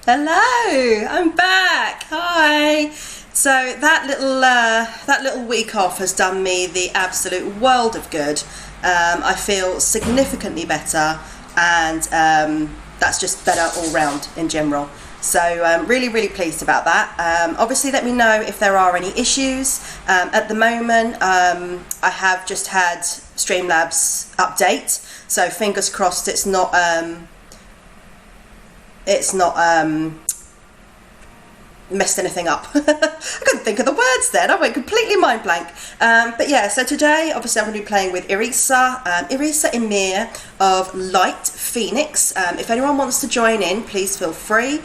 Hello, I'm back. Hi. So that little week off has done me the absolute world of good. I feel significantly better, and that's just better all round in general. So I'm really pleased about that. Obviously, let me know if there are any issues. At the moment, I have just had Streamlabs update, so fingers crossed it's not messed anything up. I couldn't think of the words then. I went completely mind blank. But yeah, so today obviously I'm going to be playing with Irisa Emir of Light Phoenix. If anyone wants to join in, please feel free.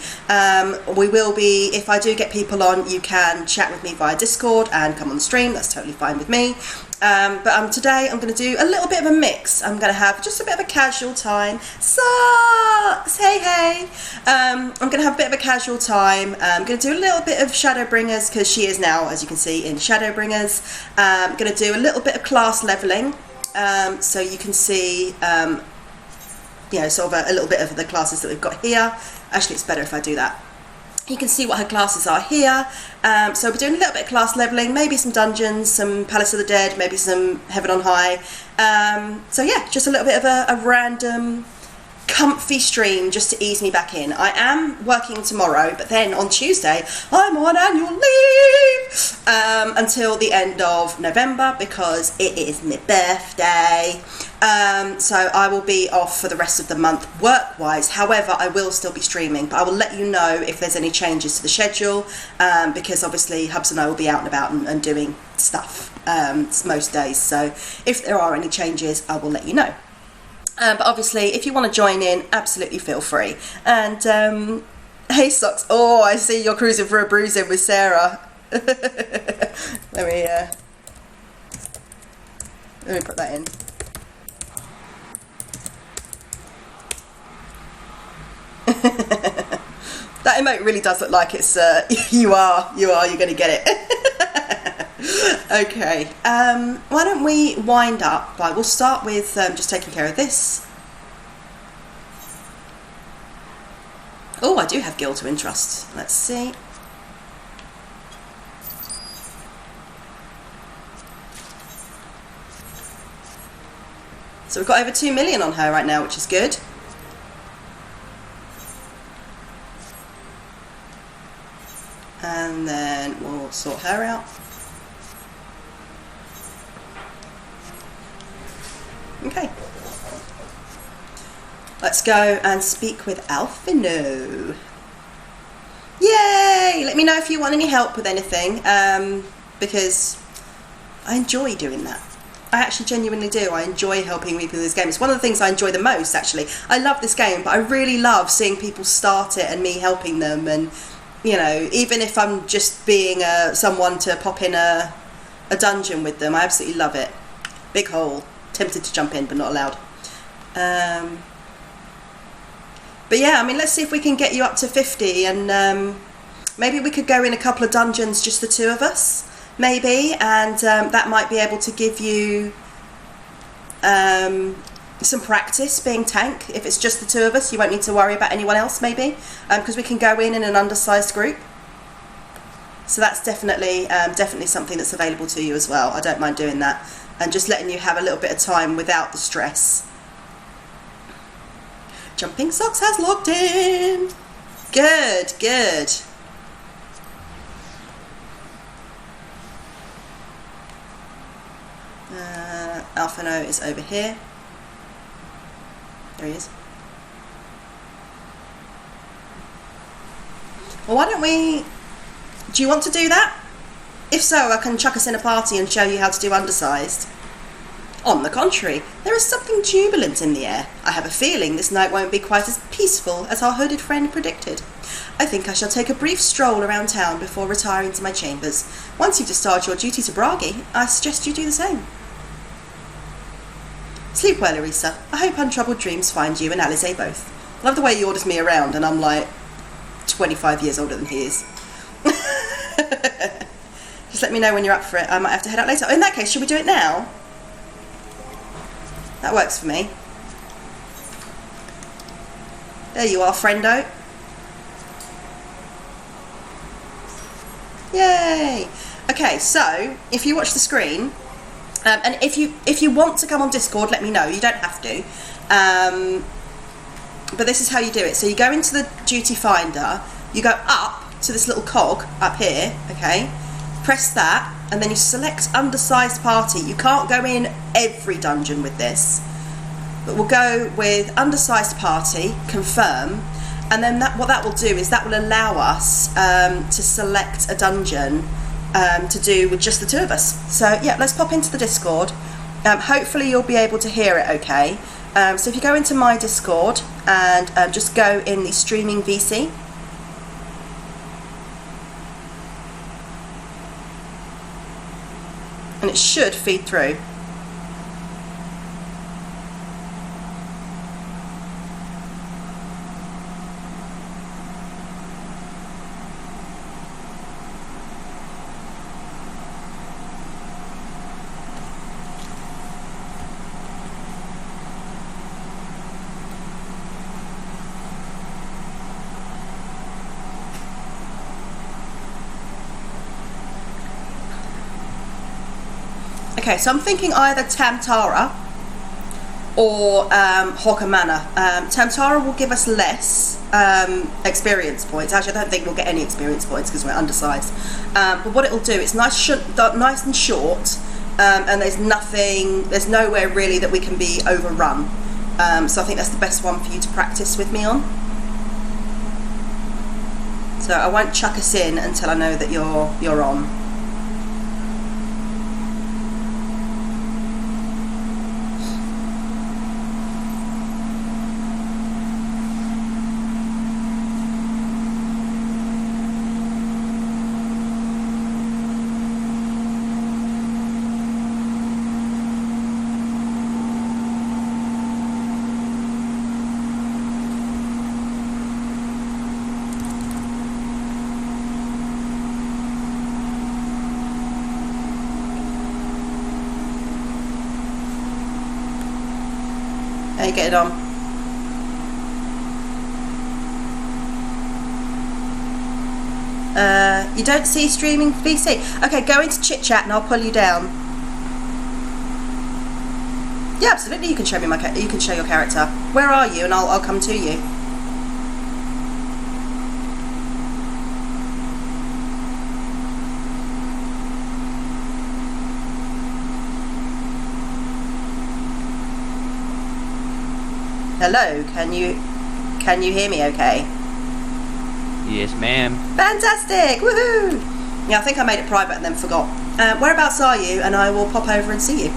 We will be, if I do get people on, you can chat with me via Discord and come on the stream. That's totally fine with me. But today I'm going to do a little bit of a mix. I'm going to have just a bit of a casual time. Socks! Hey! I'm going to have a bit of a casual time. I'm going to do a little bit of Shadowbringers, because she is now, as you can see, in Shadowbringers. I'm going to do a little bit of class leveling, so you can see, you know, sort of a little bit of the classes that we've got here. Actually, it's better if I do that. You can see what her classes are here. So we're doing a little bit of class leveling, maybe some dungeons, some Palace of the Dead, maybe some Heaven on High. So yeah, just a little bit of a random, comfy stream just to ease me back in. I am working tomorrow, but then on Tuesday I'm on annual leave until the end of November, because it is my birthday. So I will be off for the rest of the month work-wise. However, I will still be streaming, but I will let you know if there's any changes to the schedule, because obviously Hubs and I will be out and about and doing stuff most days. So if there are any changes, I will let you know. But obviously, if you want to join in, absolutely feel free. And hey, Socks. Oh, I see you're cruising for a bruising with Sarah. Let me put that in. That emote really does look like it's you're going to get it. Okay, why don't we wind up by, we'll start with just taking care of this. Oh, I do have Guild to Entrust. Let's see. So we've got over 2 million on her right now, which is good. And then we'll sort her out. Okay. Let's go and speak with Alphino. Yay! Let me know if you want any help with anything, because I enjoy doing that. I actually genuinely do. I enjoy helping people with this game. It's one of the things I enjoy the most, actually. I love this game, but I really love seeing people start it and me helping them. And, you know, even if I'm just being someone to pop in a dungeon with them, I absolutely love it. Big hole. Tempted to jump in, but not allowed. But yeah, I mean, let's see if we can get you up to 50, and maybe we could go in a couple of dungeons, just the two of us, maybe, and that might be able to give you some practice being tank. If it's just the two of us, you won't need to worry about anyone else, maybe, because we can go in an undersized group. So that's definitely something that's available to you as well. I don't mind doing that, and just letting you have a little bit of time without the stress. Jumping Socks has logged in. Good, good. Alphino is over here. There he is. Well, why don't we... Do you want to do that? If so, I can chuck us in a party and show you how to do undersized. On the contrary, there is something jubilant in the air. I have a feeling this night won't be quite as peaceful as our hooded friend predicted. I think I shall take a brief stroll around town before retiring to my chambers. Once you've discharged your duty to Bragi, I suggest you do the same. Sleep well, Irisa. I hope untroubled dreams find you and Alize both. I love the way he orders me around, and I'm like 25 years older than he is. Just let me know when you're up for it. I might have to head out later. In that case, should we do it now? That works for me. There you are, friendo. Yay! Okay, so if you watch the screen, and if you want to come on Discord, let me know. You don't have to. But this is how you do it. So you go into the duty finder, you go up to this little cog up here, okay? Press that, and then you select undersized party. You can't go in every dungeon with this, but we'll go with undersized party, confirm, and then what that will do is that will allow us to select a dungeon to do with just the two of us. So yeah, let's pop into the Discord. Hopefully you'll be able to hear it okay. So if you go into my Discord and just go in the streaming VC, and it should feed through. Okay, so I'm thinking either Tamtara or Hawker Manor. Tamtara will give us less experience points. Actually, I don't think we'll get any experience points because we're undersized. But what it'll do, it's nice and short, and there's nowhere really that we can be overrun. So I think that's the best one for you to practice with me on. So I won't chuck us in until I know that you're on. How you getting on? You don't see streaming VC? Okay, go into chit chat and I'll pull you down. Yeah, absolutely. You can show me you can show your character. Where are you? And I'll come to you. Hello, can you hear me okay? Yes, ma'am. Fantastic! Woohoo! Yeah, I think I made it private and then forgot. Whereabouts are you? And I will pop over and see you.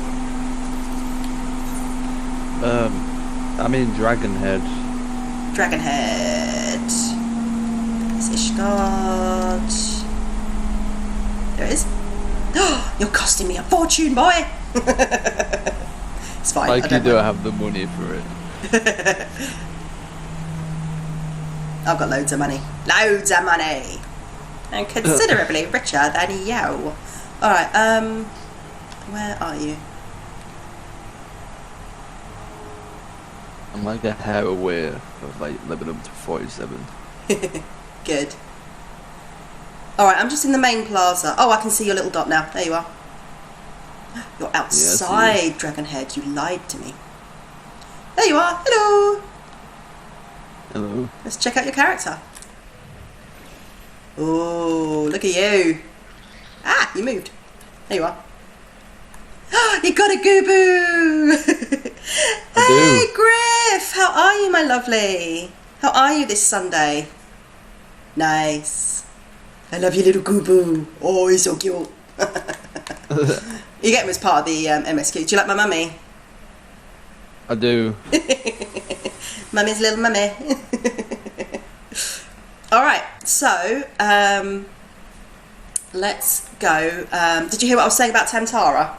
I'm in Dragonhead. Dragonhead. It's Ishgard. There it is. Oh, you're costing me a fortune, boy! It's fine. Like you don't have the money for it. I've got loads of money. Loads of money! And considerably richer than you. Alright, where are you? I'm like a hair away of like living up to 47. Good. Alright, I'm just in the main plaza. Oh, I can see your little dot now. There you are. You're outside, Dragonhead. You lied to me. There you are. Hello. Hello. Let's check out your character. Oh, look at you. Ah, you moved. There you are. You got a Gooboo! Hey, Griff! How are you, my lovely? How are you this Sunday? Nice. I love you, little Gooboo. Oh, he's so cute. You get him as part of the MSQ. Do you like my mummy? I do. Mummy's little mummy. Alright, so let's go. Did you hear what I was saying about Tamtara?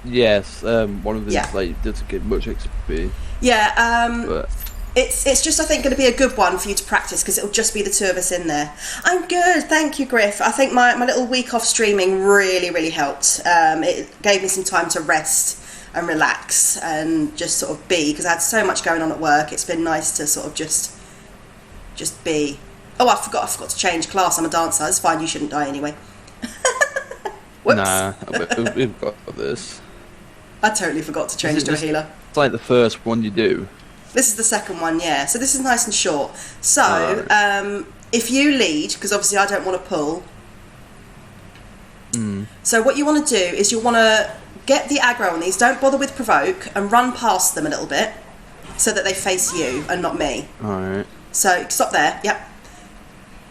Yes, one of them like doesn't get much XP. Yeah, but it's just I think going to be a good one for you to practice because it'll just be the two of us in there. I'm good, thank you, Griff. I think my little week off streaming really helped. It gave me some time to rest and relax and just sort of be, because I had so much going on at work. It's been nice to sort of just be. Oh, I forgot to change class. I'm a dancer. It's fine. You shouldn't die anyway. Whoops. Nah, we've got this. I totally forgot to change to a healer. It's like the first one you do. This is the second one, yeah. So this is nice and short. So, if you lead, because obviously I don't want to pull. So what you want to do is you want to get the aggro on these. Don't bother with provoke and run past them a little bit so that they face you and not me. Alright. So stop there. Yep.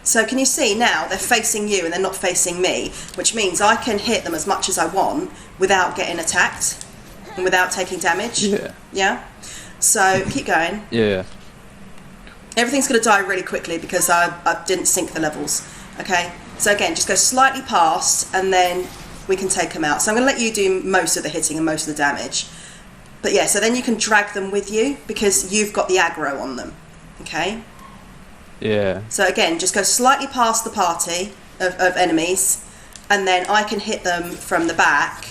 So can you see now they're facing you and they're not facing me, which means I can hit them as much as I want without getting attacked and without taking damage. Yeah. Yeah? So keep going. Yeah. Everything's going to die really quickly because I didn't sync the levels. Okay? So again, just go slightly past and then we can take them out. So I'm going to let you do most of the hitting and most of the damage. But yeah, so then you can drag them with you because you've got the aggro on them. Okay? Yeah. So again, just go slightly past the party of enemies and then I can hit them from the back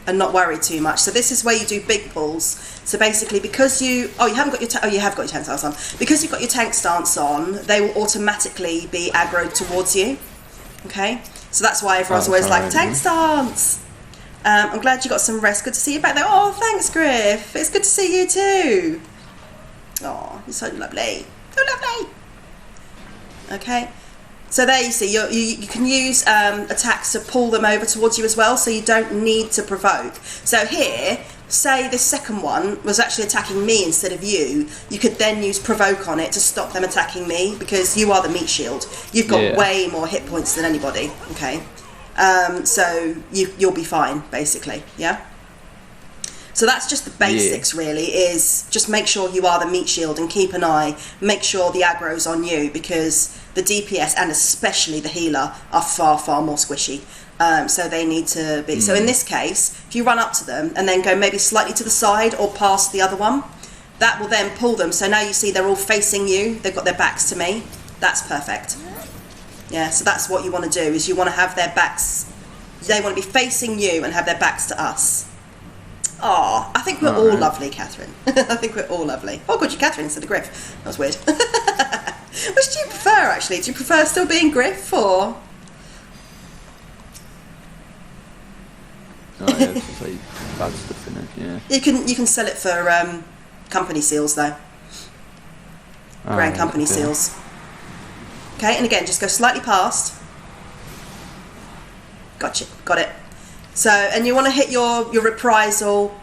and not worry too much. So this is where you do big pulls. So basically because you... Oh, you haven't got your... you have got your tank stance on. Because you've got your tank stance on, they will automatically be aggroed towards you. Okay? So that's why everyone's always like, tank stance! I'm glad you got some rest. Good to see you back there. Oh, thanks, Griff. It's good to see you too. Oh, you're so lovely. So lovely. Okay. So there you see, you can use attacks to pull them over towards you as well, so you don't need to provoke. So here, say this second one was actually attacking me instead of you, you could then use provoke on it to stop them attacking me, because you are the meat shield. You've got way more hit points than anybody, okay? So you'll be fine, basically, yeah? So that's just the basics, really, is just make sure you are the meat shield and keep an eye, make sure the aggro's on you, because the DPS and especially the healer are far, far more squishy. So they need to be... So in this case, if you run up to them and then go maybe slightly to the side or past the other one, that will then pull them. So now you see they're all facing you, they've got their backs to me. That's perfect. Yeah, so that's what you want to do, is you want to have their backs... They want to be facing you and have their backs to us. Oh, I think we're all lovely, Catherine. I think we're all lovely. Oh, good, you're Catherine instead of Griff. That was weird. Which do you prefer, actually? Do you prefer still being Griff, or...? Oh, yeah, it's like bad stuff in it, yeah. You can sell it for company seals, though. Grand company seals. Okay, and again, just go slightly past. Gotcha, got it. So, and you want to hit your reprisal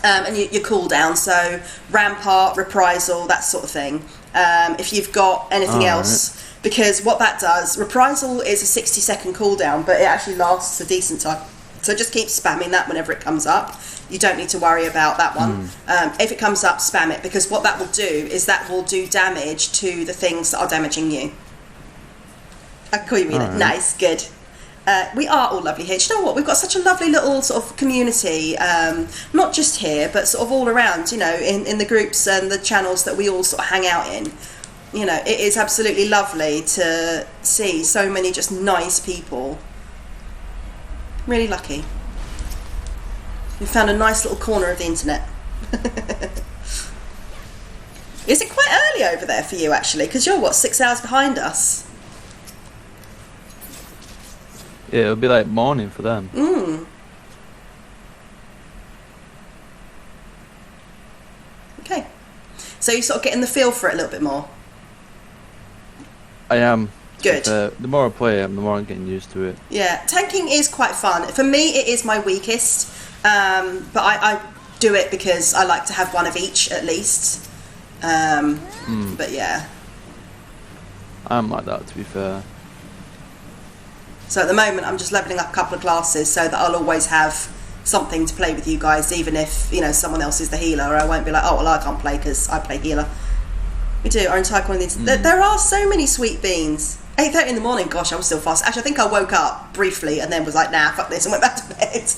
and your cooldown, so rampart, reprisal, that sort of thing. If you've got anything else, because what that does, reprisal is a 60-second cooldown, but it actually lasts a decent time. So just keep spamming that whenever it comes up. You don't need to worry about that one. If it comes up, spam it, because what that will do is that will do damage to the things that are damaging you. I can call you Mina. Nice, good. We are all lovely here. Do you know what? We've got such a lovely little sort of community, not just here, but sort of all around, you know, in the groups and the channels that we all sort of hang out in. You know, it is absolutely lovely to see so many just nice people. Really lucky. We found a nice little corner of the internet. Is it quite early over there for you, actually? Because you're, what, 6 hours behind us? Yeah, it'll be like morning for them. Okay. So you're sort of getting the feel for it a little bit more? I am. Good. The more I play, the more I'm getting used to it. Yeah, tanking is quite fun. For me, it is my weakest, but I do it because I like to have one of each at least. But yeah. I'm like that, to be fair. So at the moment, I'm just leveling up a couple of classes so that I'll always have something to play with you guys, even if, you know, someone else is the healer. I won't be like, oh, well, I can't play because I play healer. We do, our entire community. There are so many sweet beans. 8:30 in the morning, gosh, I'm still fast. Actually, I think I woke up briefly and then was like, nah, fuck this, and went back to bed.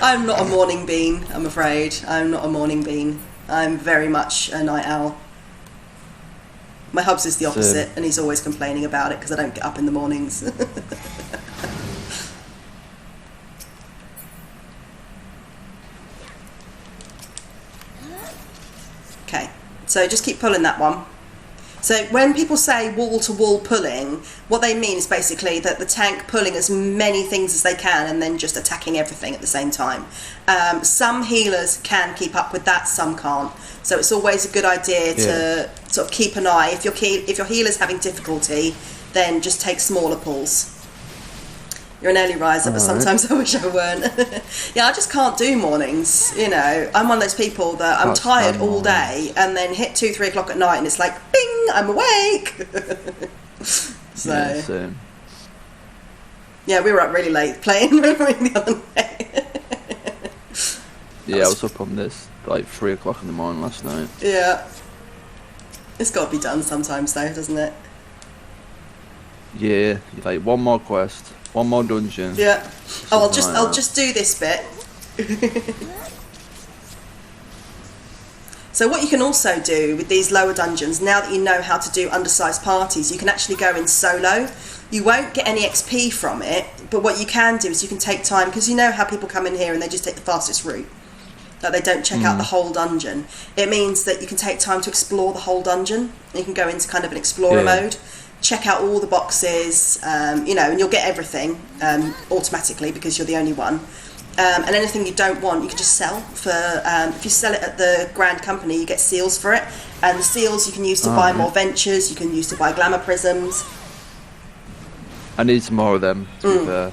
I'm not a morning bean, I'm afraid. I'm not a morning bean. I'm very much a night owl. My hubs is the opposite, and he's always complaining about it because I don't get up in the mornings. Okay, So just keep pulling that one. So when people say wall-to-wall pulling, what they mean is basically that the tank pulling as many things as they can and then just attacking everything at the same time. Some healers can keep up with that, some can't. So it's always a good idea to sort of keep an eye. If your healer's having difficulty, then just take smaller pulls. You're an early riser, but sometimes I wish I weren't. Yeah, I just can't do mornings, you know. I'm one of those people that I'm tired all day and then hit 2-3 o'clock at night and it's like, bing, I'm awake. So, yeah, same. Yeah, we were up really late playing the other day. Yeah, I was up on this like 3 o'clock in the morning last night. Yeah. It's got to be done sometimes though, doesn't it? Yeah, like one more quest, one more dungeon. Yeah. Oh, I'll just do this bit. So what you can also do with these lower dungeons, now that you know how to do undersized parties, you can actually go in solo. You won't get any XP from it, but what you can do is you can take time, because you know how people come in here and they just take the fastest route. Like they don't check out the whole dungeon. It means that you can take time to explore the whole dungeon. You can go into kind of an explorer mode, check out all the boxes, you know, and you'll get everything automatically because you're the only one. And anything you don't want, you can just sell for. If you sell it at the Grand Company, you get seals for it, and the seals you can use to buy more ventures. You can use to buy glamour prisms. I need some more of them. To be fair.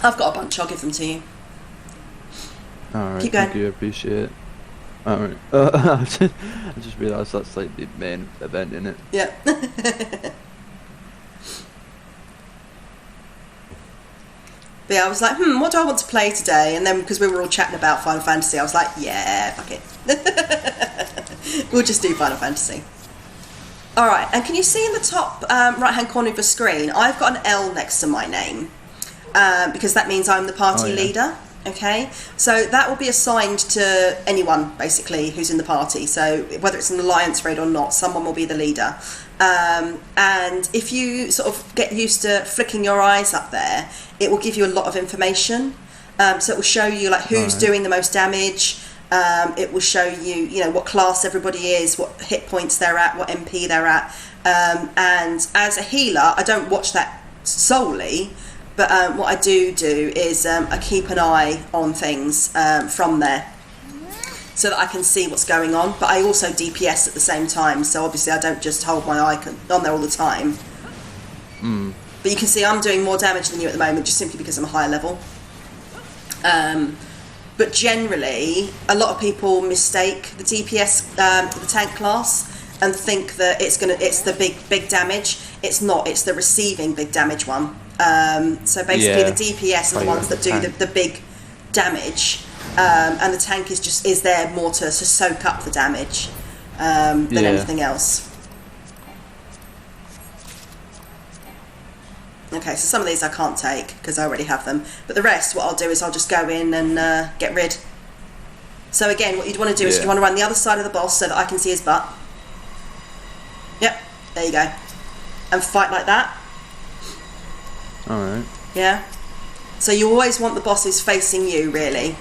I've got a bunch. I'll give them to you. Alright, Keep going. thank you, I appreciate it. Alright. I just realised that's like the main event, innit? Yeah. But yeah, I was like, what do I want to play today? And then because we were all chatting about Final Fantasy, I was like, yeah, fuck it. We'll just do Final Fantasy. Alright, and can you see in the top right-hand corner of your screen, I've got an L next to my name, because that means I'm the party leader. Okay, so that will be assigned to anyone basically who's in the party. So whether it's an alliance raid or not, someone will be the leader. And if you sort of get used to flicking your eyes up there, it will give you a lot of information. So it will show you like who's doing the most damage. It will show you, you know, what class everybody is, what hit points they're at, what MP they're at. And as a healer, I don't watch that solely. But what I do is I keep an eye on things from there so that I can see what's going on. But I also DPS at the same time, so obviously I don't just hold my icon on there all the time. But you can see I'm doing more damage than you at the moment just simply because I'm a higher level. But generally, a lot of people mistake the DPS for the tank class and think that it's the big damage. It's not. It's the receiving big damage one. So basically the DPS are the ones that do the big damage, and the tank is there more to soak up the damage than anything else. Okay, so some of these I can't take because I already have them, but the rest, what I'll do is I'll just go in and get rid. So again, what you'd want to do is you want to run the other side of the boss so that I can see his butt. Yep, there you go, and fight like that. Alright. Yeah. So you always want the bosses facing you, really.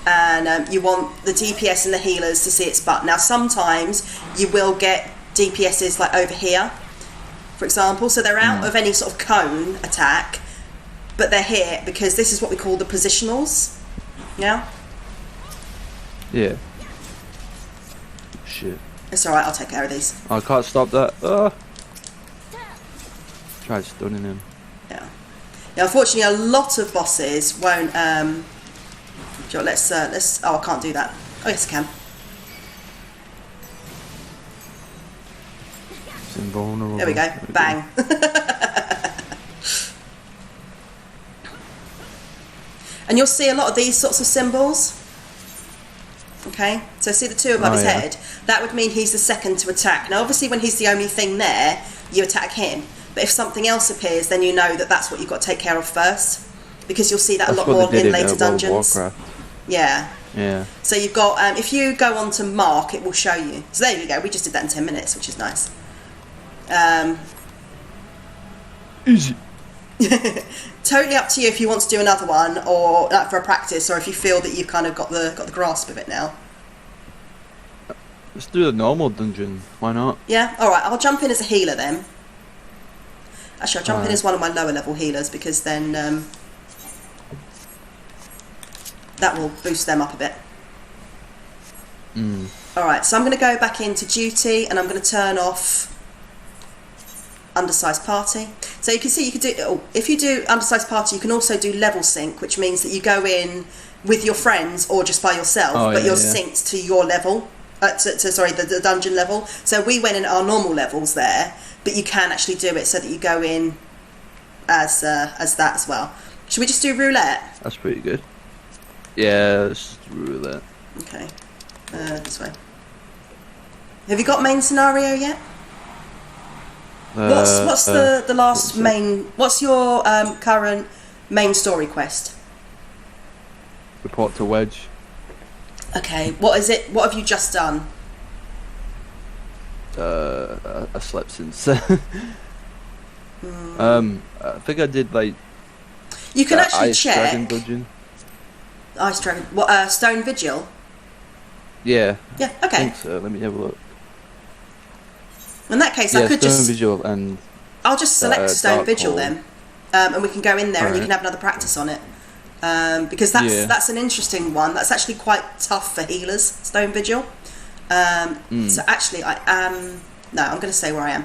And you want the DPS and the healers to see its butt. Now, sometimes you will get DPSs like over here, for example. So they're out of any sort of cone attack, but they're here because this is what we call the positionals. Yeah? Yeah. Shit. It's alright, I'll take care of these. I can't stop that. Try stunning him. Yeah. Now, unfortunately, a lot of bosses won't. Let's. Oh, I can't do that. Oh, yes, I can. It's invulnerable. There we go. Bang. And you'll see a lot of these sorts of symbols. Okay, so see the two above his head? That would mean he's the second to attack. Now, obviously, when he's the only thing there, you attack him. But if something else appears, then you know that that's what you've got to take care of first, because you'll see that that's a lot more in later World dungeons. Warcraft. Yeah. Yeah. So you've got, if you go on to Mark, it will show you. So there you go. We just did that in 10 minutes, which is nice. Easy. Totally up to you if you want to do another one, or for a practice, or if you feel that you've kind of got the grasp of it now. Let's do the normal dungeon. Why not? Yeah? Alright, I'll jump in as a healer then. Actually, I'll jump in Alright. as one of my lower level healers because then that will boost them up a bit. Alright, so I'm going to go back into duty and I'm going to turn off undersized party. So you can see you can do, if you do undersized party, you can also do level sync, which means that you go in with your friends or just by yourself, but you're synced to your level, the dungeon level. So we went in at our normal levels there, but you can actually do it so that you go in as that as well. Should we just do roulette? That's pretty good. Yeah, let's just do roulette. Okay, this way. Have you got main scenario yet? What's the last main? What's your current main story quest? Report to Wedge. Okay, what is it? What have you just done? I slept since. I think I did like. You can actually Ice check. Dragon dungeon. Ice Dragon. What? Stone Vigil. Yeah. Yeah. I Okay. think so. Let me have a look. In that case, Yeah, I could Stone just. Vigil and. I'll just select Stone Dark Vigil Hole. then, and we can go in there and you Alright. can have another practice on it. Because that's an interesting one. That's actually quite tough for healers. Stone Vigil. So actually, I am. No, I'm going to say where I am.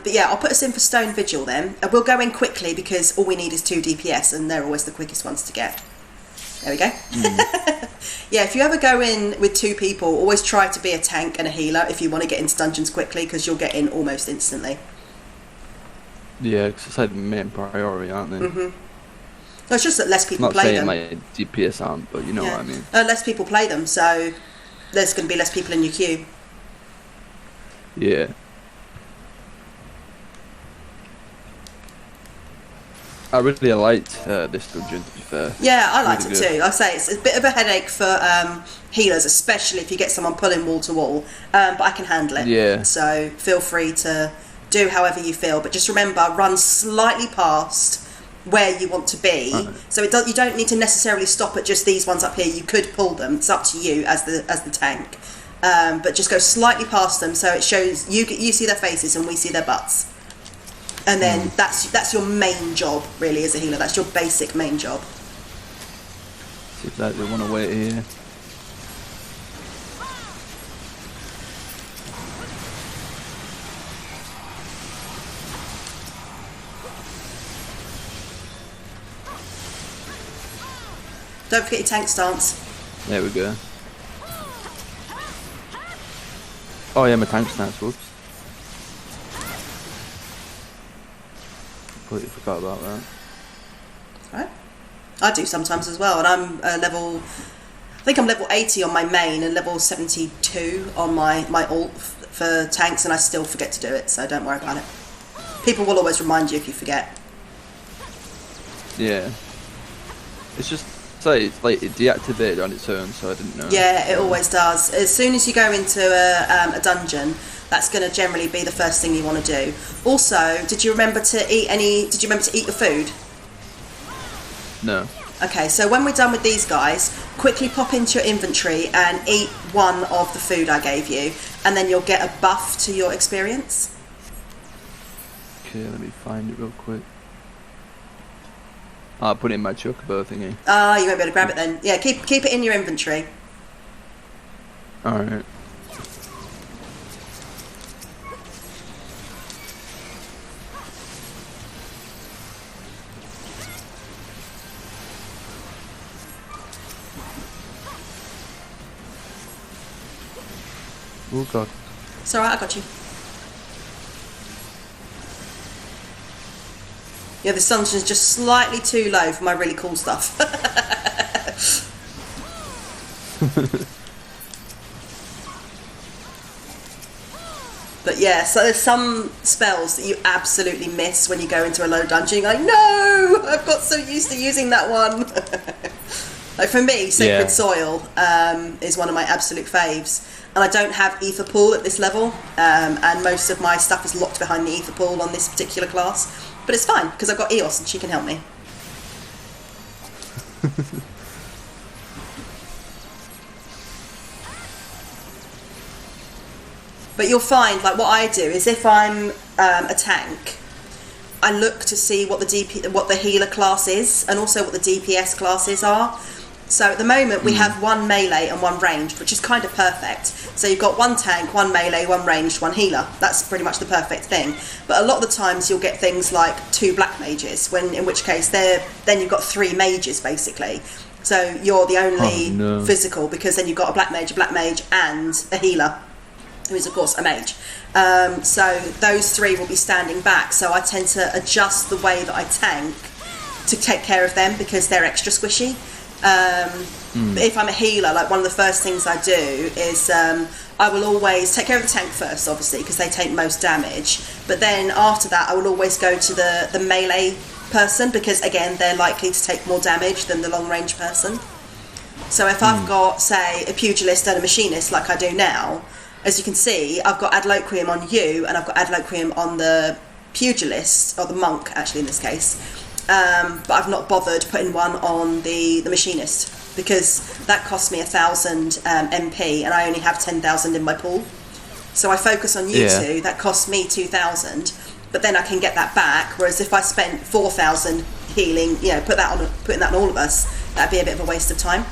But yeah, I'll put us in for Stone Vigil then. We'll go in quickly because all we need is 2 DPS, and they're always the quickest ones to get. There we go. Yeah, if you ever go in with 2 people, always try to be a tank and a healer if you want to get into dungeons quickly, because you'll get in almost instantly. Yeah, because it's like the main priority, aren't they? No, it's just that less people Not play saying them. like DPS aren't, but you know what I mean. Less people play them, so there's going to be less people in your queue. Yeah. I really liked this dungeon, to be fair. Yeah, I liked Really it good. too. Like I say, it's a bit of a headache for healers, especially if you get someone pulling wall to wall. But I can handle it. Yeah. So feel free to do however you feel. But just remember, run slightly past where you want to be. Right. So you don't need to necessarily stop at just these ones up here. You could pull them. It's up to you as the tank. But just go slightly past them so it shows you see their faces and we see their butts. And then that's your main job, really, as a healer. That's your basic main job. Seems like they want to wait here. Don't forget your tank stance. There we go. Oh yeah, my tank stance, whoops. Completely forgot about that. Right. I do sometimes as well, and I'm I think I'm level 80 on my main and level 72 on my ult for tanks, and I still forget to do it, so don't worry about it. People will always remind you if you forget. Yeah. It's just it's like it deactivated on its own, so I didn't know. Yeah, it always does. As soon as you go into a dungeon, that's going to generally be the first thing you want to do. Also, did you remember to eat the food? No. Okay, so when we're done with these guys, quickly pop into your inventory and eat one of the food I gave you, and then you'll get a buff to your experience. Okay, let me find it real quick. I'll put it in my chocobo thingy. Ah, you won't be able to grab it then. Yeah, keep it in your inventory. Alright. Oh god. It's alright, I got you. Yeah, the dungeon's just slightly too low for my really cool stuff. But yeah, so there's some spells that you absolutely miss when you go into a low dungeon. You're like, no, I've got so used to using that one. Like for me, Sacred Soil is one of my absolute faves. And I don't have Ether Pool at this level, and most of my stuff is locked behind the Ether Pool on this particular class. But it's fine, because I've got Eos and she can help me. But you'll find, like, what I do is if I'm a tank, I look to see what the healer class is, and also what the DPS classes are. So at the moment we have one melee and one ranged, which is kind of perfect. So you've got one tank, one melee, one ranged, one healer. That's pretty much the perfect thing. But a lot of the times you'll get things like 2 black mages, in which case then you've got 3 mages basically. So you're the only physical, because then you've got a black mage, and a healer, who is of course a mage. So those 3 will be standing back. So I tend to adjust the way that I tank to take care of them, because they're extra squishy. But if I'm a healer, like, one of the first things I do is I will always take care of the tank first, obviously, because they take most damage. But then after that, I will always go to the melee person, because again, they're likely to take more damage than the long range person. So if I've got, say, a pugilist and a machinist like I do now, as you can see, I've got Adloquium on you, and I've got Adloquium on the pugilist, or the monk actually in this case. But I've not bothered putting one on the machinist, because that costs me 1,000 MP, and I only have 10,000 in my pool. So I focus on you two. That costs me 2,000, but then I can get that back. Whereas if I spent 4,000 healing, putting that on all of us, that'd be a bit of a waste of time.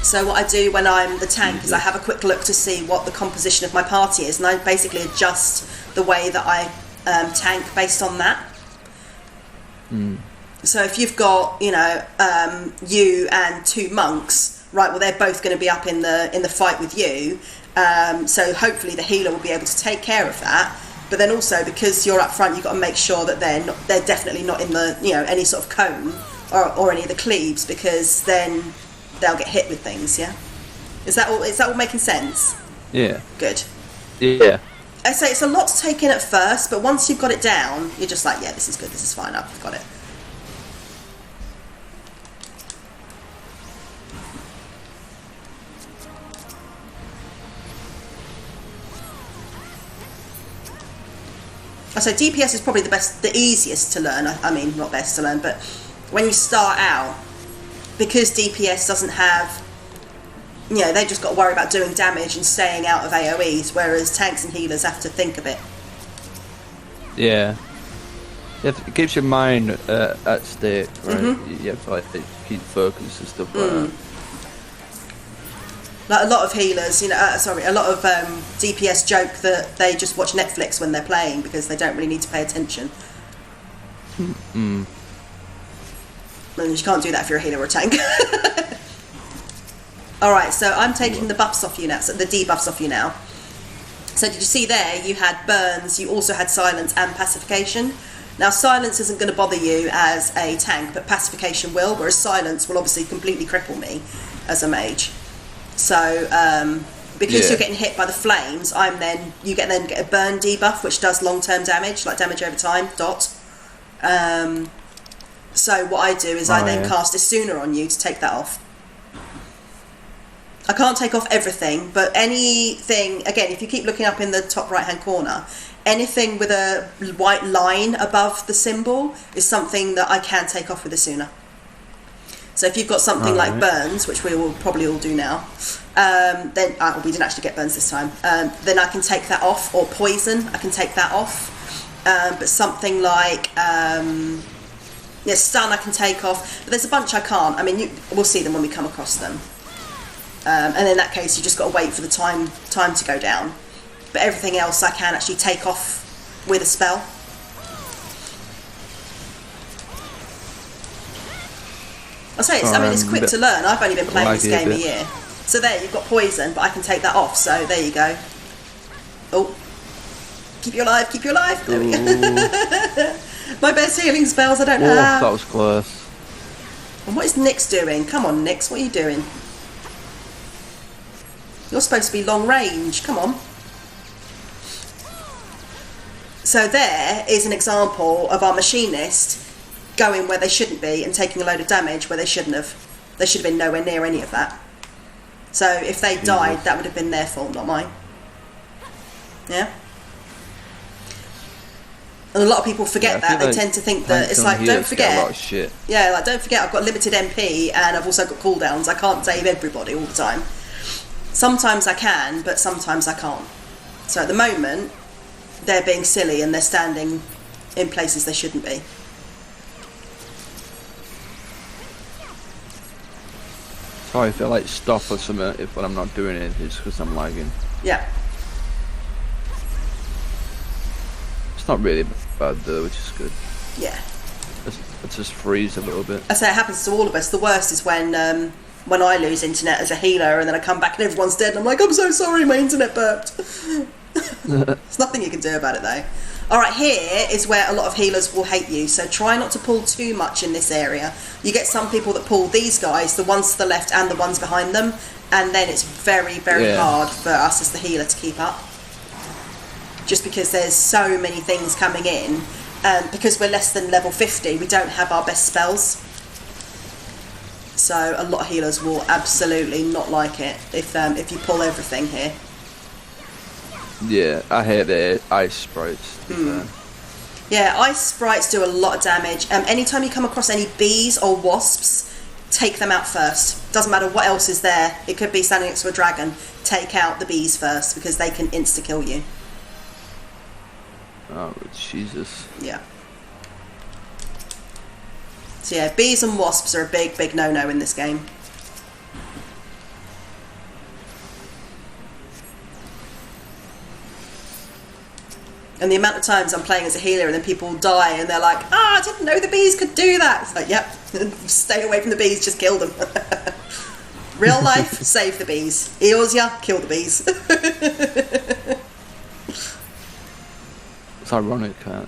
So what I do when I'm the tank is I have a quick look to see what the composition of my party is, and I basically adjust the way that I tank based on that. So if you've got, you and 2 monks, right? Well, they're both going to be up in the fight with you. So hopefully the healer will be able to take care of that. But then also, because you're up front, you've got to make sure that they're definitely not in the any sort of cone or any of the cleaves, because then they'll get hit with things. Yeah. Is that all making sense? Yeah. Good. Yeah. I say it's a lot to take in at first, but once you've got it down, you're just like, yeah, this is good, this is fine, I've got it. I say DPS is probably the easiest to learn. I mean, not best to learn, but when you start out, because DPS doesn't have, they've just got to worry about doing damage and staying out of AoEs, whereas tanks and healers have to think of it. Yeah. It keeps your mind at stake, right? You have to keep focus and stuff like that. Like a lot of healers, a lot of DPS joke that they just watch Netflix when they're playing because they don't really need to pay attention. And you can't do that if you're a healer or a tank. Alright, so I'm taking the buffs off you now, so the debuffs off you now. So did you see there, you had burns, you also had silence and pacification. Now silence isn't going to bother you as a tank, but pacification will, whereas silence will obviously completely cripple me as a mage. So because you're getting hit by the flames, you get a burn debuff, which does long-term damage, like damage over time, dot. So what I do is I then cast a sooner on you to take that off. I can't take off everything, but anything, again, if you keep looking up in the top right-hand corner, anything with a white line above the symbol is something that I can take off with a sooner. So if you've got something like burns, which we will probably all do now, then we didn't actually get burns this time, then I can take that off, or poison, I can take that off. But something like stun I can take off, but there's a bunch I can't. I mean, we'll see them when we come across them. And in that case, you just got to wait for the time to go down. But everything else I can actually take off with a spell. I'll say it's quick to learn. I've only been playing this game a year. So there, you've got poison, but I can take that off. So there you go. Oh, keep you alive, keep you alive. There we go. My best healing spells I don't have. That was close. And what is Nyx doing? Come on, Nyx, what are you doing? You're supposed to be long range. Come on. So there is an example of our machinist going where they shouldn't be and taking a load of damage where they shouldn't have. They should have been nowhere near any of that. So if they died, that would have been their fault, not mine. Yeah? And a lot of people forget that. They tend to think that it's like, don't forget. A lot of shit. Yeah, like, don't forget I've got limited MP and I've also got cooldowns. I can't save everybody all the time. Sometimes I can, but sometimes I can't. So at the moment, they're being silly and they're standing in places they shouldn't be. Sorry if I like stop or something when I'm not doing it, it's because I'm lagging. Yeah. It's not really bad though, which is good. Yeah. It just freeze a little bit. I say it happens to all of us. The worst is when I lose internet as a healer and then I come back and everyone's dead and I'm like, I'm so sorry, my internet burped. There's nothing you can do about it though. Alright, here is where a lot of healers will hate you, so try not to pull too much in this area. You get some people that pull these guys, the ones to the left and the ones behind them, and then it's very, very hard for us as the healer to keep up. Just because there's so many things coming in, because we're less than level 50, we don't have our best spells. So a lot of healers will absolutely not like it if you pull everything here. Yeah, I hate the ice sprites. Yeah, ice sprites do a lot of damage. Anytime you come across any bees or wasps, take them out first. Doesn't matter what else is there. It could be standing next to a dragon. Take out the bees first because they can insta-kill you. Oh, Jesus. Yeah. So yeah, bees and wasps are a big, big no-no in this game. And the amount of times I'm playing as a healer and then people die and they're like, I didn't know the bees could do that. It's like, yep, stay away from the bees, just kill them. Real life, save the bees. Eorzea, kill the bees. It's ironic, huh?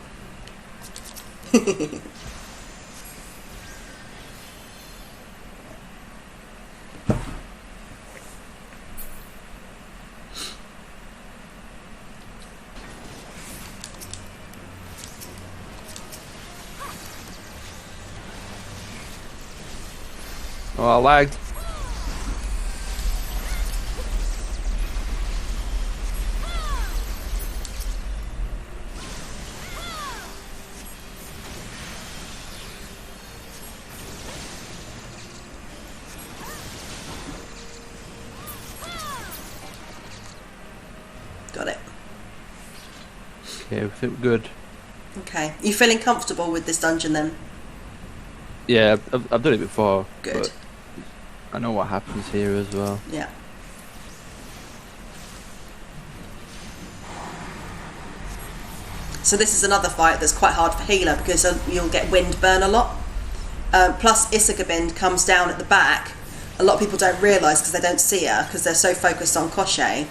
Oh, I lagged. Got it. Okay, we feel good. Okay. You feeling comfortable with this dungeon then? Yeah, I've done it before. Good. But I know what happens here as well. Yeah. So this is another fight that's quite hard for healer because you'll get wind burn a lot. Plus Isagabind comes down at the back. A lot of people don't realise because they don't see her because they're so focused on Koshé.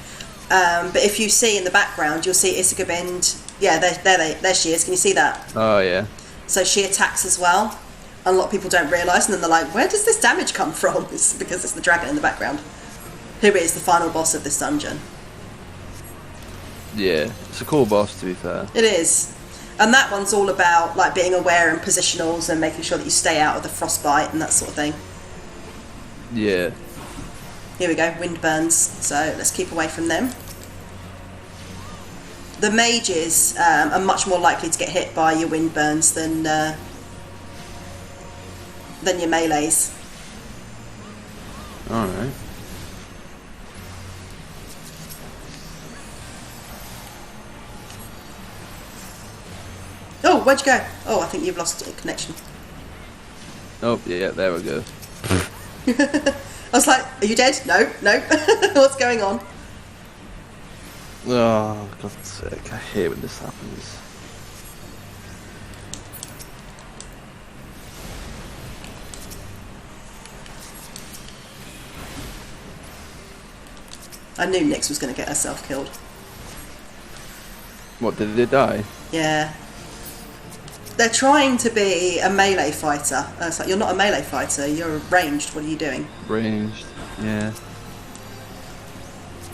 But if you see in the background, you'll see Isagabind. Yeah, there she is. Can you see that? Oh, yeah. So she attacks as well. And a lot of people don't realise, and then they're like, where does this damage come from? It's because it's the dragon in the background. Who is the final boss of this dungeon. Yeah, it's a cool boss to be fair. It is. And that one's all about like being aware and positionals and making sure that you stay out of the frostbite and that sort of thing. Yeah. Here we go, wind burns. So let's keep away from them. The mages are much more likely to get hit by your wind burns than your melees. Alright. Oh, where'd you go? Oh, I think you've lost a connection. Oh, yeah, there we go. I was like, are you dead? No. What's going on? Oh, God's sake, I hate when this happens. I knew Nyx was going to get herself killed. What, did they die? Yeah. They're trying to be a melee fighter. It's like, you're not a melee fighter, you're ranged. What are you doing? Ranged, yeah.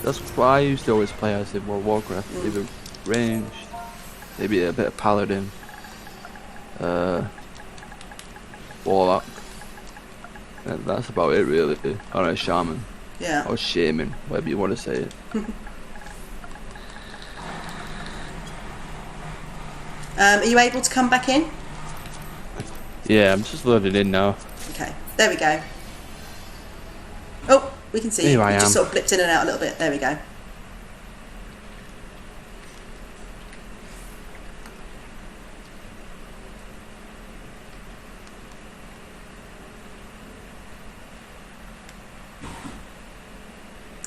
That's what I used to always play as in World of Warcraft. Either ranged, maybe a bit of paladin, warlock. And that's about it really. Or a shaman. Yeah. Or shaman, whatever you want to say it. Are you able to come back in? Yeah, I'm just loading in now. Okay, there we go. Oh, we can see you. Here I You just am. sort of blipped in and out a little bit. There we go.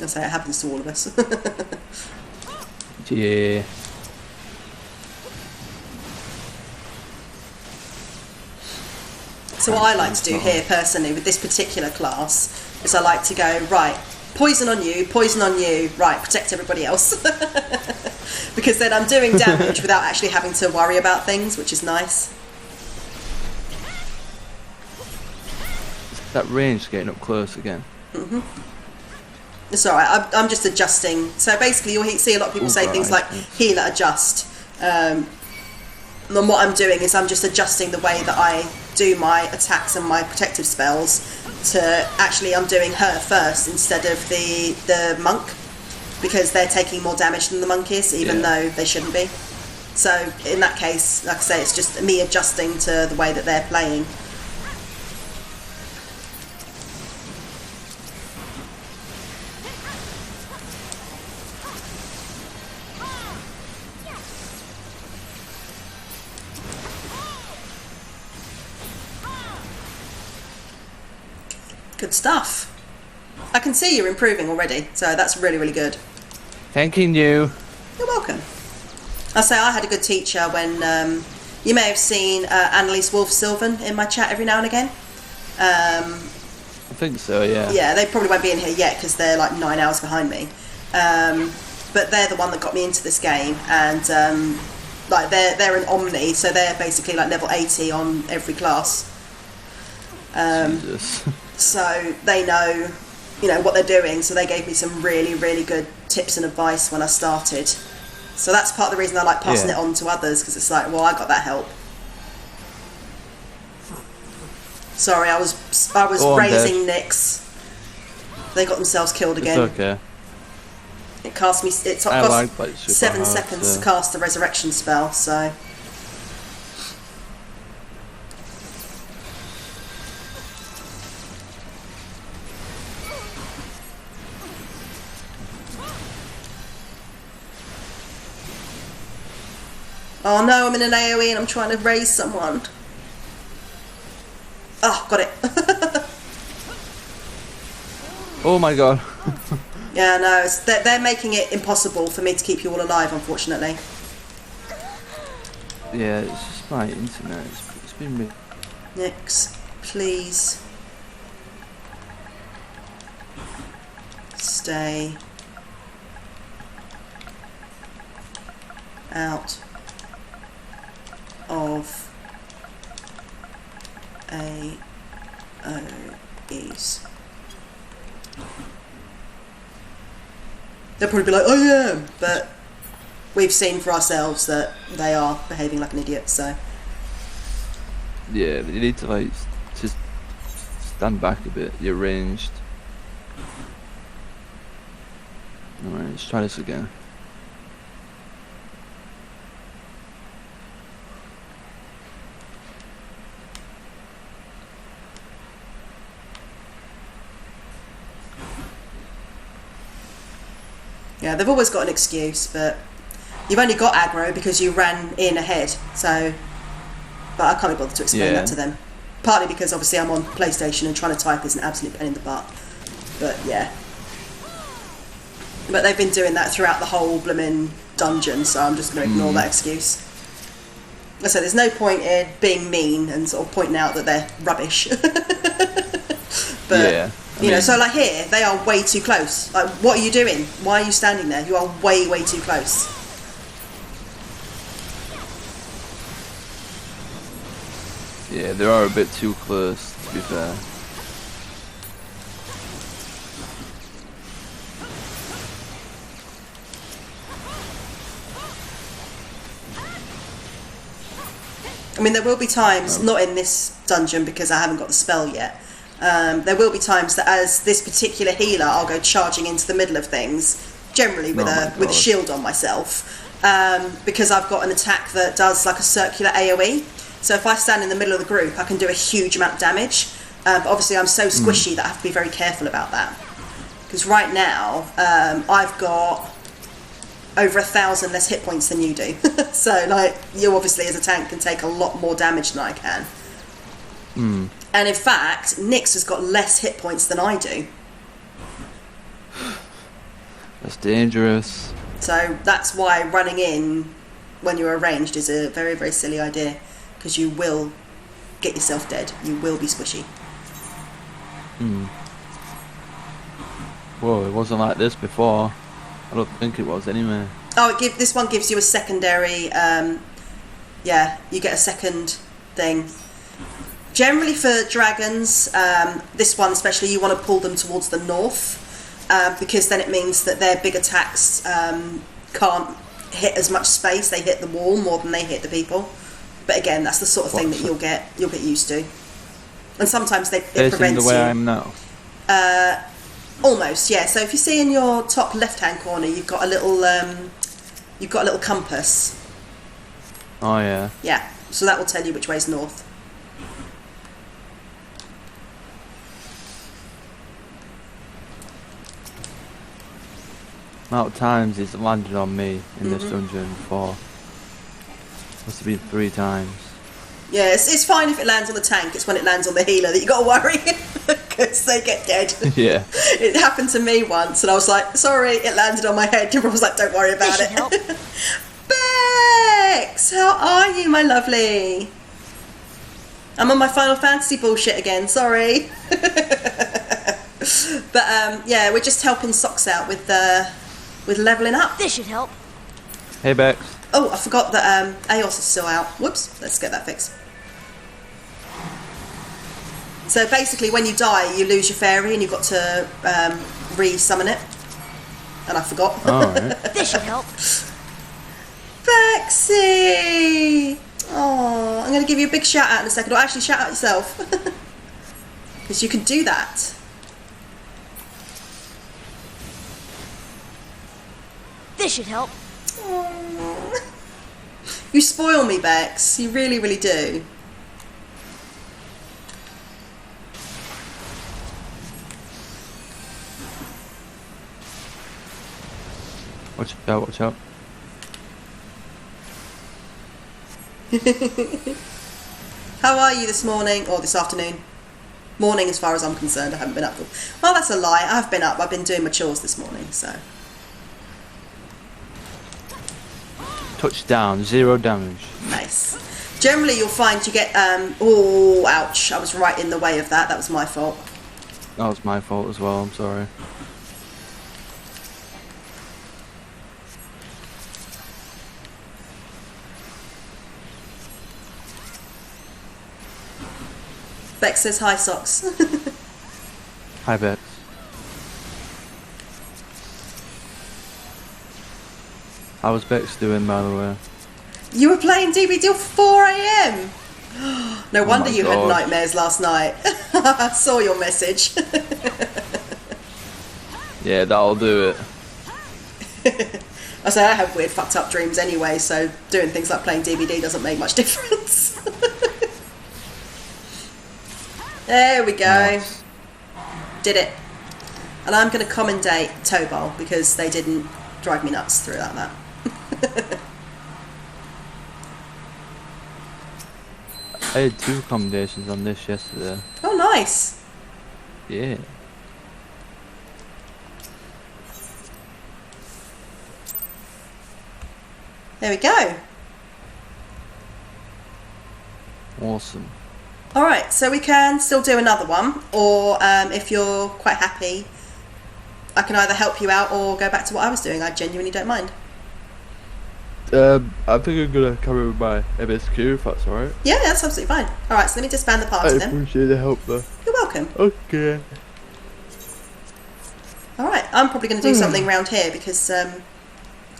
say it happens to all of us. Yeah. So what I like to do here personally with this particular class is I like to go, right, poison on you, right, protect everybody else. Because then I'm doing damage without actually having to worry about things, which is nice. That range getting up close again. Mm-hmm. It's alright, I'm just adjusting. So basically you'll see a lot of people say things like healer adjust. And what I'm doing is I'm just adjusting the way that I do my attacks and my protective spells to actually I'm doing her first instead of the monk, because they're taking more damage than the monk is, even though they shouldn't be. So in that case, like I say, it's just me adjusting to the way that they're playing. Good stuff. I can see you're improving already, so that's really, really good. Thanking you. You're welcome. I'll say I had a good teacher when you may have seen Annalise Wolf-Sylvan in my chat every now and again. I think so, yeah. Yeah, they probably won't be in here yet because they're like 9 hours behind me. But they're the one that got me into this game, and like they're an Omni, so they're basically like level 80 on every class. Jesus. So they know, you know, what they're doing, so they gave me some really, really good tips and advice when I started. So that's part of the reason I like passing it on to others, because it's like, well, I got that help. Sorry, I was raising Nyx. They got themselves killed again. It's okay. It cost me. It cost 7 seconds to cast the resurrection spell. So. Oh no, I'm in an AoE and I'm trying to raise someone. Oh, got it. Oh my god. Yeah, no, they're making it impossible for me to keep you all alive, unfortunately. Yeah, it's just my internet. It's been me. Nyx, please. Stay out of AoEs. They'll probably be like, I am, but we've seen for ourselves that they are behaving like an idiot, so. Yeah, but you need to like just stand back a bit. You're ranged. Alright, let's try this again. Yeah, they've always got an excuse, but you've only got aggro because you ran in ahead, so. But I can't be bothered to explain that to them. Partly because obviously I'm on PlayStation and trying to type is an absolute pain in the butt. But yeah. But they've been doing that throughout the whole blooming dungeon, so I'm just going to ignore that excuse. Like I said, there's no point in being mean and sort of pointing out that they're rubbish. But, yeah. You know, so like here, they are way too close. Like, what are you doing? Why are you standing there? You are way, way too close. Yeah, they are a bit too close, to be fair. I mean, there will be times, not in this dungeon because I haven't got the spell yet, there will be times that as this particular healer, I'll go charging into the middle of things, generally with a shield on myself, because I've got an attack that does like a circular AoE. So if I stand in the middle of the group, I can do a huge amount of damage. But obviously I'm so squishy that I have to be very careful about that. Because right now, I've got over 1,000 less hit points than you do. So like, you obviously as a tank can take a lot more damage than I can. And in fact, Nyx has got less hit points than I do. That's dangerous. So that's why running in when you're ranged is a very, very silly idea, because you will get yourself dead. You will be squishy. Whoa, it wasn't like this before. I don't think it was anyway. Oh, this one gives you a secondary. Yeah, you get a second thing. Generally for dragons, this one especially, you want to pull them towards the north, because then it means that their big attacks can't hit as much space. They hit the wall more than they hit the people. But again, that's the sort of thing that you'll get used to. And sometimes it prevents the way you. I am now. Almost, yeah. So if you see in your top left-hand corner, you've got a little compass. Oh yeah. Yeah. So that will tell you which way's north. Amount of times it's landed on me in this dungeon before. Must have been 3 times. Yeah, it's fine if it lands on the tank. It's when it lands on the healer that you got to worry, because they get dead. Yeah. It happened to me once, and I was like, "Sorry, it landed on my head." Everyone was like, "Don't worry about it." Help. Bex, how are you, my lovely? I'm on my Final Fantasy bullshit again. Sorry. But yeah, we're just helping Socks out with leveling up. This should help. Hey Bex. Oh, I forgot that Aos is still out. Whoops, let's get that fixed. So basically, when you die, you lose your fairy and you've got to re-summon it. And I forgot. Alright. This should help. Bexy! Oh, I'm going to give you a big shout out in a second. Or actually, shout out yourself. Because you can do that. This should help. Aww. You spoil me, Bex. You really, really do. Watch out, watch out. How are you this morning? Or this afternoon? Morning as far as I'm concerned. I haven't been up. Well, that's a lie. I've been up. I've been doing my chores this morning, so... Touchdown, 0 damage. Nice. Generally, you'll find you get... oh, ouch. I was right in the way of that. That was my fault. That was my fault as well, I'm sorry. Bex says hi, Socks. Hi Bex. How was Bex doing, by the way? You were playing DB till 4 AM. No wonder my you had God. nightmares last night. I saw your message. Yeah, that'll do it. I say I have weird fucked up dreams anyway, so doing things like playing DBD doesn't make much difference. There we go. Nice. Did it. And I'm going to commendate Tobal because they didn't drive me nuts through that. I had 2 commendations on this yesterday. Oh, nice. Yeah. There we go. Awesome. Alright, so we can still do another one, or if you're quite happy, I can either help you out or go back to what I was doing. I genuinely don't mind. I think I'm gonna come with my MSQ if that's alright. Yeah, that's absolutely fine. Alright, so let me disband the party I then. appreciate the help though. You're welcome. Okay. Alright, I'm probably going to do something round here because,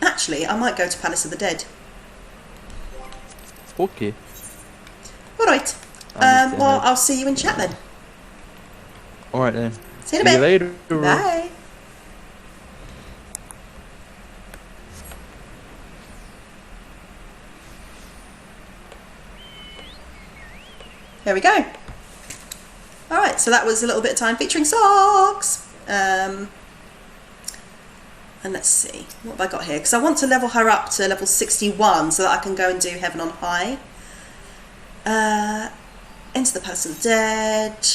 actually, I might go to Palace of the Dead. Okay. Alright. Understand. Well, I'll see you in chat then. Alright then. See you in a bit. later. Bye. There we go. Alright, so that was a little bit of time featuring Socks. And let's see, what have I got here? Because I want to level her up to level 61 so that I can go and do Heaven on High. Into the Palace of the Dead.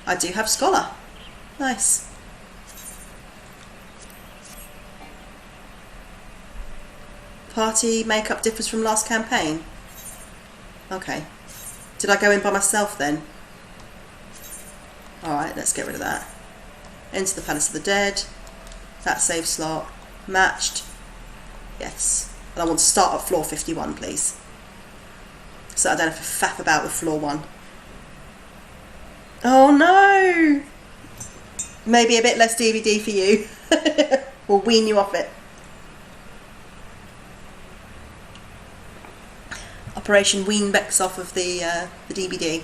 I do have Scholar. Nice. Party makeup differs from last campaign. Okay. Did I go in by myself then? Alright, let's get rid of that. Enter the Palace of the Dead. That save slot. Matched. Yes. And I want to start at floor 51, please. So I don't have to faff about with floor 1. Oh no! Maybe a bit less DVD for you. We'll wean you off it. Operation Wean Bex off of the DVD.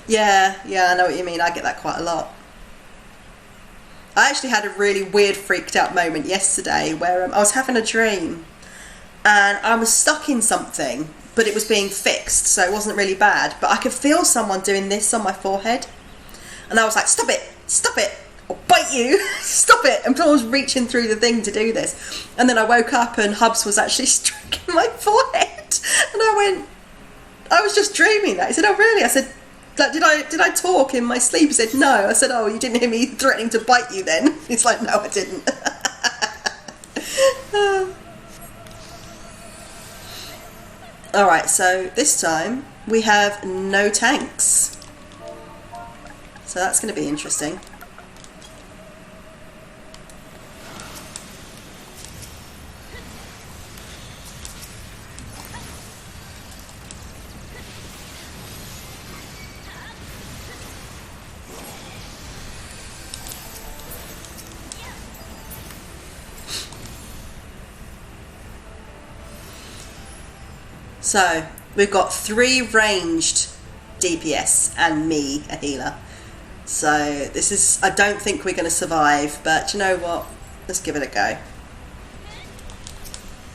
Yeah, I know what you mean. I get that quite a lot. I actually had a really weird freaked out moment yesterday where I was having a dream and I was stuck in something, but it was being fixed, so it wasn't really bad, but I could feel someone doing this on my forehead and I was like, stop it, I'll bite you, stop it, and someone was reaching through the thing to do this, and then I woke up and Hubs was actually stroking my forehead and I was just dreaming that. He said, oh really? I said, like, did I talk in my sleep? He said, no. I said, oh, you didn't hear me threatening to bite you then? He's like, no, I didn't. Alright, so this time we have no tanks. So that's going to be interesting. So, we've got 3 ranged DPS and me, a healer. So, this is, I don't think we're going to survive, but you know what? Let's give it a go.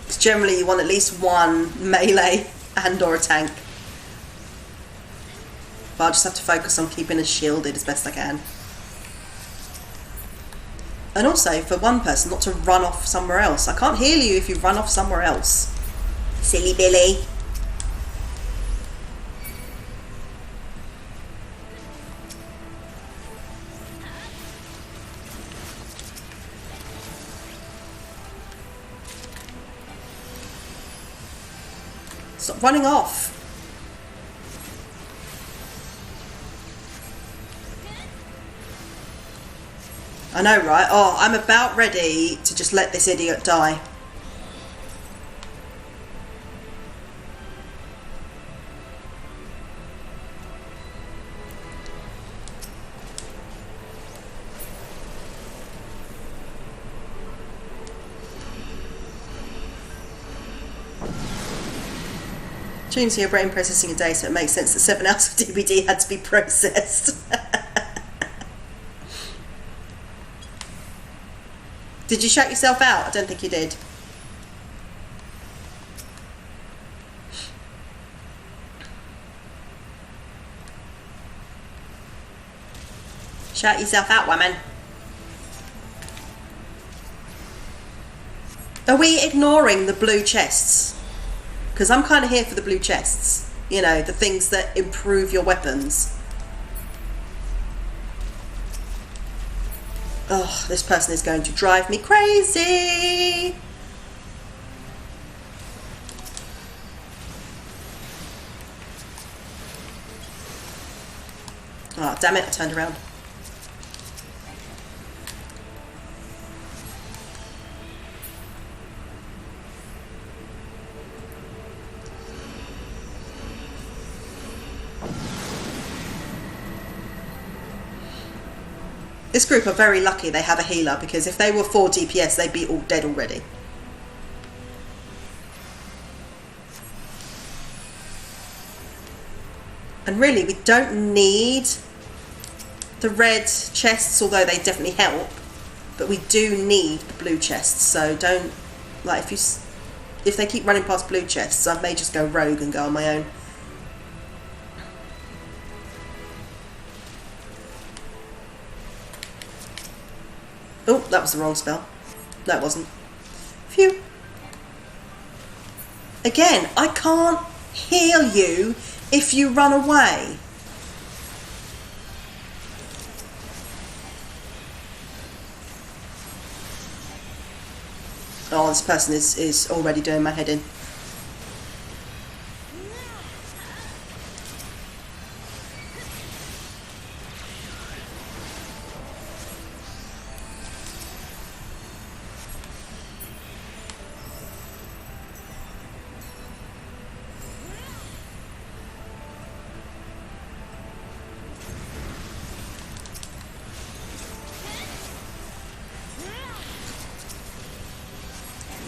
Because generally you want at least 1 melee and or a tank. But I'll just have to focus on keeping us shielded as best I can. And also, for one person, not to run off somewhere else. I can't heal you if you run off somewhere else. Silly Billy. Stop running off. I know, right? Oh, I'm about ready to just let this idiot die. Tunes your brain processing a day, so it makes sense that 7 hours of DVD had to be processed. Did you shout yourself out? I don't think you did. Shout yourself out, woman. Are we ignoring the blue chests? Because I'm kind of here for the blue chests. You know, the things that improve your weapons. Oh, this person is going to drive me crazy. Oh, damn it, I turned around. This group are very lucky they have a healer, because if they were 4 DPS, they'd be all dead already. And really, we don't need the red chests, although they definitely help. But we do need the blue chests, so don't, like, if they keep running past blue chests, I may just go rogue and go on my own. Oh, that was the wrong spell. No, it wasn't. Phew. Again, I can't heal you if you run away. Oh, this person is already doing my head in.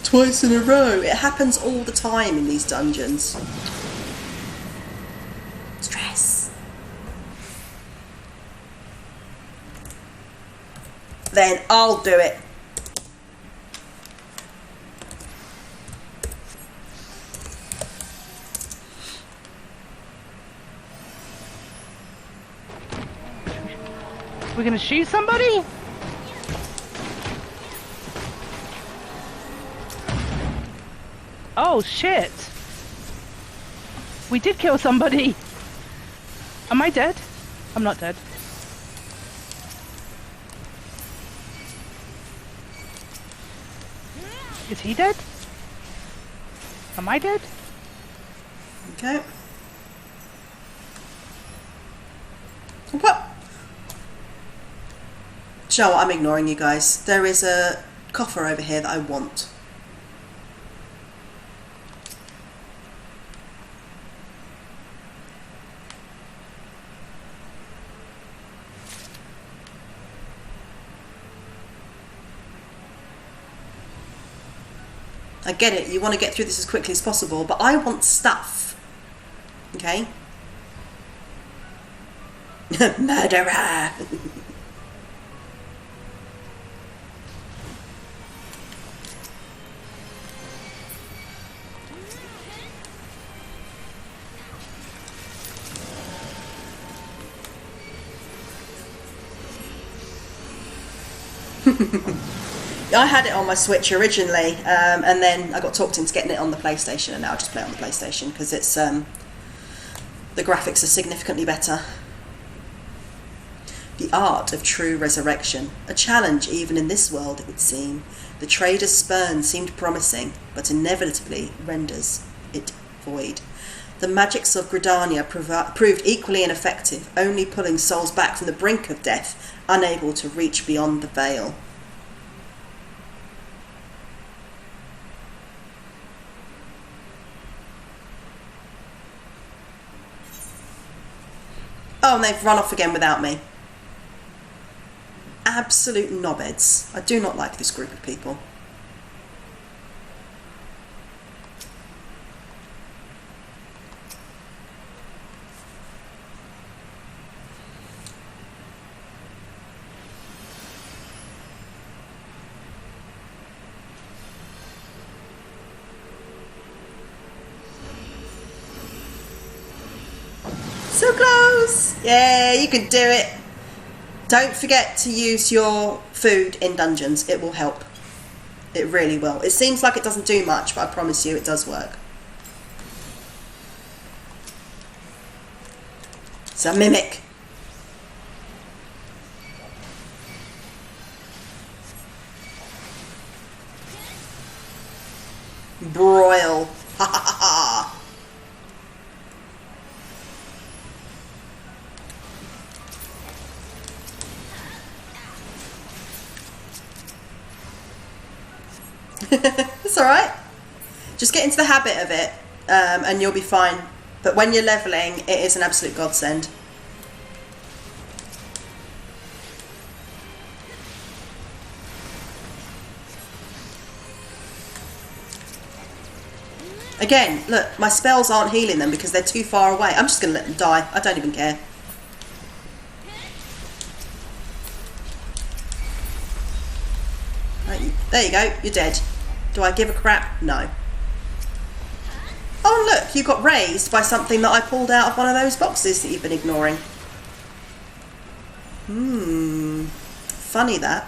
Twice in a row. It happens all the time in these dungeons. Stress. Then I'll do it. We're gonna shoot somebody? Oh shit! We did kill somebody! Am I dead? I'm not dead. Is he dead? Am I dead? Okay. What? Do you know what? I'm ignoring you guys. There is a coffer over here that I want. I get it, you want to get through this as quickly as possible, but I want stuff. Okay? Murderer! I had it on my Switch originally, and then I got talked into getting it on the PlayStation, and now I just play it on the PlayStation because it's the graphics are significantly better. The art of true resurrection, a challenge even in this world, it would seem. The trader's spurn seemed promising, but inevitably renders it void. The magics of Gridania proved equally ineffective, only pulling souls back from the brink of death, unable to reach beyond the veil. Oh, and they've run off again without me. Absolute knobheads. I do not like this group of people. So close! Yeah, you can do it. Don't forget to use your food in dungeons. It will help. It really will. It seems like it doesn't do much, but I promise you it does work. It's a mimic. Broil. Ha ha ha ha. It's alright. Just get into the habit of it, and you'll be fine. But when you're leveling, it is an absolute godsend. Again, look, my spells aren't healing them because they're too far away. I'm just going to let them die. I don't even care. There you go, you're dead. Do I give a crap? No. Oh look, you got raised by something that I pulled out of one of those boxes that you've been ignoring. Funny that.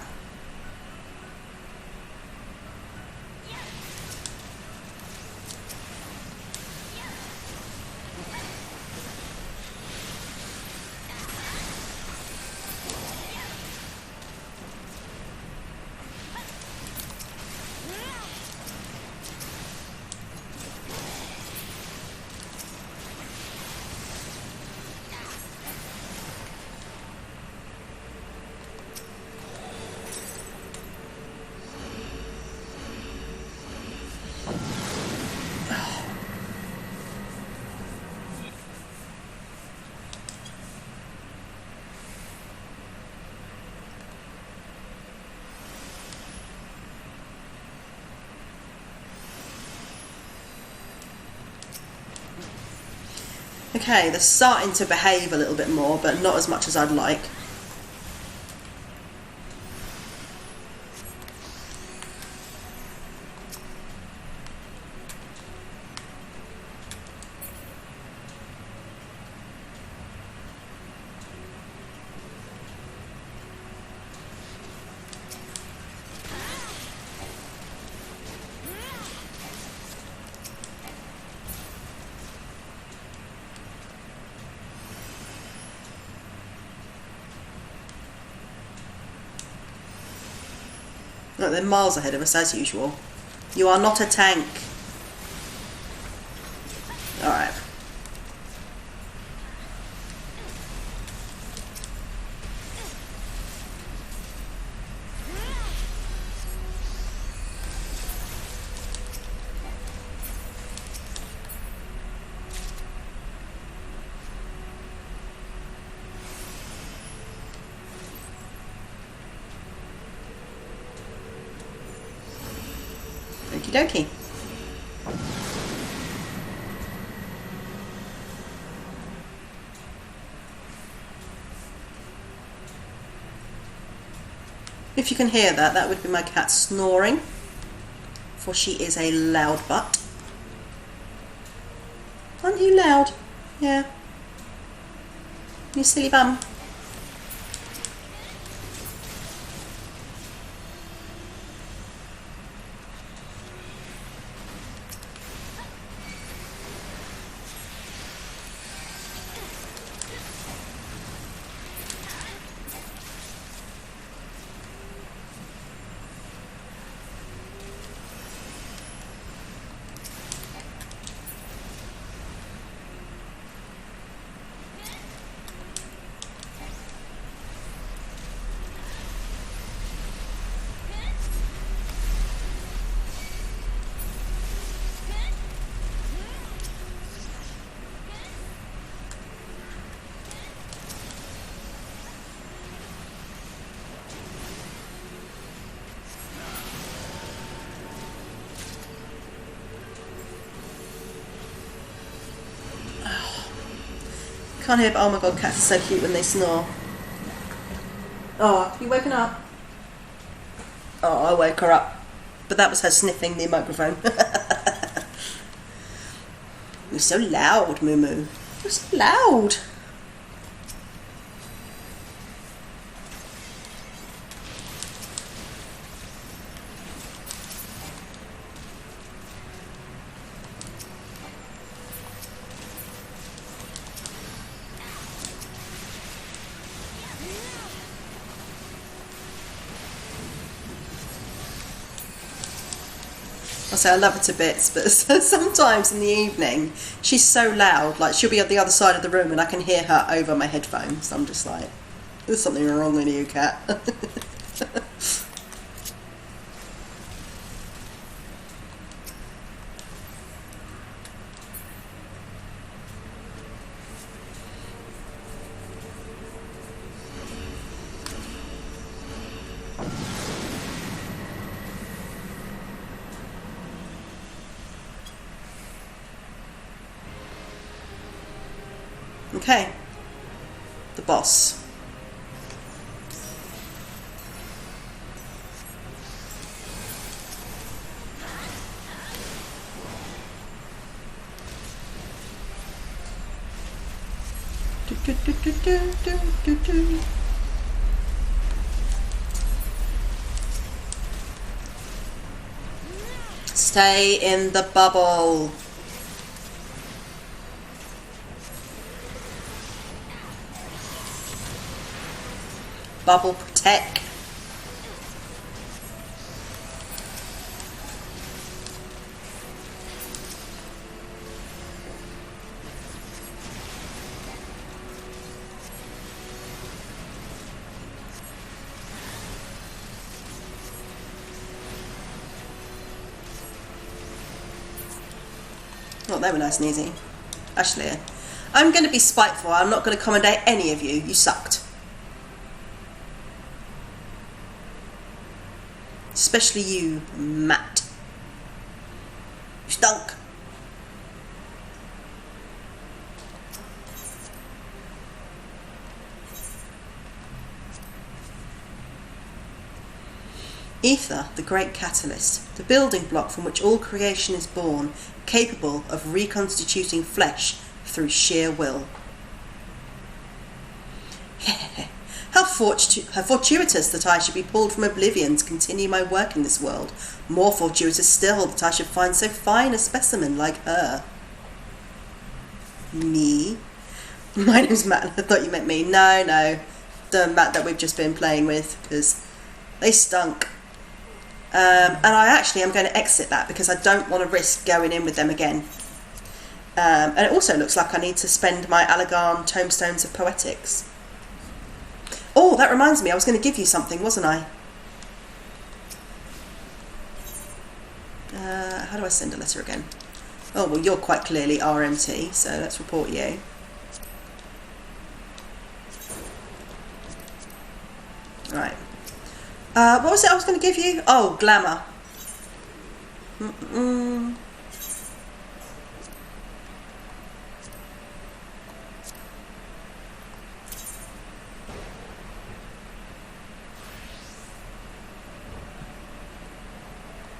Okay, they're starting to behave a little bit more, but not as much as I'd like. Look, they're miles ahead of us as usual. You are not a tank. Alright. Okie dokie. If you can hear that, that would be my cat snoring, for she is a loud butt. Aren't you loud? Yeah. You silly bum. Can't hear, but oh my god, cats are so cute when they snore. Oh, you woken up? Oh, I woke her up. But that was her sniffing the microphone. You're so loud, Moo Moo. You're so loud. I say I love her to bits, but sometimes in the evening she's so loud, like she'll be at the other side of the room and I can hear her over my headphones. I'm just like, there's something wrong with you, cat. Okay, the boss. Stay in the bubble. Bubble protect. Oh, they were nice and easy. Actually, I'm going to be spiteful. I'm not going to accommodate any of you. You sucked. Especially you, Matt. You stunk. Ether, the great catalyst, the building block from which all creation is born, capable of reconstituting flesh through sheer will. How fortuitous that I should be pulled from oblivion to continue my work in this world. More fortuitous still that I should find so fine a specimen like her. Me? My name's Matt. I thought you meant me. No. The Matt that we've just been playing with, because they stunk. And I actually am going to exit that because I don't want to risk going in with them again. And it also looks like I need to spend my Allagan Tomestones of Poetics. Oh, that reminds me, I was going to give you something, wasn't I? How do I send a letter again? Oh, well, you're quite clearly RMT, so let's report you. Right. What was it I was going to give you? Oh, glamour.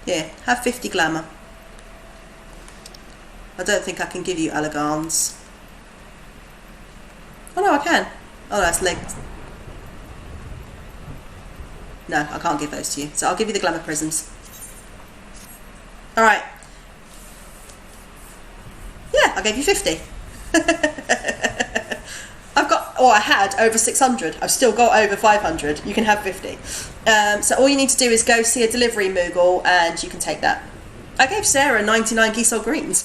Here, have 50 glamour. I don't think I can give you Allagans. Oh no, I can. Oh no, it's legged. No, I can't give those to you. So I'll give you the glamour prisms. Alright. Yeah, I gave you 50. I had over 600. I've still got over 500. You can have 50. So all you need to do is go see a delivery Moogle and you can take that. I gave Sarah 99 Geesol Greens.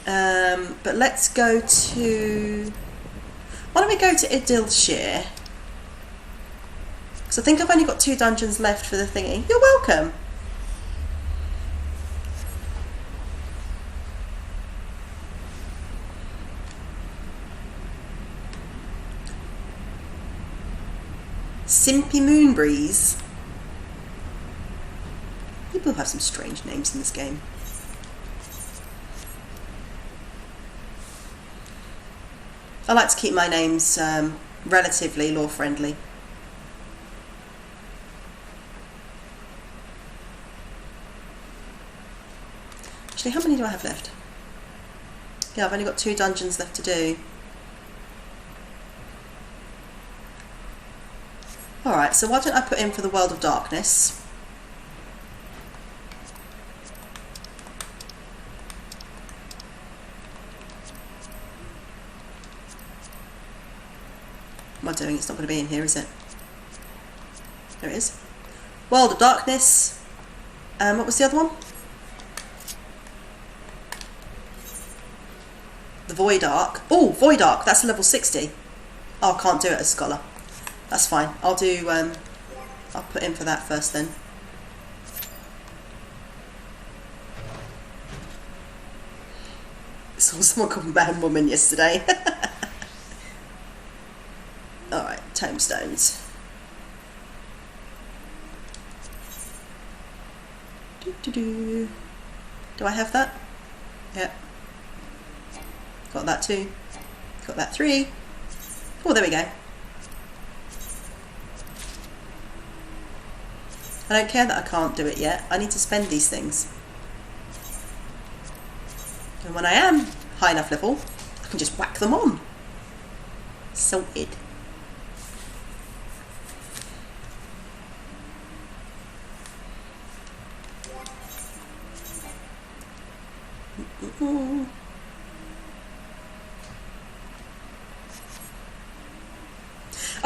But let's go to... Why don't we go to Idilshire? Because I think I've only got 2 dungeons left for the thingy. You're welcome. Simpy Moonbreeze. People have some strange names in this game. I like to keep my names relatively lore-friendly. Actually, how many do I have left? Yeah, I've only got 2 dungeons left to do. Alright, so why don't I put in for the World of Darkness? What am I doing? It's not going to be in here, is it? There it is. World of Darkness. What was the other one? The Void Arc. Oh, Void Arc. That's a level 60. Oh, I can't do it as Scholar. That's fine. I'll do. I'll put in for that first then. Saw someone called Man Woman yesterday. Alright, tomestones. Do I have that? Yep. Got that 2. Got that 3. Oh, there we go. I don't care that I can't do it yet. I need to spend these things. And when I am high enough level, I can just whack them on. Sorted.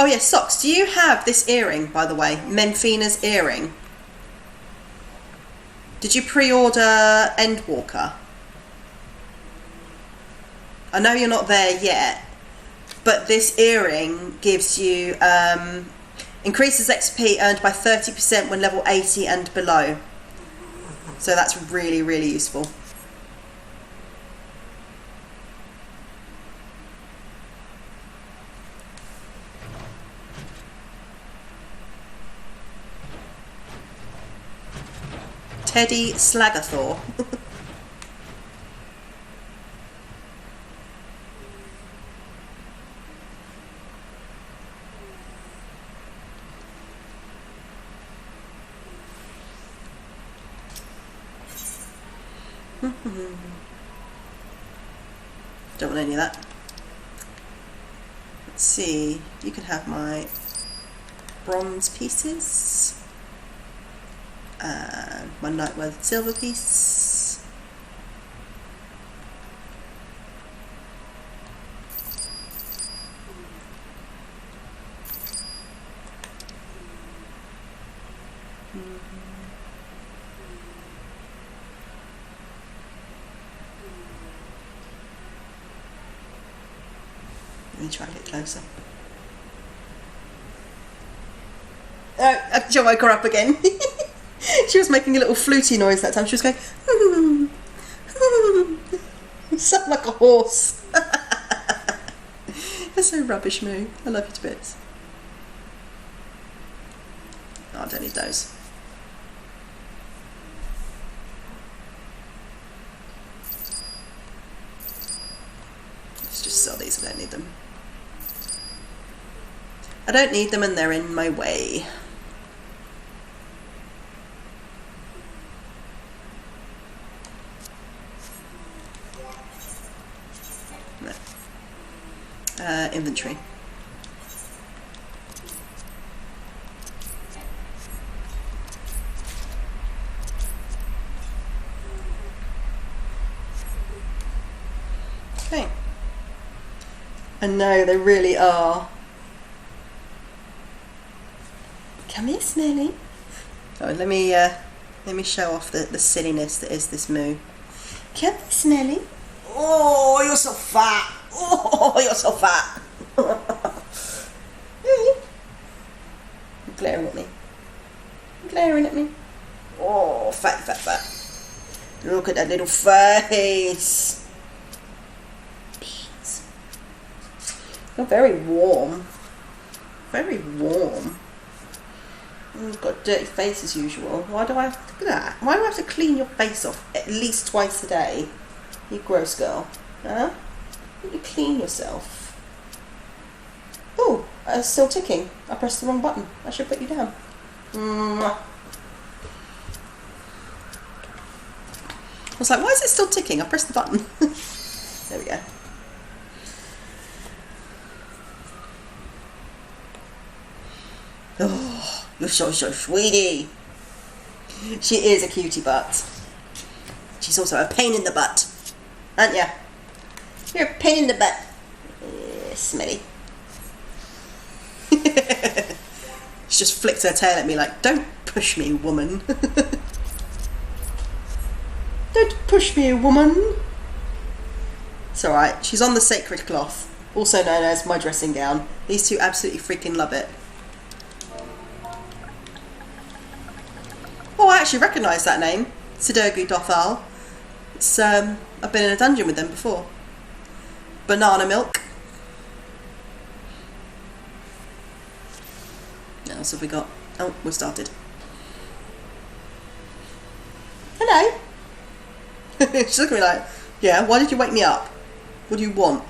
Oh yes, Socks, do you have this earring, by the way? Menfina's earring. Did you pre-order Endwalker? I know you're not there yet, but this earring gives you increases XP earned by 30% when level 80 and below. So that's really, really useful. Teddy Slagathor. Don't want any of that. Let's see. You can have my bronze pieces. And my Nightworth silver piece. Let me try to get closer. Oh, I woke her up again. She was making a little fluty noise that time. She was going, you sound like a horse. That's so rubbish, Moo. I love you to bits. Oh, I don't need those. Let's just sell these. I don't need them. I don't need them and they're in my way. Inventory. Okay. I know, they really are. Come here, Smelly. Oh, let me show off the silliness that is this moo. Come here, Smelly. Oh, you're so fat. Oh, you're so fat. Hey. You're glaring at me. You're glaring at me. Oh, fat, fat, fat. Look at that little face. Beans. You're very warm. Very warm. You've got a dirty face as usual. Why do I have to, look at that? Why do I have to clean your face off at least twice a day? You gross girl. Huh? You clean yourself. Oh, it's still ticking. I pressed the wrong button. I should put you down. I was like, why is it still ticking? I pressed the button. There we go. Oh, you're so sweetie. She is a cutie butt. She's also a pain in the butt. Aren't ya? You're a pain in the butt. Smelly. She just flicked her tail at me like, don't push me, woman. Don't push me, woman. It's alright. She's on the sacred cloth, also known as my dressing gown. These two absolutely freaking love it. Oh, I actually recognise that name. Sudogu Dothal. It's, I've been in a dungeon with them before. Banana milk. What else have we got? Oh, we started. Hello. She's looking at me like, yeah, why did you wake me up? What do you want?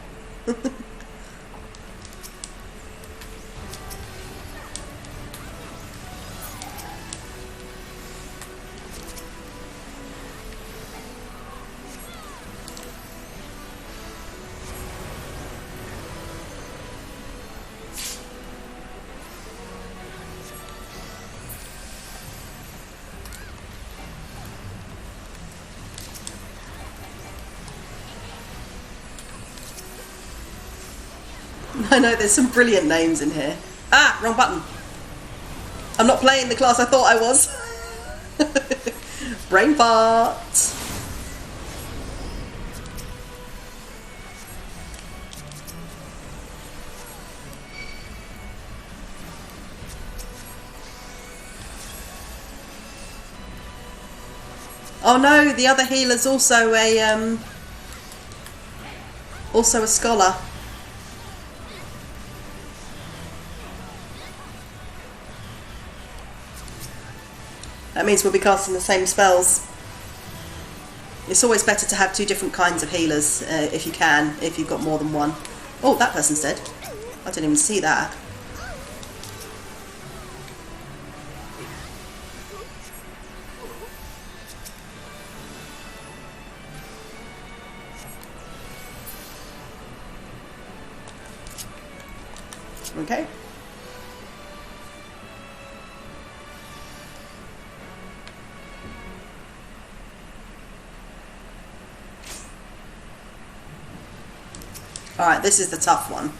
I know, there's some brilliant names in here. Ah, wrong button. I'm not playing the class I thought I was. Brain fart. Oh no, the other healer's also a scholar. That means we'll be casting the same spells. It's always better to have two different kinds of healers, if you can, if you've got more than one. Oh, that person's dead. I didn't even see that. Okay. Alright, this is the tough one.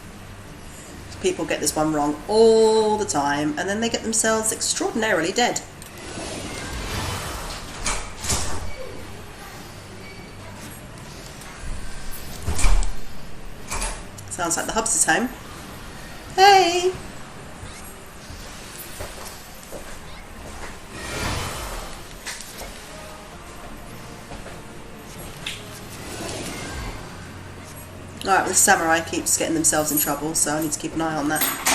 People get this one wrong all the time, and then they get themselves extraordinarily dead. Sounds like the Hubs is home. Hey! Alright, the samurai keeps getting themselves in trouble, so I need to keep an eye on that.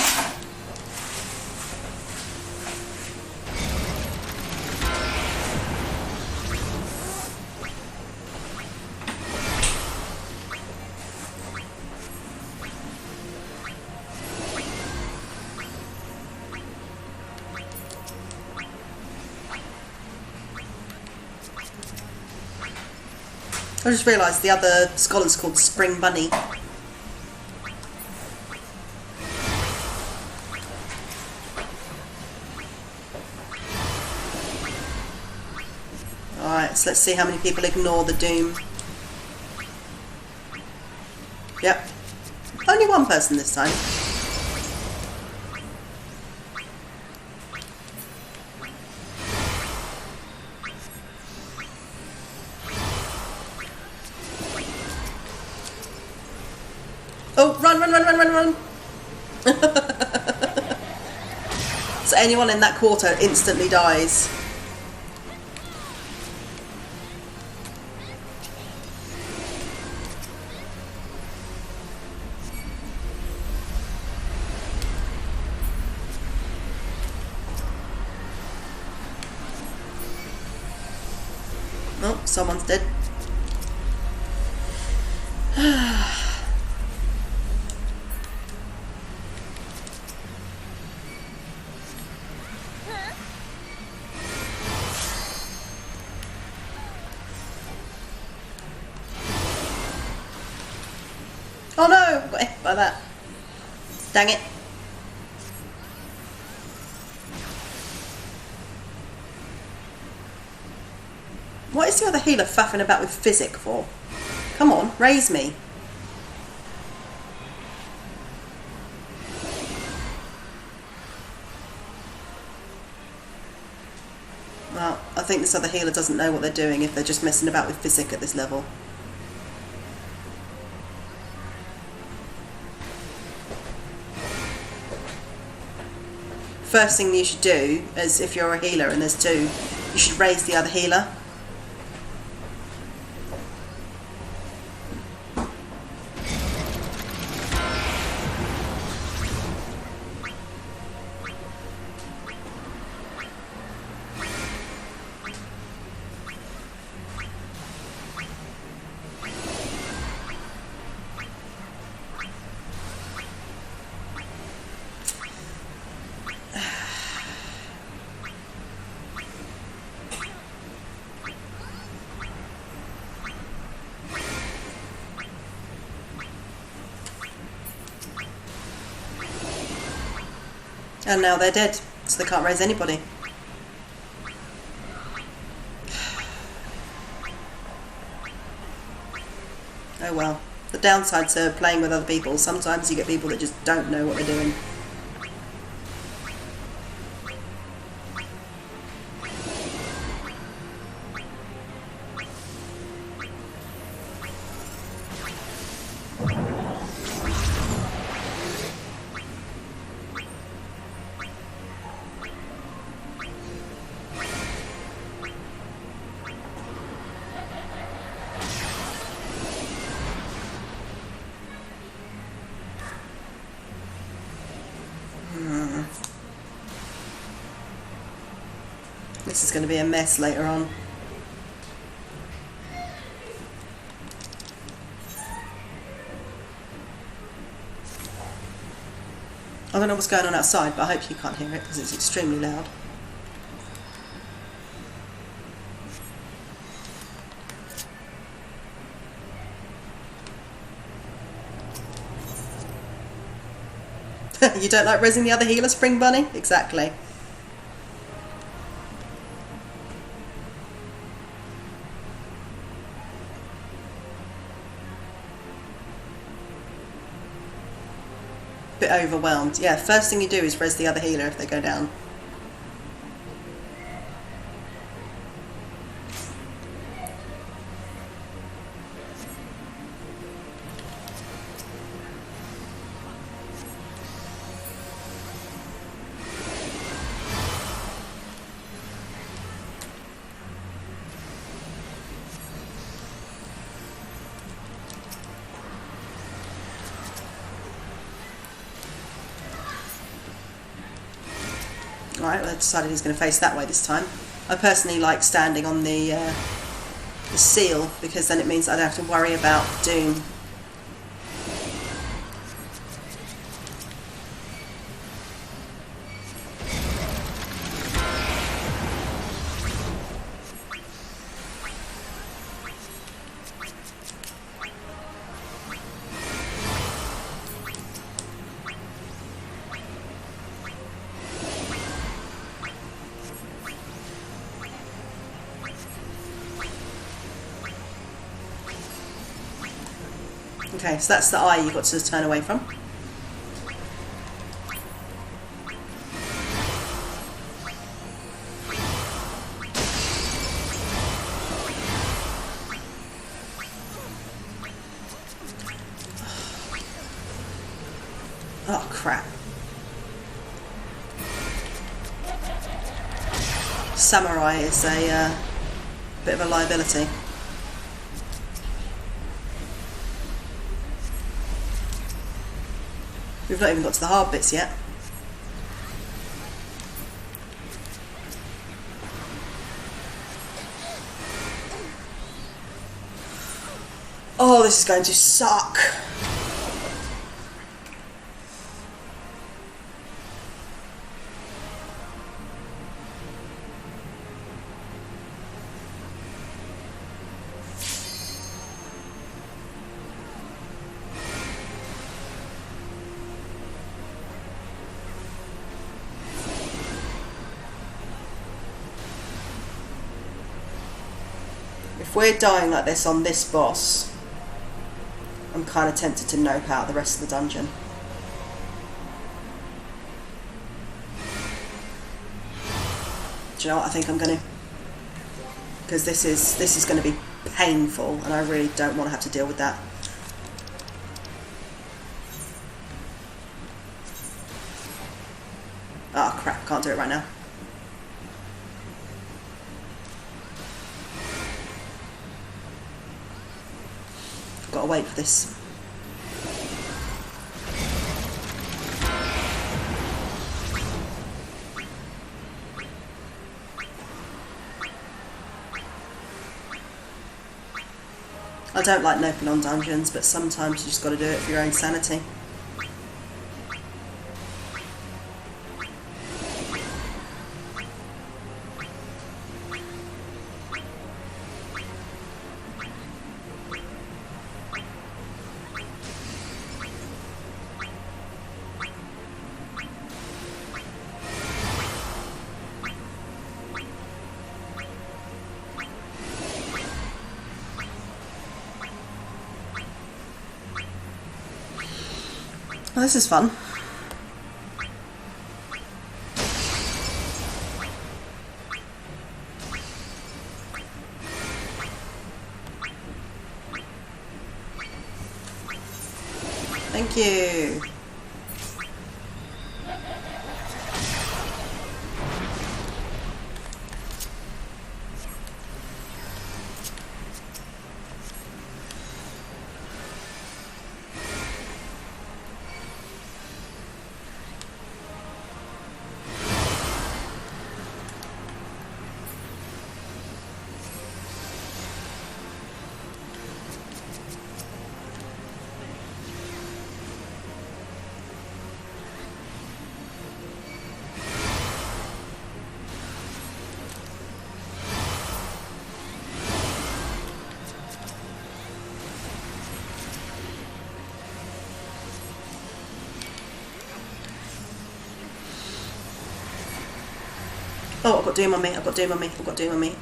I just realised the other scholar's called Spring Bunny. Alright, so let's see how many people ignore the doom. Yep. Only one person this time. Oh, run, run, run, run, run, run! So anyone in that quarter instantly dies. Oh, someone's dead. Oh no! I got hit by that. Dang it. What is the other healer faffing about with physic for? Come on, raise me. Well, I think this other healer doesn't know what they're doing if they're just messing about with physic at this level. First thing you should do is, if you're a healer and there's two, you should raise the other healer. And now they're dead, so they can't raise anybody. Oh well. The downside to playing with other people, sometimes you get people that just don't know what they're doing. This is going to be a mess later on. I don't know what's going on outside, but I hope you can't hear it because it's extremely loud. You don't like rezzing the other healer, Spring Bunny? Exactly. Bit overwhelmed. Yeah, first thing you do is res the other healer if they go down. Alright, well, I decided he's going to face that way this time. I personally like standing on the seal, because then it means I don't have to worry about Doom. Okay, so that's the eye you've got to turn away from. Oh, crap. Samurai is a bit of a liability. We've not even got to the hard bits yet. Oh, this is going to suck. If we're dying like this on this boss, I'm kind of tempted to nope out the rest of the dungeon. Do you know what I think I'm going to? Because this is going to be painful, and I really don't want to have to deal with that. Oh crap, can't do it right now. Gotta wait for this. I don't like noping on dungeons, but sometimes you just gotta do it for your own sanity. Well, this is fun. Thank you. Oh, I've got doom on me. I've got doom on me. I've got doom on me.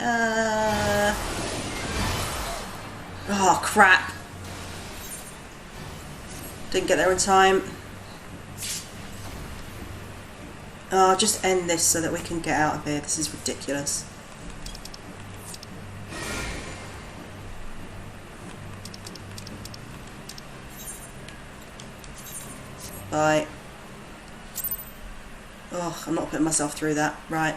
Oh, crap. Didn't get there in time. Oh, I'll just end this so that we can get out of here. This is ridiculous. Right. Oh, I'm not putting myself through that. Right.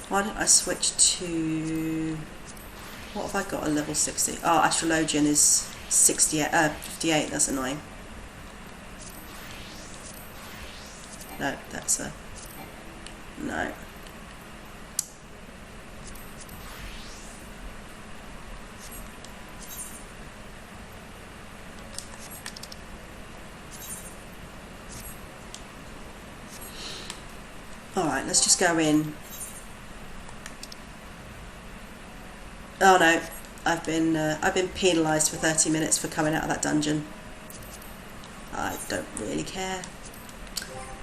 Why didn't I switch to... What have I got at level 60? Oh, Astrologian is 58. That's annoying. No, that's a... No. Alright, let's just go in. Oh no, I've been penalised for 30 minutes for coming out of that dungeon. I don't really care.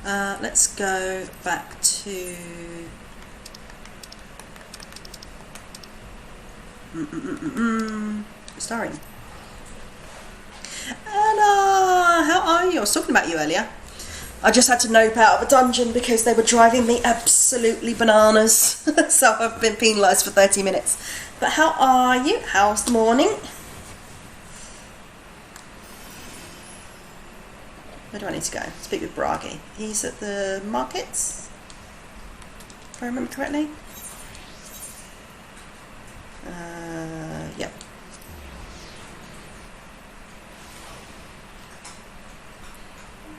Let's go back to... Starring. Anna, how are you? I was talking about you earlier. I just had to nope out of a dungeon because they were driving me absolutely bananas. So I've been penalised for 30 minutes. But how are you? How's the morning? Where do I need to go? Speak with Bragi. He's at the markets, if I remember correctly. Yep.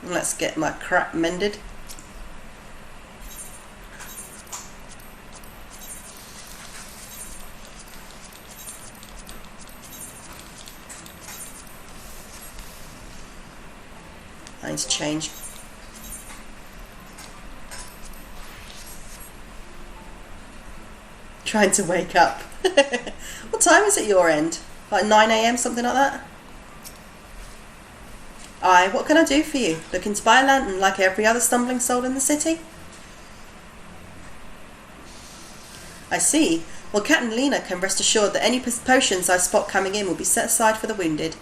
Let's get my crap mended. I need to change. Trying to wake up. What time is it your end? Like 9 AM, something like that? Aye, what can I do for you? Looking to buy a lantern like every other stumbling soul in the city? I see. Well, Cat and Lena can rest assured that any potions I spot coming in will be set aside for the wounded.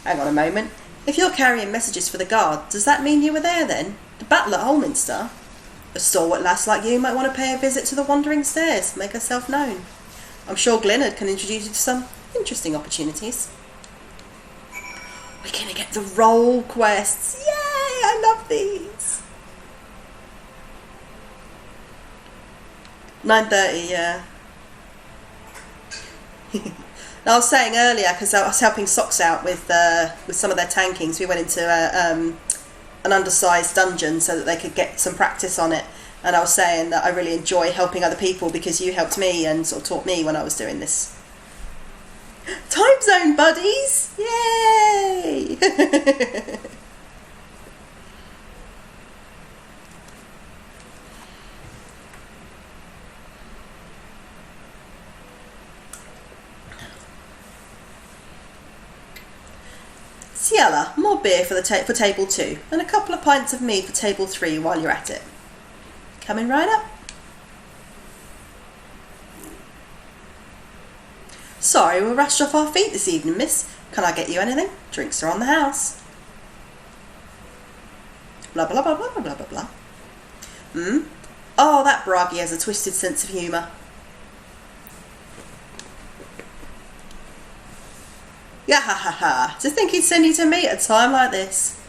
Hang on a moment. If you're carrying messages for the guard, does that mean you were there then? The battle at Holminster? A stalwart lass like you might want to pay a visit to the Wandering Stairs, make herself known. I'm sure Glennard can introduce you to some interesting opportunities. We're gonna get the role quests. Yay! I love these. 9:30, yeah. I was saying earlier, because I was helping Socks out with some of their tankings, we went into an undersized dungeon so that they could get some practice on it. And I was saying that I really enjoy helping other people because you helped me and sort of taught me when I was doing this. Time zone buddies! Yay! Ciela, more beer for for table 2 and a couple of pints of mead for table 3 while you're at it. Coming right up. Sorry, we're rushed off our feet this evening, miss. Can I get you anything? Drinks are on the house. Blah, blah, blah, blah, blah, blah, blah. Oh, that Bragi has a twisted sense of humour. Yeah, ha ha ha. To think he'd send you to me at a time like this.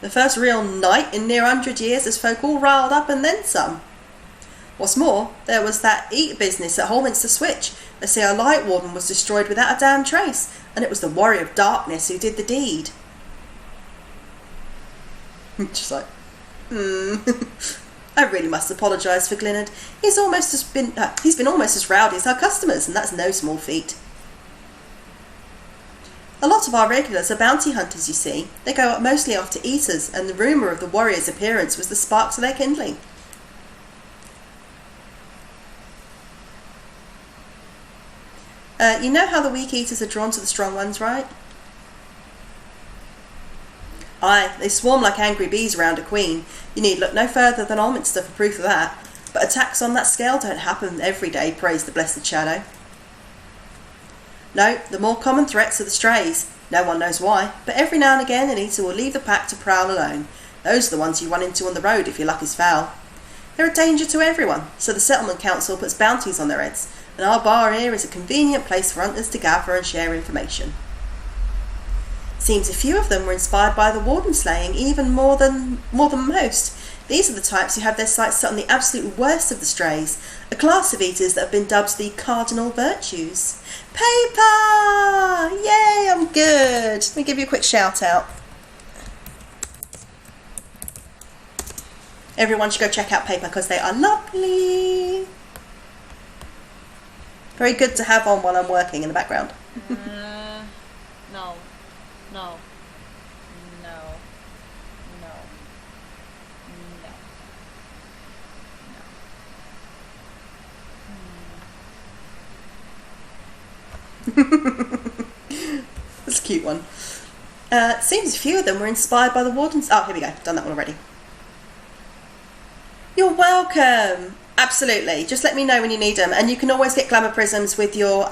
The first real night in near 100 years as folk all riled up and then some. What's more, there was that eat business at Holminster Switch. They say our light warden was destroyed without a damn trace, and it was the warrior of darkness who did the deed. Just like, I really must apologise for Glennard. He's been almost as rowdy as our customers, and that's no small feat. A lot of our regulars are bounty hunters, you see. They go up mostly after eaters, and the rumour of the warrior's appearance was the spark to their kindling. You know how the weak eaters are drawn to the strong ones, right? Aye, they swarm like angry bees around a queen. You need look no further than Alminster for proof of that. But attacks on that scale don't happen every day, praise the blessed shadow. No, the more common threats are the strays. No one knows why, but every now and again an eater will leave the pack to prowl alone. Those are the ones you run into on the road if your luck is foul. They're a danger to everyone, so the settlement council puts bounties on their heads, and our bar here is a convenient place for hunters to gather and share information. Seems a few of them were inspired by the warden slaying, even more than most. These are the types who have their sights set on the absolute worst of the strays, a class of eaters that have been dubbed the cardinal virtues. Paper! Yay, I'm good. Let me give you a quick shout out. Everyone should go check out Paper because they are lovely. Very good to have on while I'm working in the background. No. No. No. No. No. That's a cute one. Seems a few of them were inspired by the wardens. Oh, here we go. Done that one already. You're welcome. Absolutely. Just let me know when you need them, and you can always get glamour prisms with your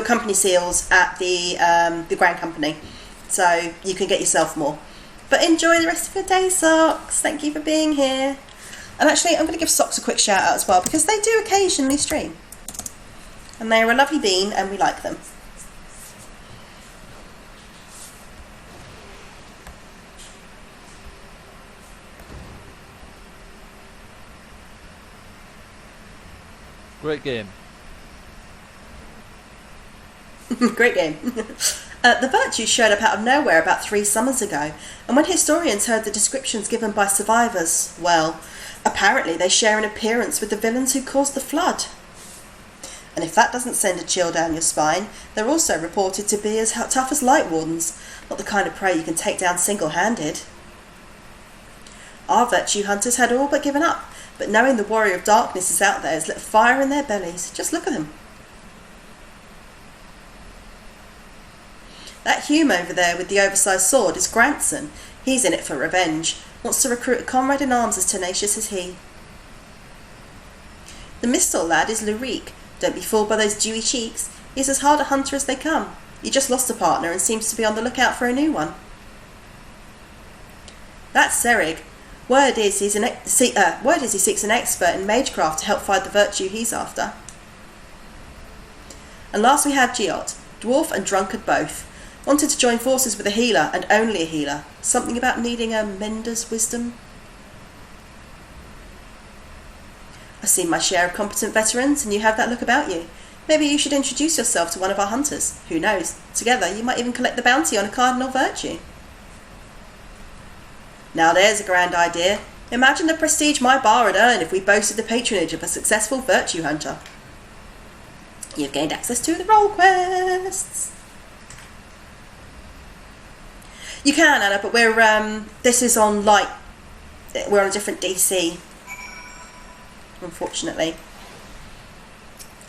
company seals at the Grand Company, so you can get yourself more. But enjoy the rest of your day, Socks. Thank you for being here. And actually, I'm going to give Socks a quick shout out as well, because they do occasionally stream, and they're a lovely bean, and we like them. Great game. Great game. The Virtues showed up out of nowhere about 3 summers ago, and when historians heard the descriptions given by survivors, well, apparently they share an appearance with the villains who caused the flood. And if that doesn't send a chill down your spine, they're also reported to be as tough as light wardens, not the kind of prey you can take down single-handed. Our Virtue hunters had all but given up, but knowing the Warrior of Darkness is out there has lit fire in their bellies. Just look at them. That Hume over there with the oversized sword is Grantson. He's in it for revenge. Wants to recruit a comrade in arms as tenacious as he. The Mistle lad is Lurique. Don't be fooled by those dewy cheeks. He's as hard a hunter as they come. He just lost a partner and seems to be on the lookout for a new one. That's Serig. Word is he seeks an expert in magecraft to help find the virtue he's after. And last we have Giot, dwarf and drunkard both. Wanted to join forces with a healer, and only a healer. Something about needing a mender's wisdom. I've seen my share of competent veterans, and you have that look about you. Maybe you should introduce yourself to one of our hunters. Who knows? Together you might even collect the bounty on a cardinal virtue. Now there's a grand idea. Imagine the prestige my bar would earn if we boasted the patronage of a successful virtue hunter. You've gained access to the roll quests. You can, Anna, but this is on light. We're on a different DC. Unfortunately.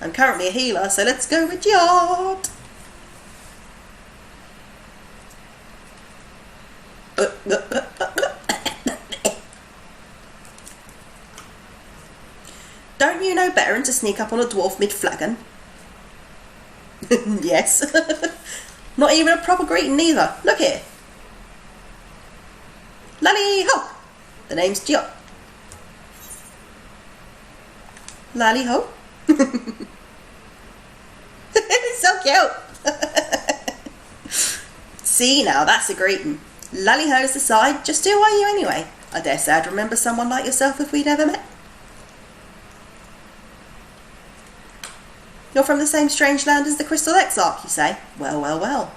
I'm currently a healer, so let's go with Yard. Don't you know better than to sneak up on a dwarf mid-flagon? Yes. Not even a proper greeting neither. Look here. Lally ho! The name's Giot. Lally ho? So cute. See now, that's a greeting. Lally ho's aside, just who are you anyway? I dare say I'd remember someone like yourself if we'd ever met. You're from the same strange land as the Crystal Exarch, you say? Well, well, well.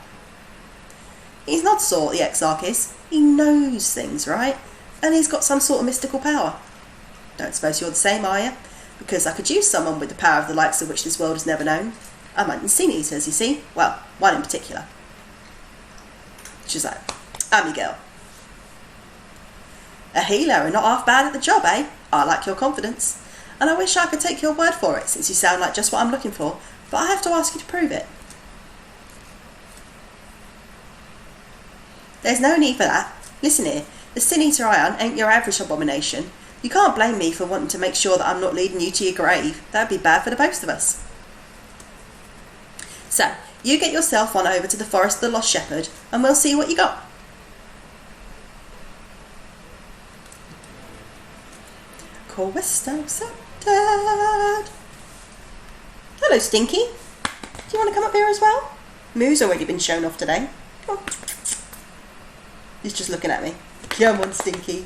He's not sort, the Exarch is. He knows things, right? And he's got some sort of mystical power. Don't suppose you're the same, are you? Because I could use someone with the power of the likes of which this world has never known. I'm hunting sin eaters, you see. Well, one in particular. She's like, I'm your girl. A healer and not half bad at the job, eh? I like your confidence. And I wish I could take your word for it, since you sound like just what I'm looking for, but I have to ask you to prove it. There's no need for that. Listen here, the Sin Eater Ion ain't your average abomination. You can't blame me for wanting to make sure that I'm not leading you to your grave. That'd be bad for the both of us. So, you get yourself on over to the Forest of the Lost Shepherd, and we'll see what you got. Quest accepted. Hello, Stinky. Do you want to come up here as well? Moo's already been shown off today. Come on. He's just looking at me. Come on, Stinky.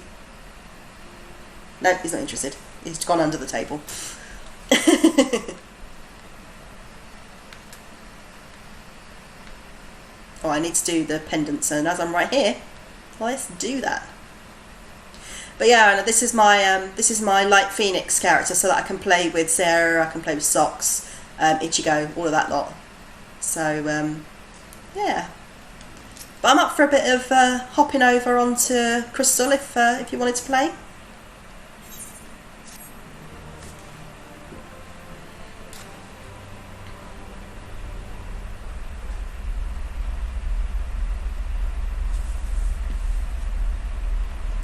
No, he's not interested. He's gone under the table. Oh, I need to do the pendants, and as I'm right here, let's do that. But yeah, this is my Light Phoenix character, so that I can play with Sarah, I can play with Socks, Ichigo, all of that lot. So yeah. But I'm up for a bit of hopping over onto Crystal if you wanted to play.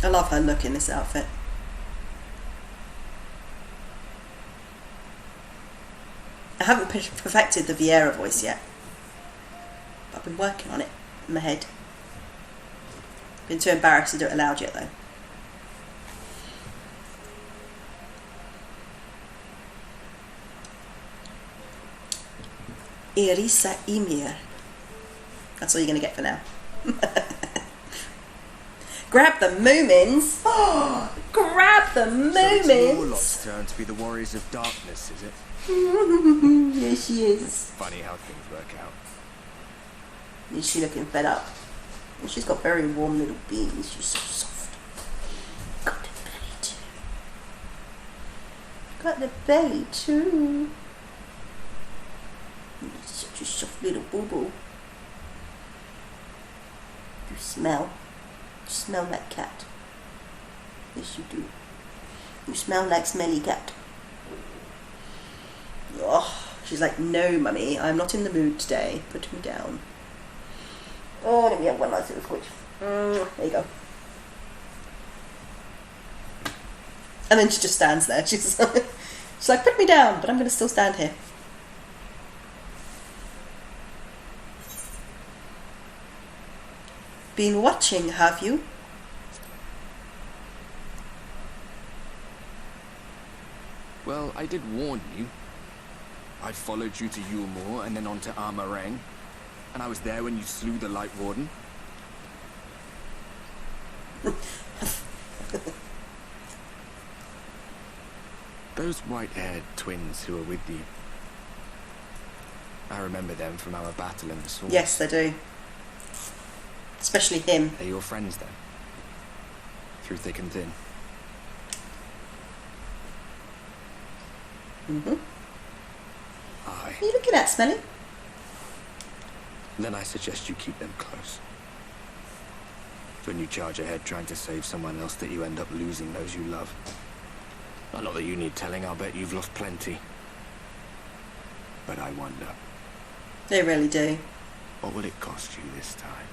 I love her look in this outfit. I haven't perfected the Vieira voice yet, but I've been working on it in my head. Been too embarrassed to do it aloud yet though. Irisa Emir. That's all you're going to get for now. Grab the Moomins! Oh, grab the Moomins! So it's Warlock's turn to be the warriors of darkness, is it? Yes, she is. Funny how things work out. Is she looking fed up? And she's got very warm little beans. She's so soft. Got the belly too. Got the belly too. Such a soft little boo-boo. You smell? You smell like cat. Yes, you do. You smell like smelly cat. Oh, she's like, no, mummy, I'm not in the mood today. Put me down. Oh, let me have one nice little squish. There you go. And then she just stands there. She's like, put me down, but I'm going to still stand here. Been watching, have you? Well, I did warn you. I followed you to Yulmore and then on to Amareng. And I was there when you slew the Light Warden. Those white-haired twins who were with you. I remember them from our battle in the sword. Yes, they do. Especially him. They're your friends then? Through thick and thin? Mm-hmm. Aye. What are you looking at, Smelly? Then I suggest you keep them close. When you charge ahead trying to save someone else that you end up losing those you love. Not that you need telling, I'll bet you've lost plenty. But I wonder. They really do. What will it cost you this time?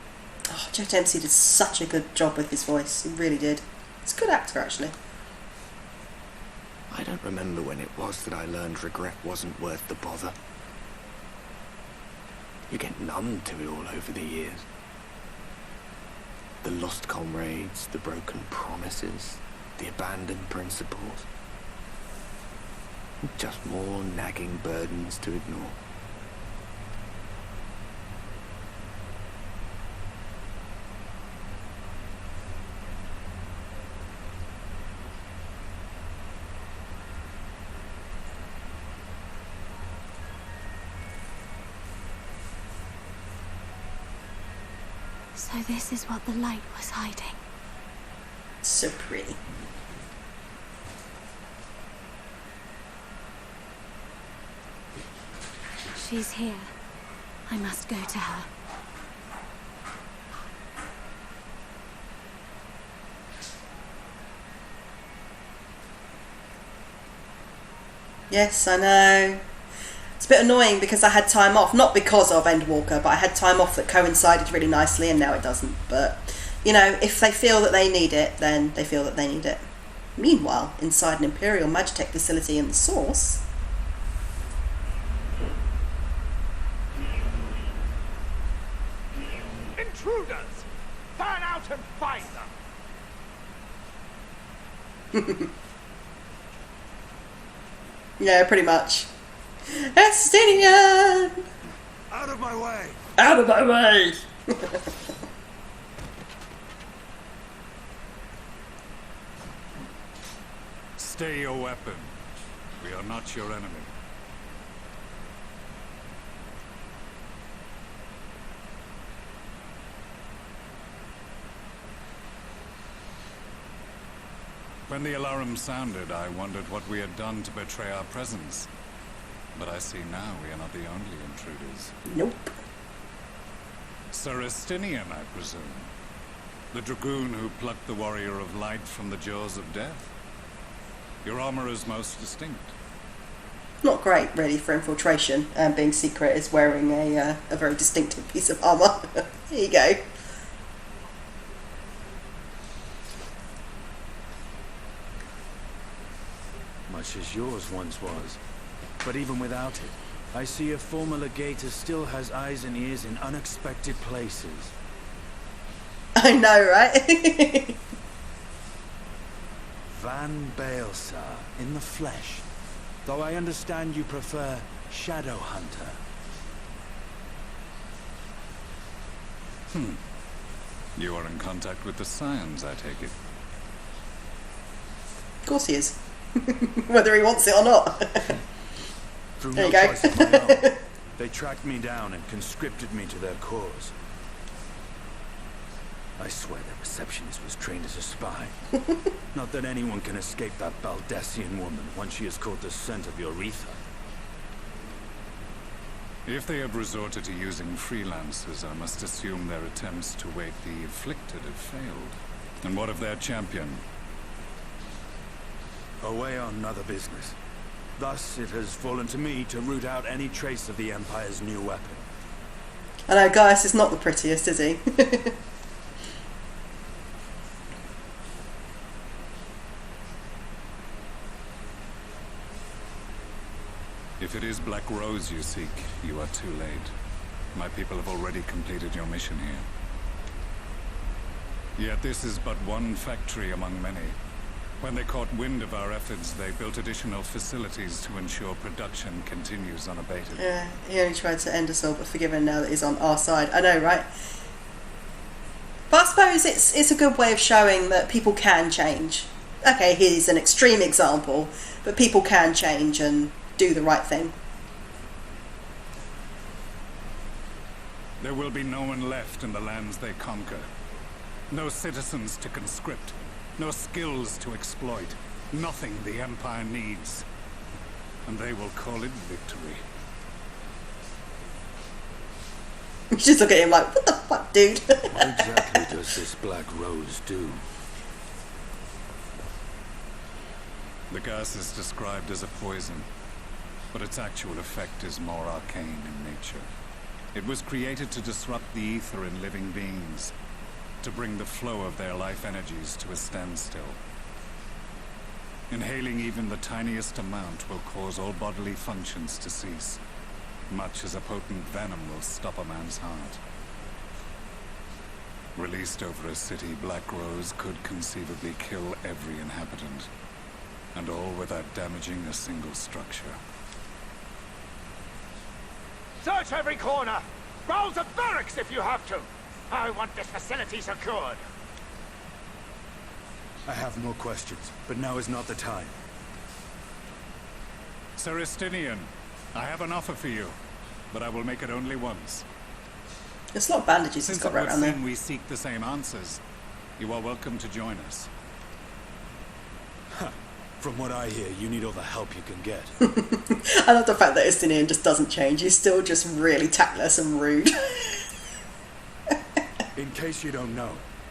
Oh, Joe Dempsey did such a good job with his voice. He really did. He's a good actor, actually. I don't remember when it was that I learned regret wasn't worth the bother. You get numb to it all over the years. The lost comrades, the broken promises, the abandoned principles. Just more nagging burdens to ignore. So this is what the light was hiding. So pretty. She's here. I must go to her. Yes, I know. It's a bit annoying because I had time off, not because of Endwalker, but I had time off that coincided really nicely, and now it doesn't. But, you know, if they feel that they need it, then they feel that they need it. Meanwhile, inside an Imperial Magitech facility in the Source... Intruders! Fan out and find them! Yeah, pretty much. Estinian! Out of my way! Out of my way! Stay your weapon. We are not your enemy. When the alarm sounded, I wondered what we had done to betray our presence. But I see now we are not the only intruders. Nope. Sir Estinian, I presume. The dragoon who plucked the warrior of light from the jaws of death. Your armor is most distinct. Not great, really, for infiltration. Being secret is wearing a very distinctive piece of armour. Here you go. Much as yours once was. But even without it, I see a former legator still has eyes and ears in unexpected places. I know, right? Van Baelsar, in the flesh. Though I understand you prefer Shadow Hunter. You are in contact with the Scions, I take it. Of course he is. Whether he wants it or not. Through There no you go. choice of my own, they tracked me down and conscripted me to their cause. I swear that receptionist was trained as a spy. Not that anyone can escape that Baldessian woman once she has caught the scent of your ether. If they have resorted to using freelancers, I must assume their attempts to wake the afflicted have failed. And what of their champion? Away on other business. Thus, it has fallen to me to root out any trace of the Empire's new weapon. I know, Gaius is not the prettiest, is he? If it is Black Rose you seek, you are too late. My people have already completed your mission here. Yet this is but one factory among many. When they caught wind of our efforts, they built additional facilities to ensure production continues unabated. Yeah, he only tried to end us all, but forgiven now that he's on our side. I know, right? But I suppose it's a good way of showing that people can change. Okay, he's an extreme example, but people can change and do the right thing. There will be no one left in the lands they conquer. No citizens to conscript. No skills to exploit. Nothing the Empire needs. And they will call it victory. You just look at him like, what the fuck, dude? What exactly does this Black Rose do? The gas is described as a poison, but its actual effect is more arcane in nature. It was created to disrupt the ether in living beings, to bring the flow of their life energies to a standstill. Inhaling even the tiniest amount will cause all bodily functions to cease, much as a potent venom will stop a man's heart. Released over a city, Black Rose could conceivably kill every inhabitant, and all without damaging a single structure. Search every corner! Rouse the barracks if you have to! I want this facility secured! I have more questions, but now is not the time. Sir Estinian, I have an offer for you, but I will make it only once. There's a lot of bandages he's Since got it right would around there. seem we seek the same answers, you are welcome to join us. From what I hear, you need all the help you can get. I love the fact that Estinian just doesn't change. He's still just really tactless and rude. In case you don't know,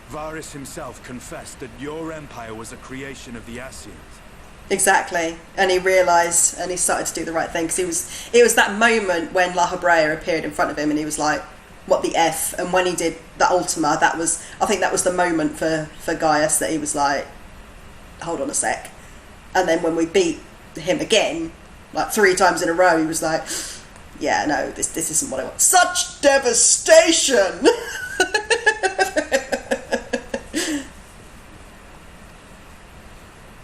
Varys himself confessed that your empire was a creation of the Ascians. Exactly, and he realised, and he started to do the right thing, because it was that moment when La Hebrea appeared in front of him, and he was like, "What the f?" And when he did the Ultima, I think that was the moment for Gaius that he was like, "Hold on a sec." And then when we beat him again, like 3 times in a row, he was like, "Yeah, no, this isn't what I want." Such devastation.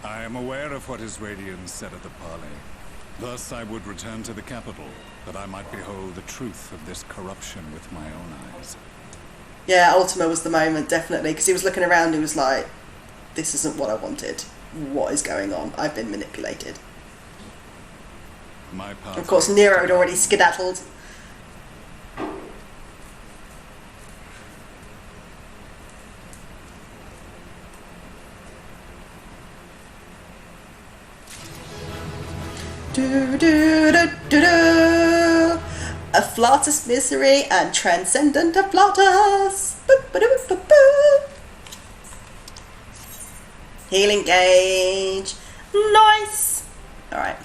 I am aware of what his Radiance said at the parley. Thus I would return to the capital, that I might behold the truth of this corruption with my own eyes. Yeah, Ultima was the moment, definitely, because he was looking around, he was like, "This isn't what I wanted. What is going on? I've been manipulated." My path. Of course, Nero had already skedaddled. Do, do, do, do, do. Afflatus misery and transcendent afflatus. Boop, ba, doop, boop, boop. Healing gauge. Nice. Alright.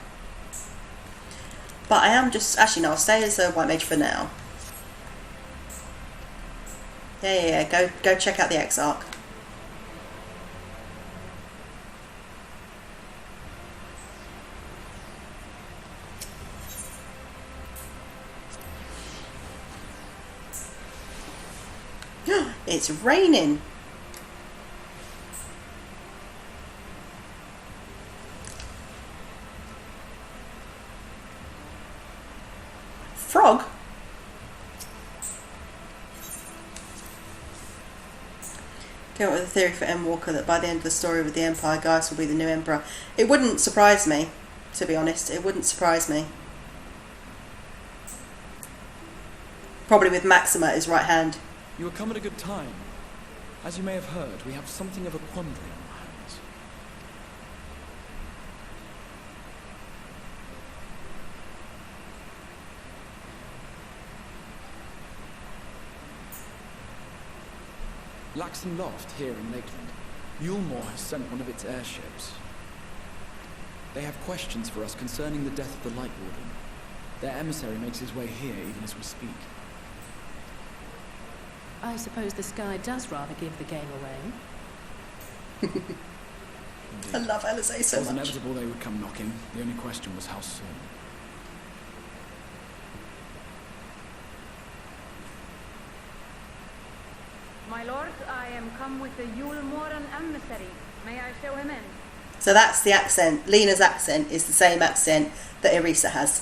But I am just... Actually, no, I'll stay as a white mage for now. Yeah. Go check out the Exarch. It's raining. Frog? Came up with a theory for Endwalker that by the end of the story with the Empire, Gaius will be the new Emperor. It wouldn't surprise me, to be honest. It wouldn't surprise me. Probably with Maxima at his right hand. You have come at a good time. As you may have heard, we have something of a quandary on our hands. Laxton Loft, here in Lakeland. Yulmore has sent one of its airships. They have questions for us concerning the death of the Light Warden. Their emissary makes his way here even as we speak. I suppose the sky does rather give the game away. I love Alizé so It was much. inevitable they would come knocking. The only question was how soon. My lord, I am come with the Yulmoran emissary. May I show him in? So that's the accent. Lena's accent is the same accent that Irisa has.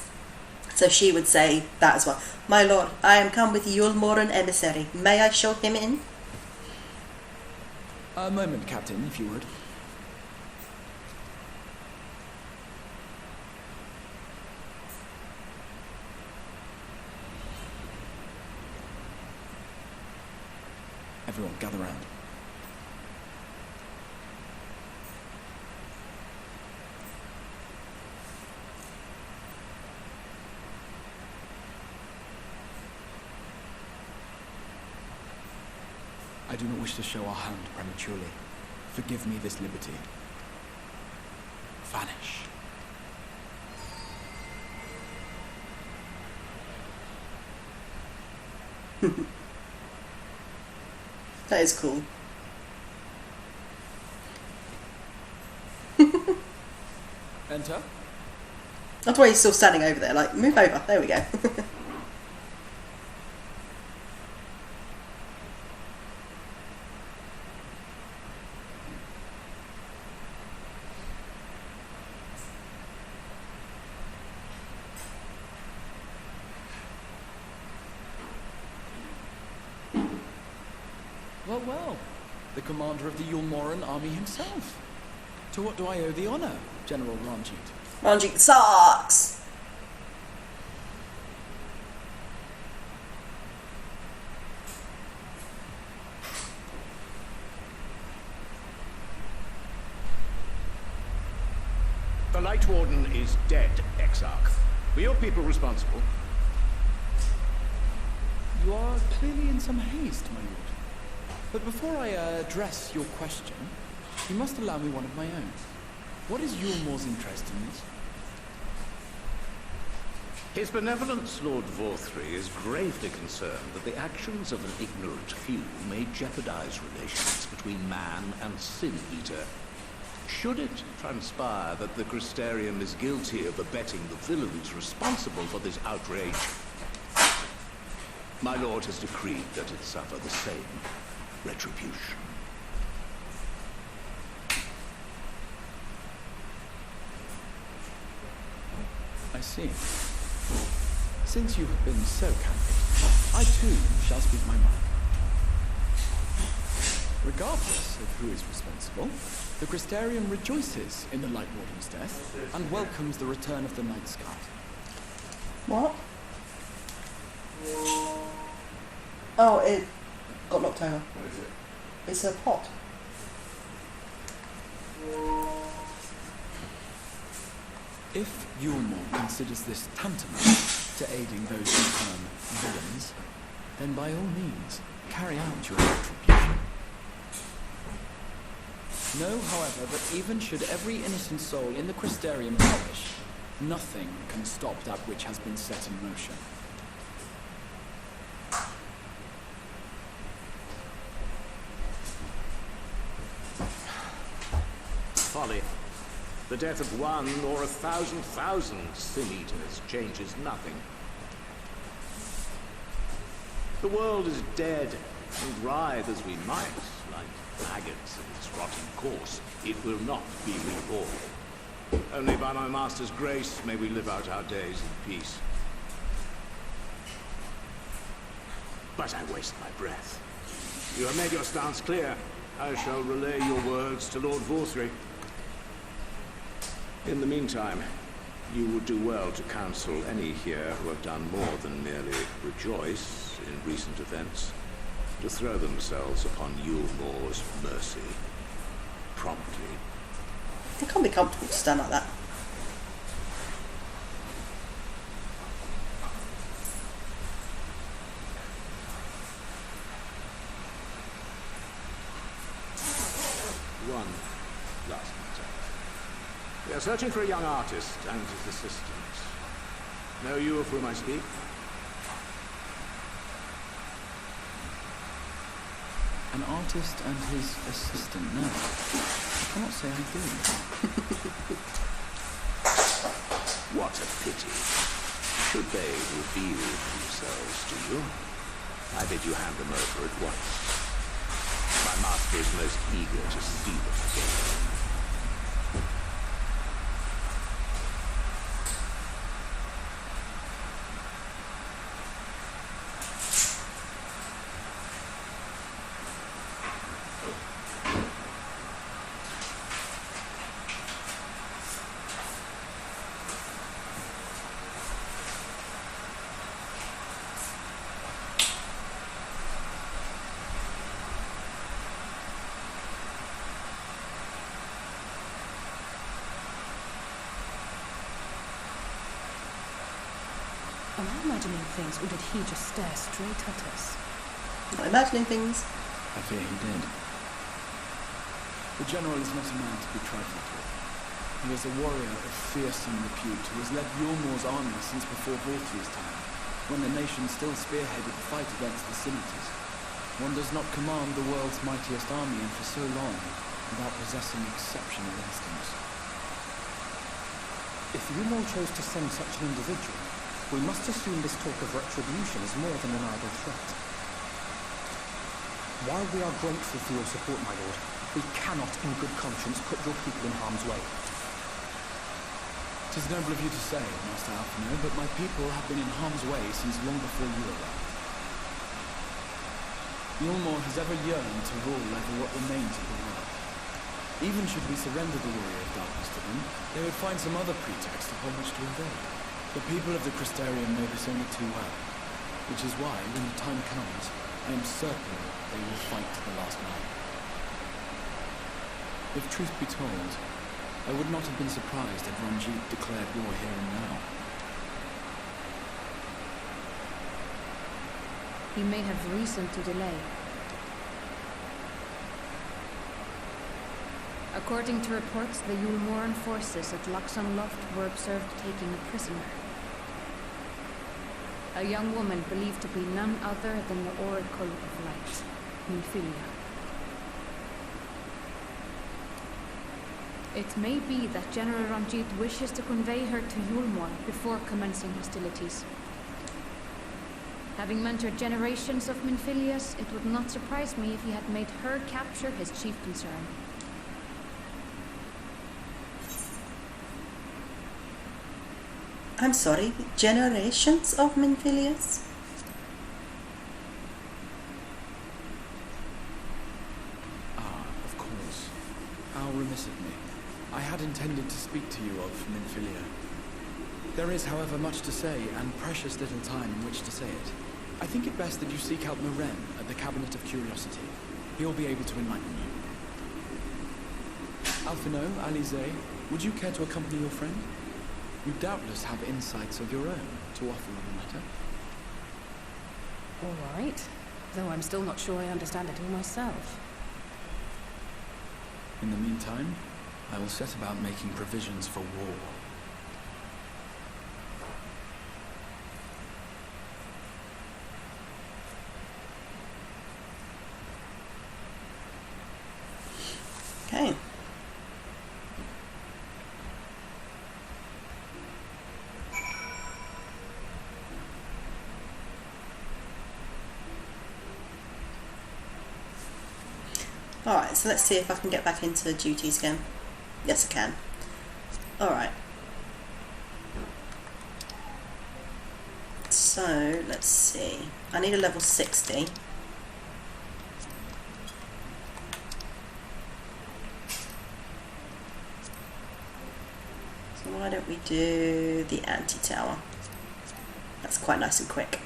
So she would say that as well. "My lord, I am come with Yulmoran emissary. May I show him in?" A moment, Captain, if you would. Everyone, gather round. I do not wish to show our hand prematurely. Forgive me this liberty. Vanish. That is cool. Enter. That's why he's still standing over there. Like, move over. There we go. Well. The commander of the Yulmoran army himself. To what do I owe the honor, General Ranjit? Ranjit sucks. The Light Warden is dead, Exarch. Were your people responsible? You are clearly in some haste, my lord. But before I address your question, you must allow me one of my own. What is Yulmore's interest in this? His benevolence, Lord Vorthry, is gravely concerned that the actions of an ignorant few may jeopardize relations between man and Sin Eater. Should it transpire that the Crystarium is guilty of abetting the villains responsible for this outrage, my lord has decreed that it suffer the same retribution. I see. Since you have been so candid, I too shall speak my mind. Regardless of who is responsible, the Crystarium rejoices in the Light Warden's death and welcomes the return of the Night Sky. What? Oh, it got knocked over. It's a pot. If Yulmore considers this tantamount to aiding those who turn villains, then by all means, carry out your retribution. Know, however, that even should every innocent soul in the Crystarium perish, nothing can stop that which has been set in motion. Folly. The death of one or 1,000,000 Sin Eaters changes nothing. The world is dead, and writhe as we might, like maggots in its rotting course, it will not be reborn. Only by my master's grace may we live out our days in peace. But I waste my breath. You have made your stance clear. I shall relay your words to Lord Vorthry. In the meantime, you would do well to counsel any here who have done more than merely rejoice in recent events, to throw themselves upon Yulmore's mercy promptly. It can't be comfortable to stand like that. One last matter. We are searching for a young artist and his assistant. Know you of whom I speak? An artist and his assistant, no. I cannot say I do. What a pity. Should they reveal themselves to you, I bid you hand them over at once. My master is most eager to see them again. Am I imagining things, or did he just stare straight at us? Not imagining things. I fear he did. The General is not a man to be trifled with. He is a warrior of fearsome repute who has led Yulmore's army since before Vorthry's time, when the nation still spearheaded the fight against the Sin Eaters. One does not command the world's mightiest army, and for so long, without possessing exceptional instincts. If Yulmore chose to send such an individual, we must assume this talk of retribution is more than an idle threat. While we are grateful for your support, my lord, we cannot in good conscience put your people in harm's way. It is noble of you to say, Master Alphino, but my people have been in harm's way since long before you arrived. Yulmore has ever yearned to rule over what remains of the world. Even should we surrender the Warrior of Darkness to them, they would find some other pretext upon which to invade. The people of the Crystarium know this only too well, which is why, when the time comes, I am certain they will fight to the last man. If truth be told, I would not have been surprised had Ranjit declared war here and now. He may have reason to delay. According to reports, the Yulmoran forces at Luxon Loft were observed taking a prisoner. A young woman believed to be none other than the Oracle of Light, Minfilia. It may be that General Ranjit wishes to convey her to Yulmor before commencing hostilities. Having mentored generations of Minfilias, it would not surprise me if he had made her capture his chief concern. I'm sorry, generations of Minfilias? Ah, of course. How remiss of me. I had intended to speak to you of Minfilia. There is, however, much to say, and precious little time in which to say it. I think it best that you seek out Maren at the Cabinet of Curiosity. He'll be able to enlighten you. Alphino, Alize, would you care to accompany your friend? You doubtless have insights of your own to offer on the matter. All right. Though I'm still not sure I understand it all myself. In the meantime, I will set about making provisions for war. Okay. Alright, so let's see if I can get back into the duties again. Yes, I can. Alright. So, let's see. I need a level 60. So why don't we do the anti-tower? That's quite nice and quick.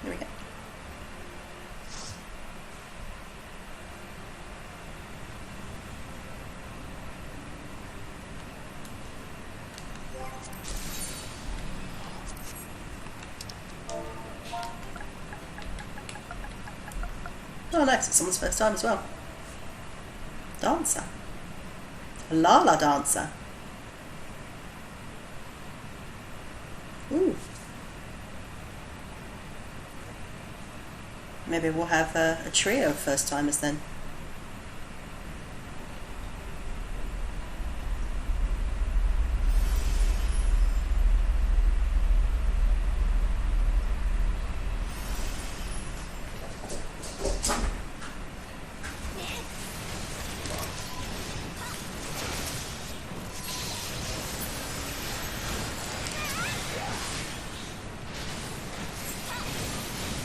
Here we go. Oh nice, it's someone's first time as well. Dancer. A Lala dancer. Ooh. Maybe we'll have a trio of first timers then.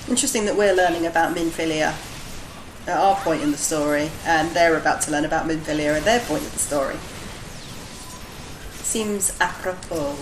Interesting that we're learning about Minfilia at our point in the story, and they're about to learn about Minfilia at their point of the story. Seems apropos.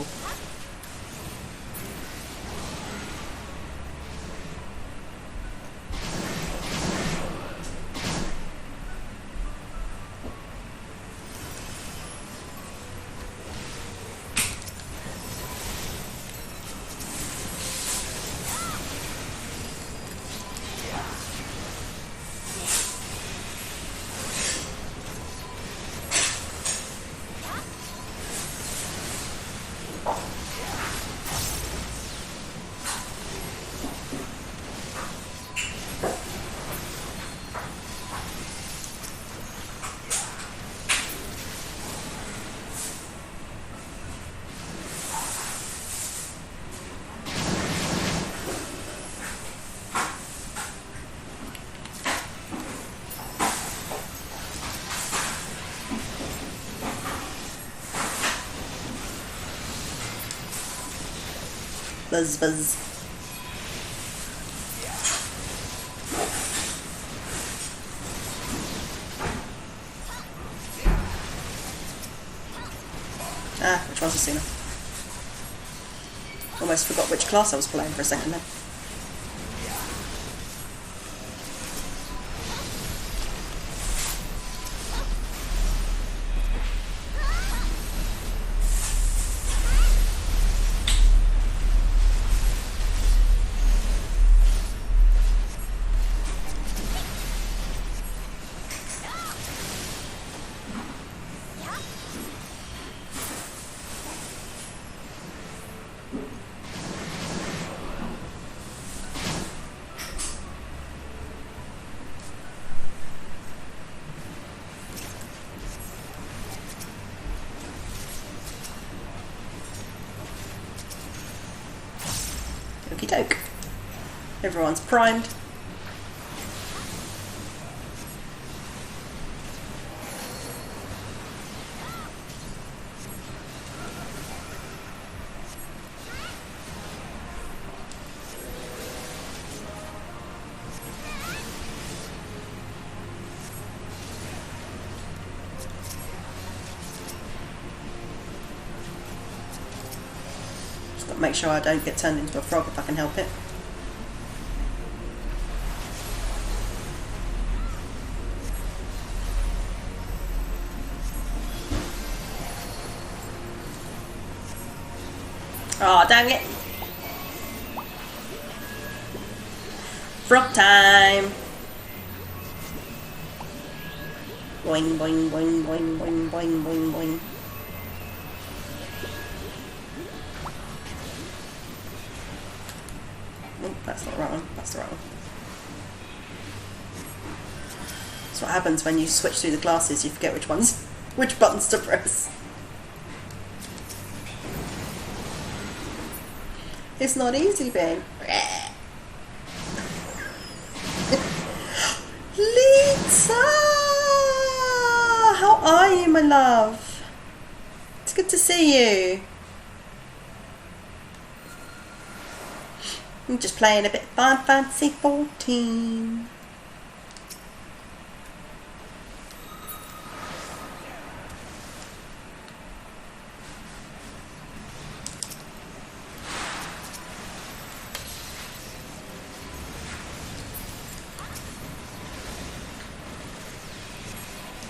Buzz, buzz. Ah, which one's Asuna? Almost forgot which class I was playing for a second then. Okie doke. Everyone's primed. Just got to make sure I don't get turned into a frog if I can help it. Oh, dang it. Frog time. Boing, boing, boing, boing, boing, boing, boing, boing. Oh, that's not the right one. That's the right one. That's what happens when you switch through the classes. You forget which buttons to press. It's not easy, babe. Lisa! How are you, my love? It's good to see you. I'm just playing a bit of Final Fantasy XIV.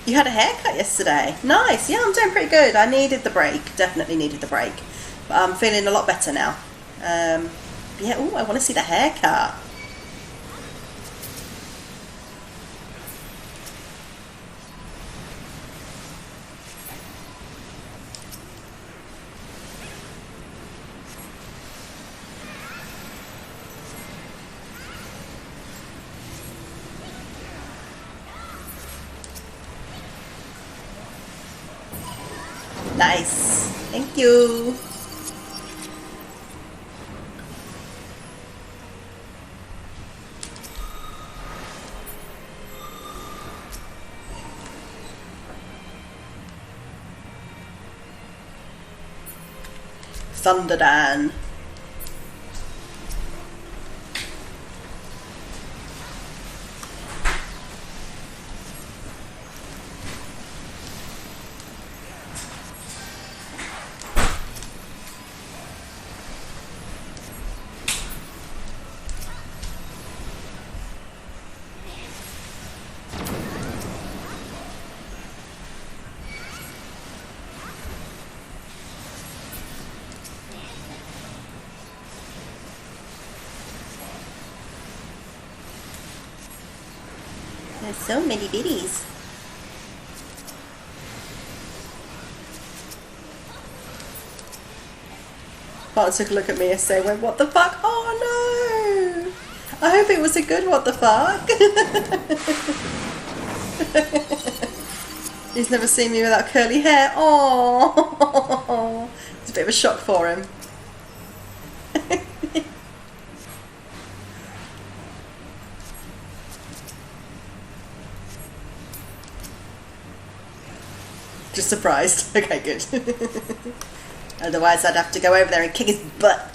You had a haircut yesterday. Nice. Yeah, I'm doing pretty good. I needed the break. Definitely needed the break. But I'm feeling a lot better now. Yeah, oh, I want to see the haircut. Nice. Thank you. Thunderdan. There's so many biddies. Bart took a look at me and said, went, what the fuck? Oh no! I hope it was a good what the fuck. He's never seen me without curly hair. Oh, it's a bit of a shock for him. Just surprised. Okay, good. Otherwise I'd have to go over there and kick his butt.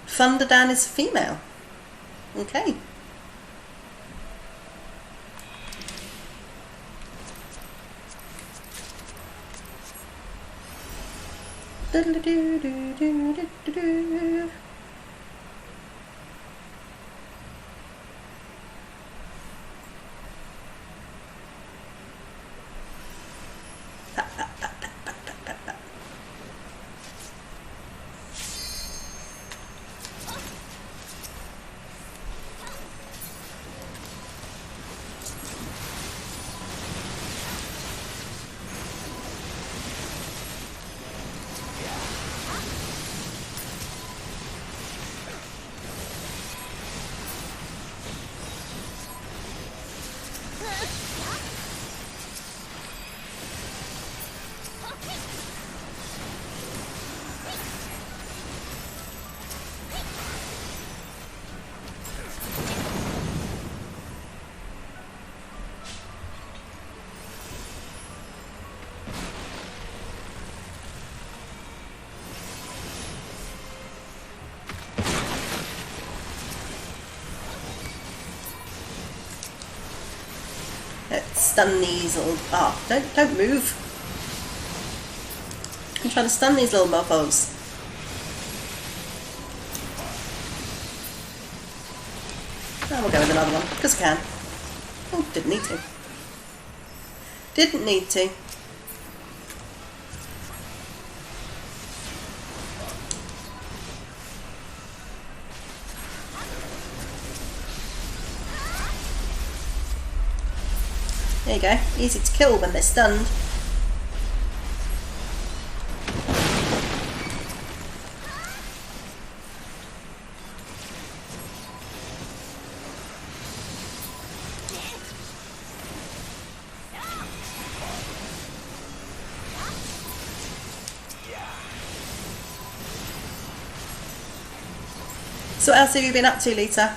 Thunderdan is female. Okay. Do-do-do-do-do-do-do-do. Let's stun these little... Oh, don't move. I'm trying to stun these little mofos. Oh, we'll go with another one, because I can. Oh, didn't need to. Didn't need to. There you go. Easy to kill when they're stunned. So what else have you been up to, Lita?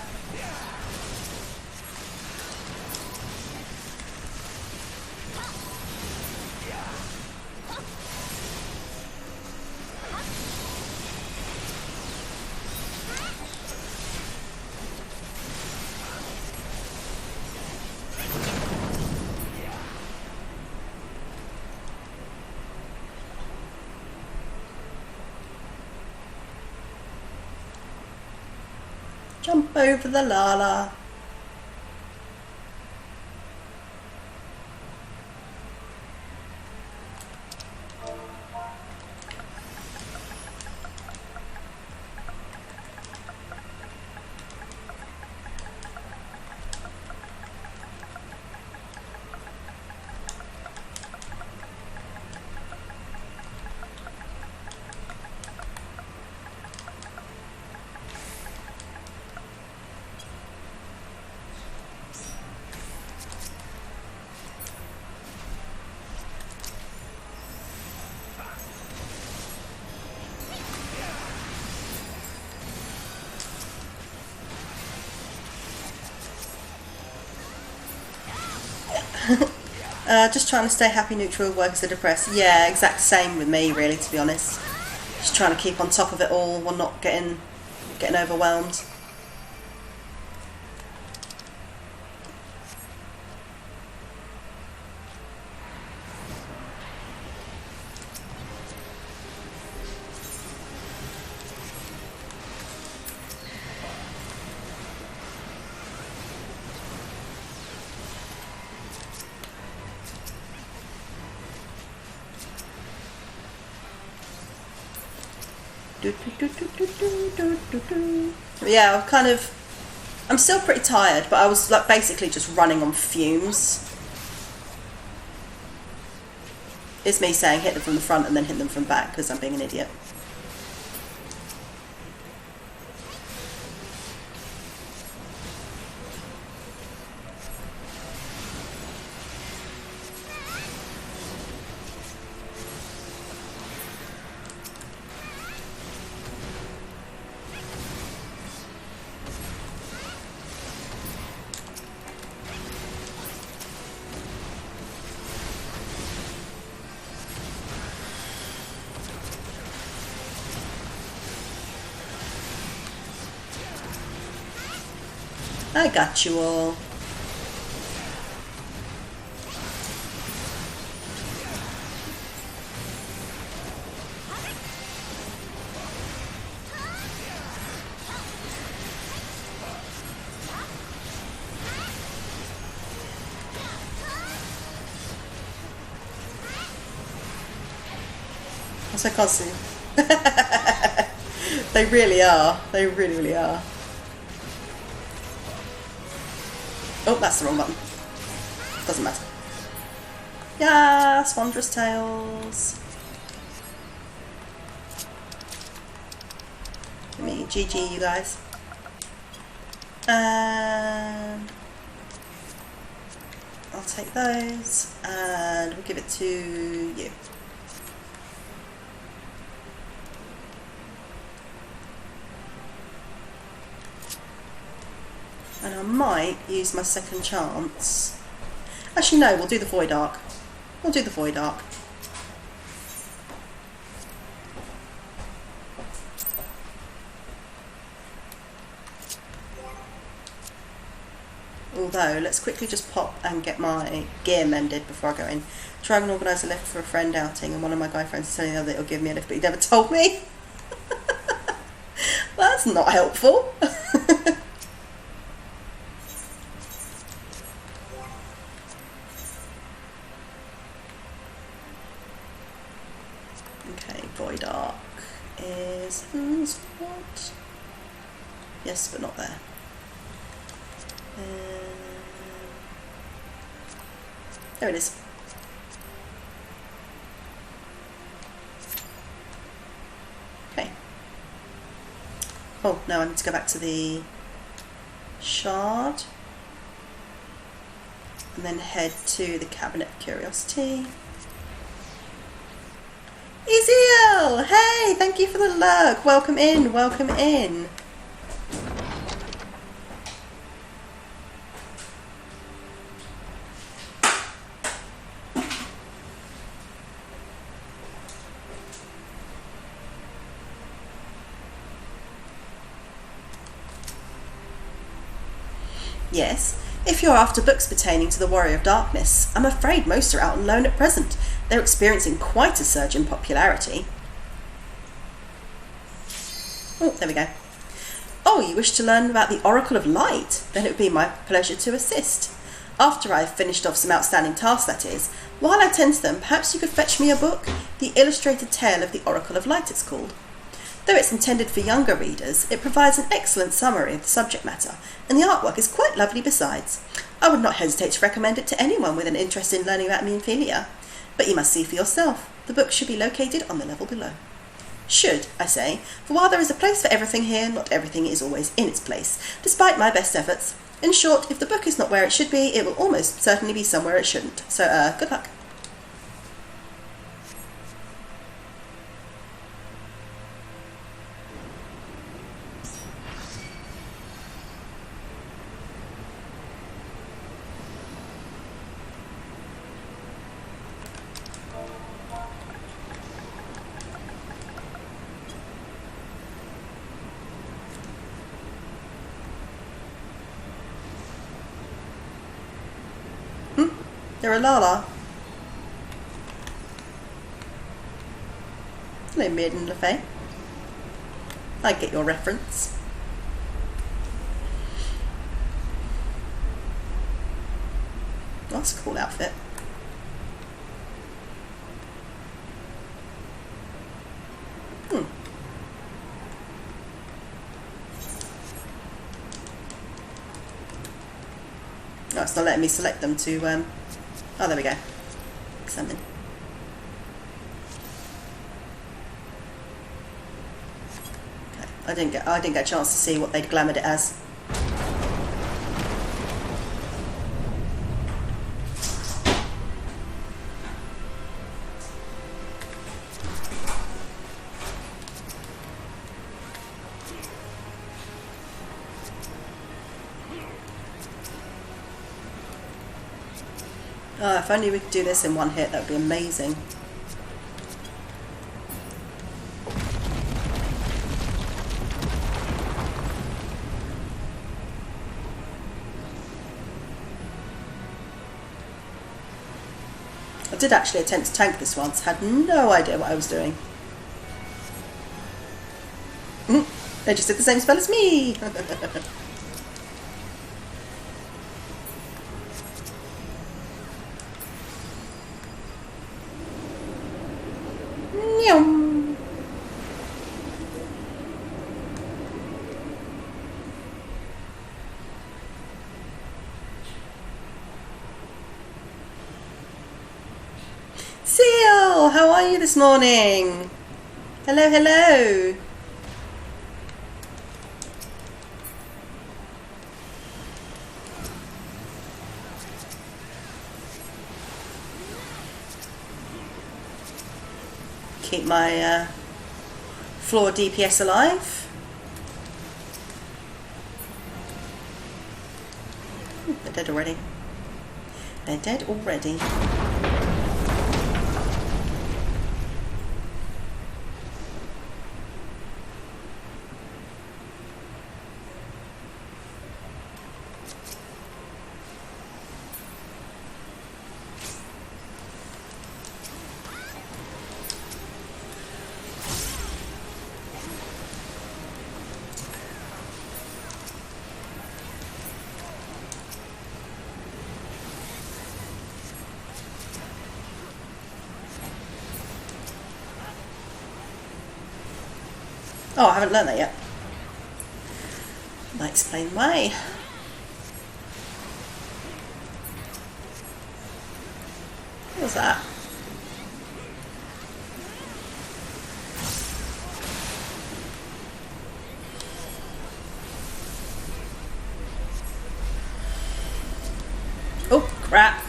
Jump over the Lala. Just trying to stay happy, neutral, workers are depressed. Yeah, exact same with me, really, to be honest. Just trying to keep on top of it all while not getting overwhelmed. Yeah, I'm still pretty tired, but I was like basically just running on fumes. It's me saying hit them from the front and then hit them from back because I'm being an idiot. I got you all. What's I can't see? They really are. They really, really are. Oh, that's the wrong button. Doesn't matter. Yes, Wondrous Tales. Give me GG, you guys. And I'll take those and we'll give it to you. And I might use my second chance. Actually, no, we'll do the Void Arc. We'll do the Void Arc. Although, let's quickly just pop and get my gear mended before I go in. Try and organise a lift for a friend outing, and one of my guy friends is telling the other that he'll give me a lift, but he never told me. That's not helpful. Void Arc is what? Yes, but not there. There it is. Okay. Oh, no, I need to go back to the shard and then head to the Cabinet of Curiosity. Ezeal! Hey, thank you for the lurk. Welcome in, welcome in. Yes, if you're after books pertaining to the Warrior of Darkness, I'm afraid most are out on loan at present. They're experiencing quite a surge in popularity. Oh, there we go. Oh, you wish to learn about the Oracle of Light? Then it would be my pleasure to assist. After I've finished off some outstanding tasks, that is. While I tend to them, perhaps you could fetch me a book? The Illustrated Tale of the Oracle of Light, it's called. Though it's intended for younger readers, it provides an excellent summary of the subject matter, and the artwork is quite lovely besides. I would not hesitate to recommend it to anyone with an interest in learning about Meanphilia. But you must see for yourself. The book should be located on the level below. Should, I say, for while there is a place for everything here, not everything is always in its place, despite my best efforts. In short, if the book is not where it should be, it will almost certainly be somewhere it shouldn't. So, good luck. They're a Lala. Hello, Maiden Le Fay. I get your reference. That's a cool outfit. Oh, it's not letting me select them to, oh, there we go. Examine. Okay, I didn't get a chance to see what they'd glamoured it as. Oh, if only we could do this in one hit, that would be amazing. I did actually attempt to tank this once, had no idea what I was doing. They just did the same spell as me! Seal, how are you this morning? Hello, hello. Keep my floor DPS alive. They're dead already. They're dead already. Oh, I haven't learned that yet. Might explain why. What was that? Oh, crap.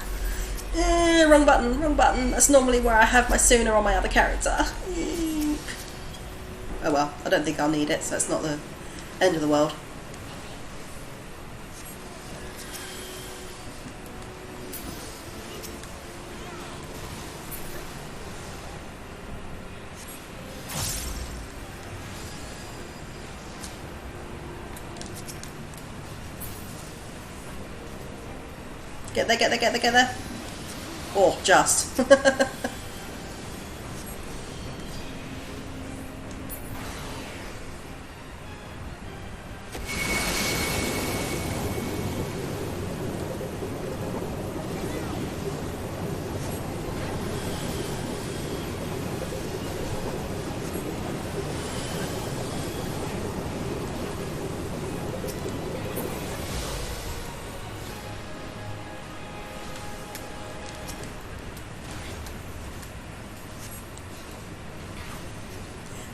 Wrong button, wrong button. That's normally where I have my sooner on my other character. Oh well, I don't think I'll need it, so it's not the end of the world. Get there, get there, get there, get there. Oh, just.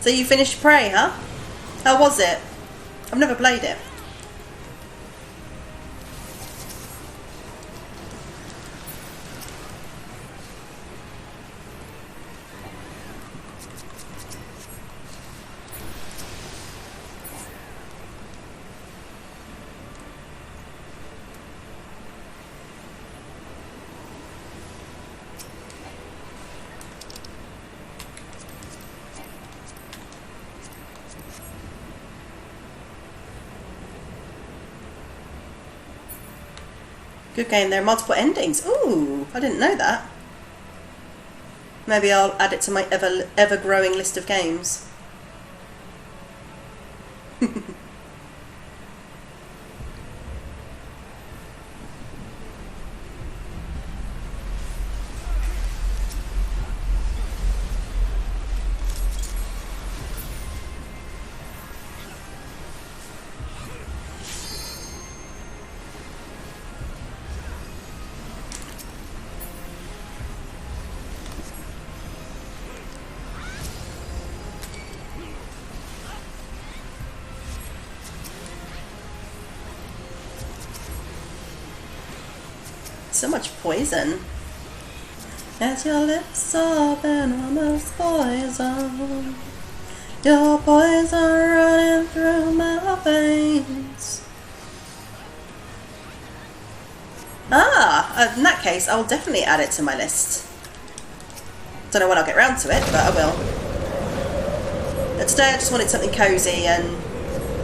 So you finished Prey, huh? How was it? I've never played it. Good game, there are multiple endings. Ooh, I didn't know that. Maybe I'll add it to my ever-growing list of games. So much poison. As your lips open, almost poison. Your poison running through my veins. In that case, I'll definitely add it to my list. Don't know when I'll get round to it, but I will. But today I just wanted something cozy and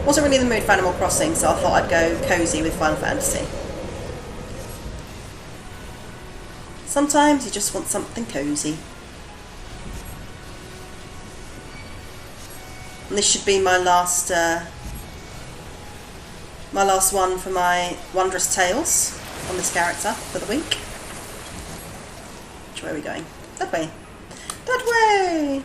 wasn't really in the mood for Animal Crossing, so I thought I'd go cozy with Final Fantasy. Sometimes you just want something cozy. And this should be my last one for my Wondrous Tales on this character for the week. Which way are we going? That way. That way!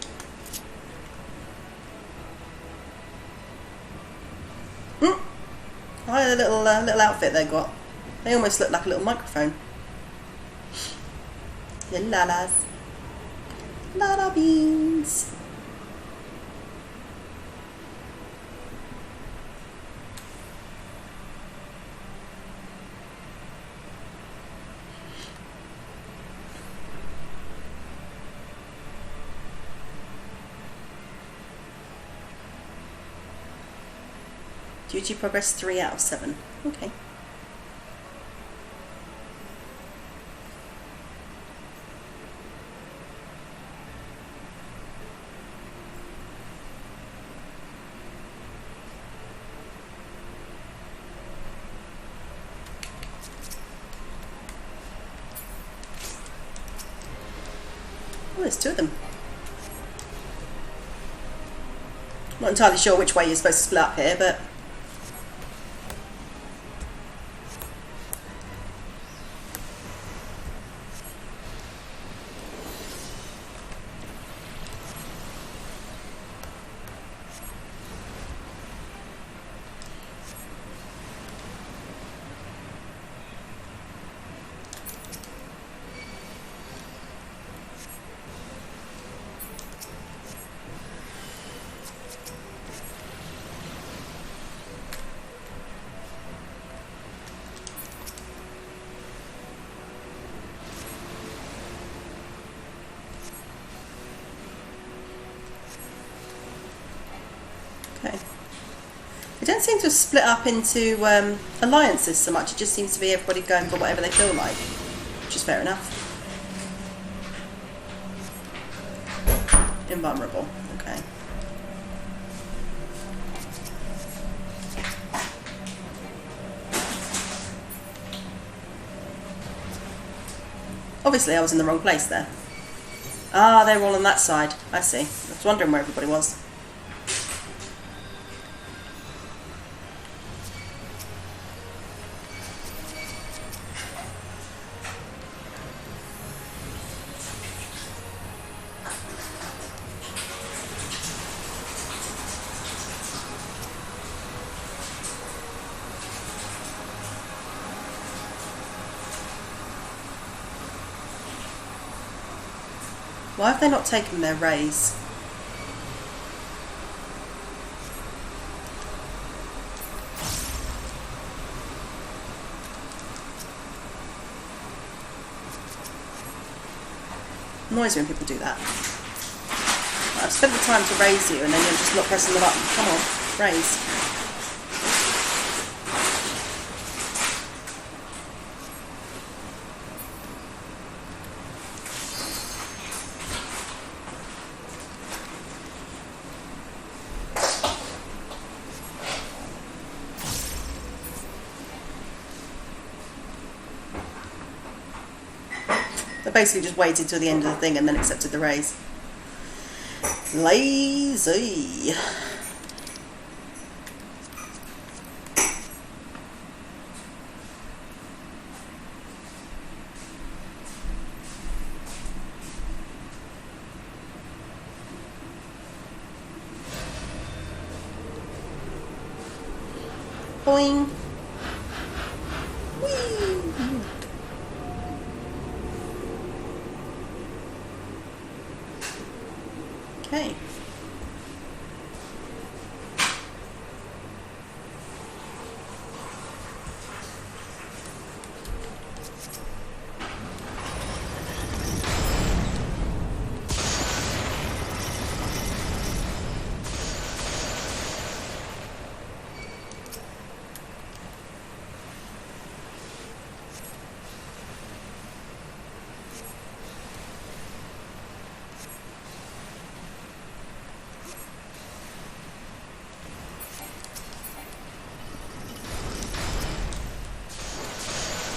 I had a little outfit they got. They almost look like a little microphone. Little lalas. Lala beans. Duty progress 3 out of 7. Okay. Oh, there's 2 of them. Not entirely sure which way you're supposed to split up here, but okay. It don't seem to have split up into alliances so much. It just seems to be everybody going for whatever they feel like, which is fair enough. Invulnerable. Okay. Obviously I was in the wrong place there. Ah, they were all on that side. I see. I was wondering where everybody was. Why have they not taken their raise? Annoys me when people do that. I've spent the time to raise you and then you're just not pressing the button. Come on, raise. They basically just waited till the end of the thing and then accepted the raise. Lazy. Boing. Okay.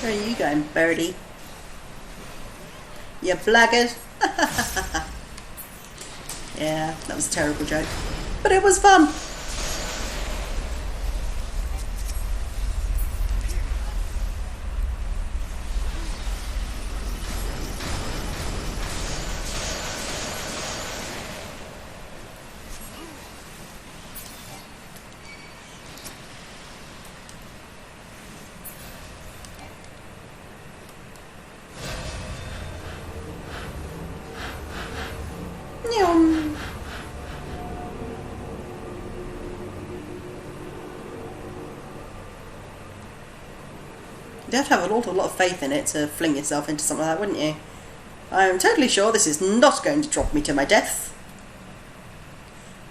Where are you going, birdie? You blackguard. Yeah, that was a terrible joke. But it was fun. Nyum. You'd have to have an awful lot of faith in it to fling yourself into something like that, wouldn't you? I'm totally sure this is not going to drop me to my death.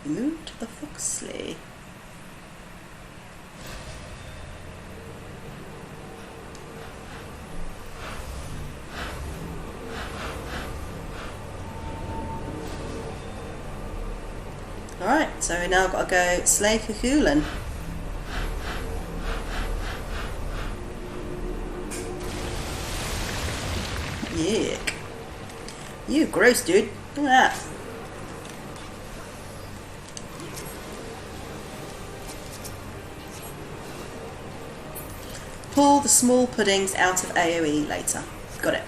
Move to the Foxley. Alright, so we now got to go slay Cuchulainn. Yuck. You gross, dude. Look at that. Pull the small puddings out of AoE later. Got it.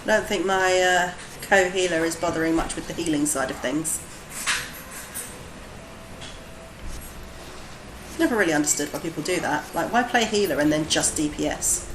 I don't think my co-healer is bothering much with the healing side of things. Never really understood why people do that. Like, why play healer and then just DPS?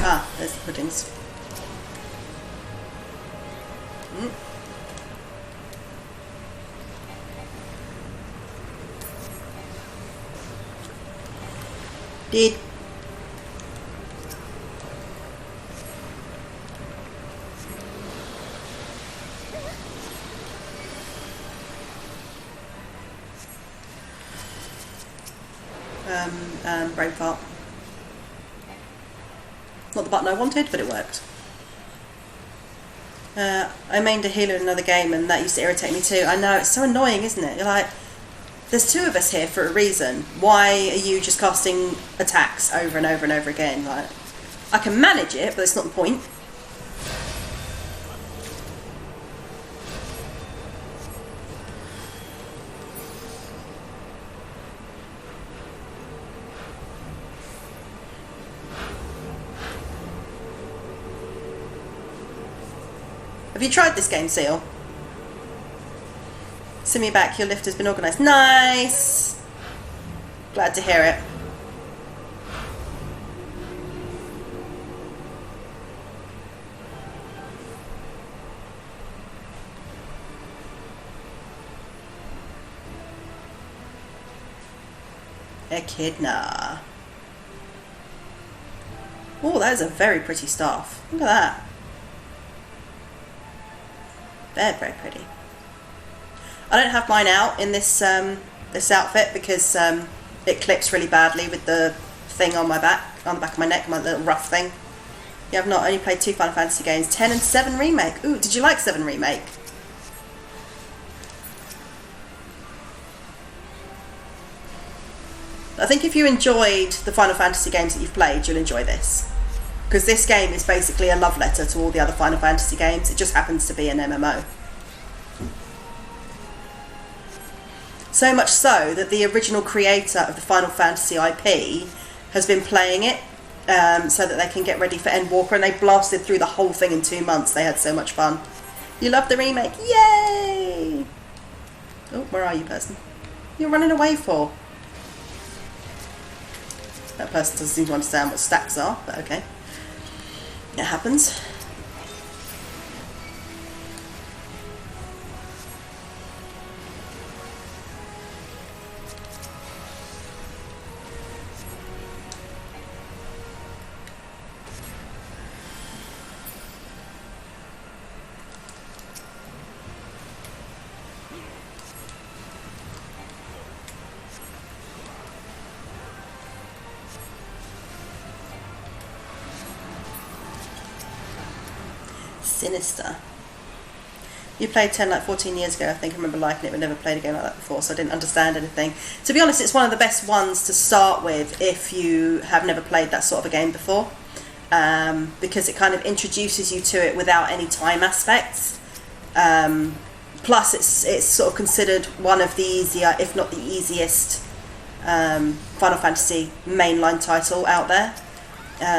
Ah, there's the puddings. Did. Braveheart. Not the button I wanted, but it worked. I mained a healer in another game and that used to irritate me too. I know, it's so annoying, isn't it? You're like, there's two of us here for a reason. Why are you just casting attacks over and over and over again? Like, I can manage it, but that's not the point. Have you tried this game, Seal? Send me back, your lift has been organised. Nice! Glad to hear it. Echidna. Oh, that is a very pretty staff. Look at that. Very, very pretty. I don't have mine out in this this outfit because it clips really badly with the thing on my back, on the back of my neck, my little rough thing. Yeah, I've not only played 2 Final Fantasy games, 10 and 7 Remake. Ooh, did you like 7 Remake? I think if you enjoyed the Final Fantasy games that you've played, you'll enjoy this. Because this game is basically a love letter to all the other Final Fantasy games. It just happens to be an MMO. So much so that the original creator of the Final Fantasy IP has been playing it so that they can get ready for Endwalker, and they blasted through the whole thing in 2 months. They had so much fun. You love the remake? Yay! Oh, where are you, person? You're running away for? That person doesn't seem to understand what stacks are, but okay. It happens. Sinister. You played 10 like 14 years ago, I think. I remember liking it, but never played a game like that before, so I didn't understand anything. To be honest, it's one of the best ones to start with if you have never played that sort of a game before, because it kind of introduces you to it without any time aspects. Plus, it's sort of considered one of the easier, if not the easiest, Final Fantasy mainline title out there.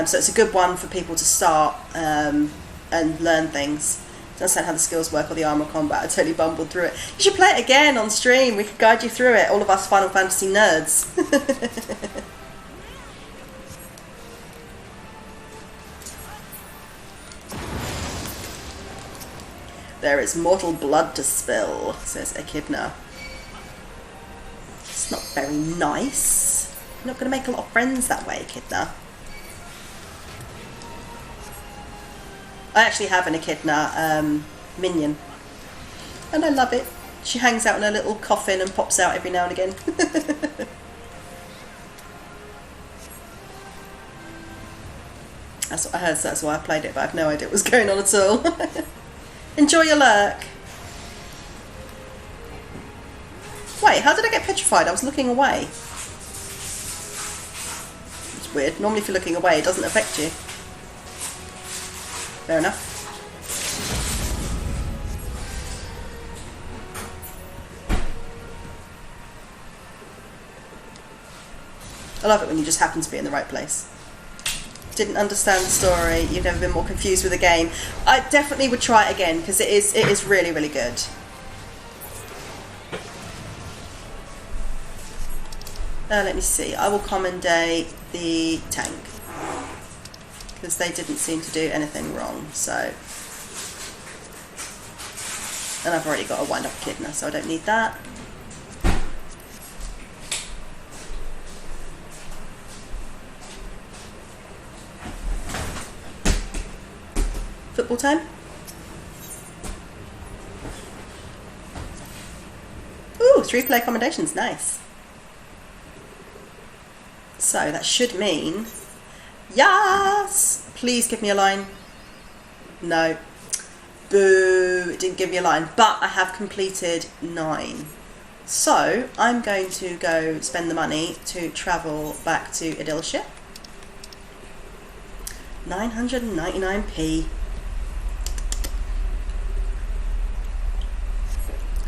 So it's a good one for people to start and learn things. To understand how the skills work or the armor combat. I totally bumbled through it. You should play it again on stream. We could guide you through it. All of us Final Fantasy nerds. There is mortal blood to spill, says Echidna. It's not very nice. You're not going to make a lot of friends that way, Echidna. I actually have an Echidna minion, and I love it. She hangs out in a little coffin and pops out every now and again. That's what I heard, so that's why I played it, but I have no idea what was going on at all. Enjoy your lurk. Wait, how did I get petrified? I was looking away. It's weird. Normally if you're looking away, it doesn't affect you. Fair enough. I love it when you just happen to be in the right place. Didn't understand the story. You've never been more confused with a game. I definitely would try it again because it is really, really good. Let me see. I will commendate the tank, because they didn't seem to do anything wrong, so... And I've already got a wind-up Echidna, so I don't need that. Football time? Ooh, 3-player accommodations, nice. So that should mean... Yes! Please give me a line. No. Boo! It didn't give me a line. But I have completed 9. So I'm going to go spend the money to travel back to Idilshire. 999p.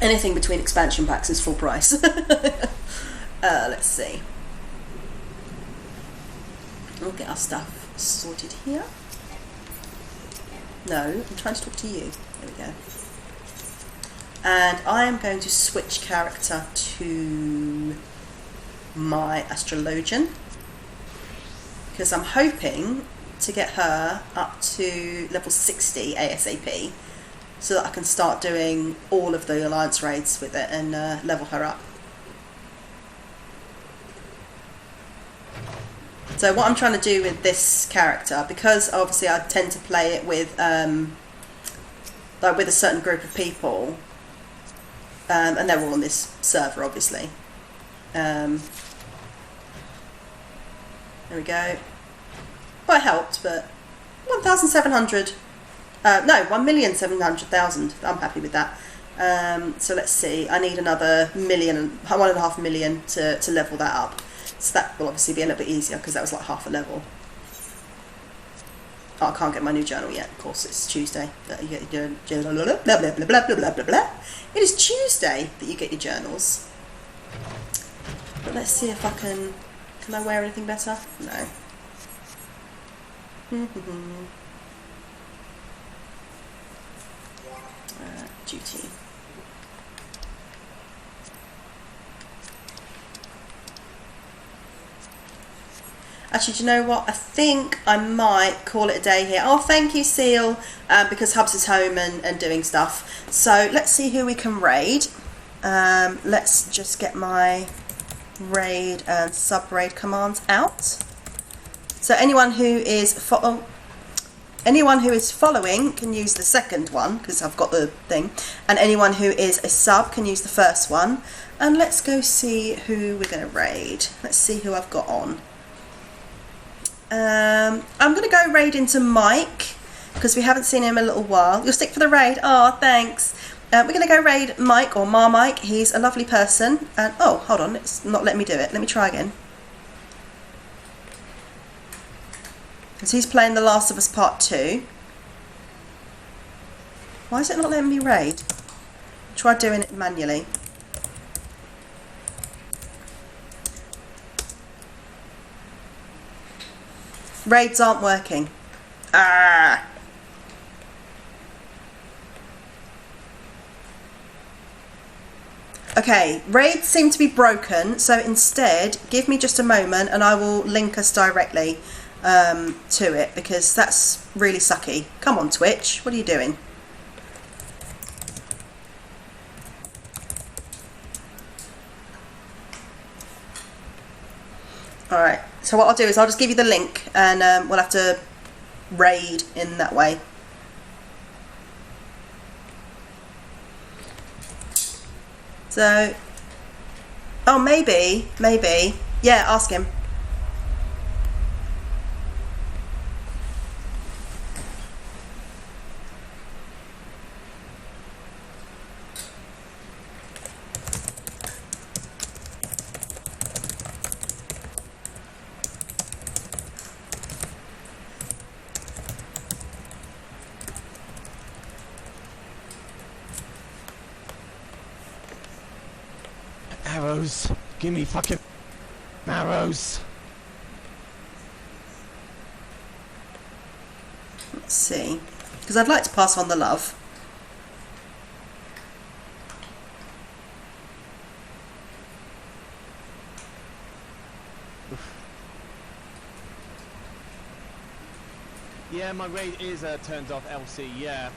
Anything between expansion packs is full price. Let's see. We'll get our stuff sorted here. No, I'm trying to talk to you. There we go. And I am going to switch character to my astrologian, because I'm hoping to get her up to level 60 ASAP, so that I can start doing all of the alliance raids with it and level her up. So what I'm trying to do with this character, because obviously I tend to play it with like with a certain group of people, and they're all on this server obviously. There we go. Well, it helped, but 1,700. No, 1,700,000. I'm happy with that. So let's see. I need another 1.5 million to level that up. So that will obviously be a little bit easier because that was like half a level. Oh, I can't get my new journal yet. Of course, it's Tuesday that you get your journal. Blah, blah, blah, blah, blah, blah, blah, blah. It is Tuesday that you get your journals. But let's see if I can I wear anything better? No. Duty. Actually, do you know what? I think I might call it a day here. Oh, thank you, Seal, because Hubs is home and doing stuff. So let's see who we can raid. Let's just get my raid and sub-raid commands out. So anyone who is following can use the second one, because I've got the thing, and anyone who is a sub can use the first one. And let's go see who we're going to raid. Let's see who I've got on. I'm going to go raid into Mike, because we haven't seen him in a little while. You'll stick for the raid? Oh, thanks. We're going to go raid Mike, or Marmike. He's a lovely person. And oh, hold on, it's not letting me do it. Let me try again. Because he's playing The Last of Us Part 2. Why is it not letting me raid? Try doing it manually. Raids aren't working. Ah! Okay, raids seem to be broken, so instead, give me just a moment and I will link us directly to it, because that's really sucky. Come on, Twitch, what are you doing? Alright, so what I'll do is I'll just give you the link and we'll have to raid in that way. So, oh, maybe, yeah, ask him. Arrows. Give me fucking arrows. Let's see. Because I'd like to pass on the love. Yeah, my raid is turned off, LC. Yeah,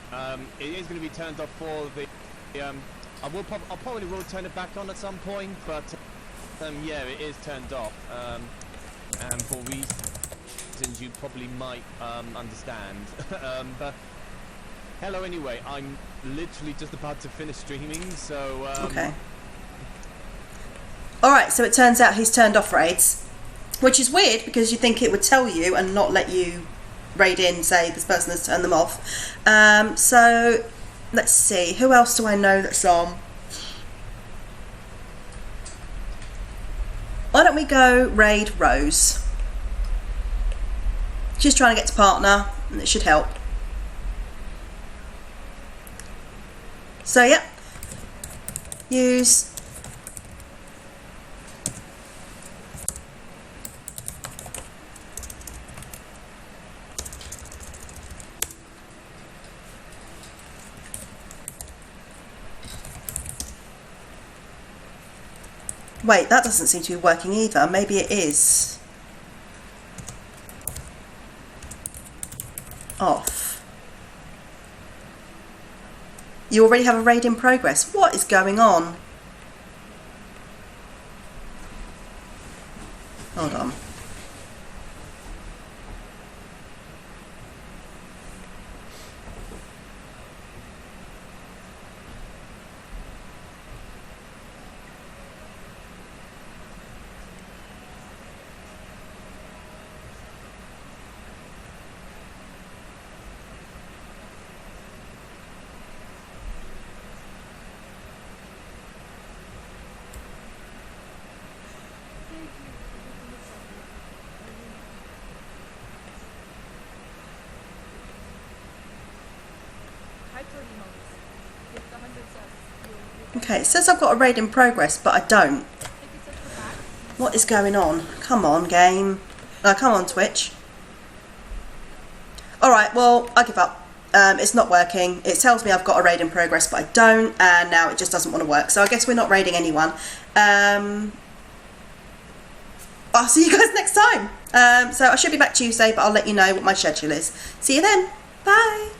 it is going to be turned off for the. I probably will turn it back on at some point, but yeah, it is turned off. And for reasons you probably might understand. But hello, anyway. I'm literally just about to finish streaming, so. Okay. All right. So it turns out he's turned off raids, which is weird because you think it would tell you and not let you raid in, say this person has turned them off. So let's see, who else do I know that's on? Why don't we go raid Rose? She's trying to get to partner and it should help. So yeah, use wait, that doesn't seem to be working either. Maybe it is off. You already have a raid in progress. What is going on? Hold on. Okay, it says I've got a raid in progress, but I don't. What is going on? Come on, game. Come on, Twitch. Alright, well, I give up. It's not working. It tells me I've got a raid in progress, but I don't, and now it just doesn't want to work. So I guess we're not raiding anyone. I'll see you guys next time. So I should be back Tuesday, but I'll let you know what my schedule is. See you then. Bye.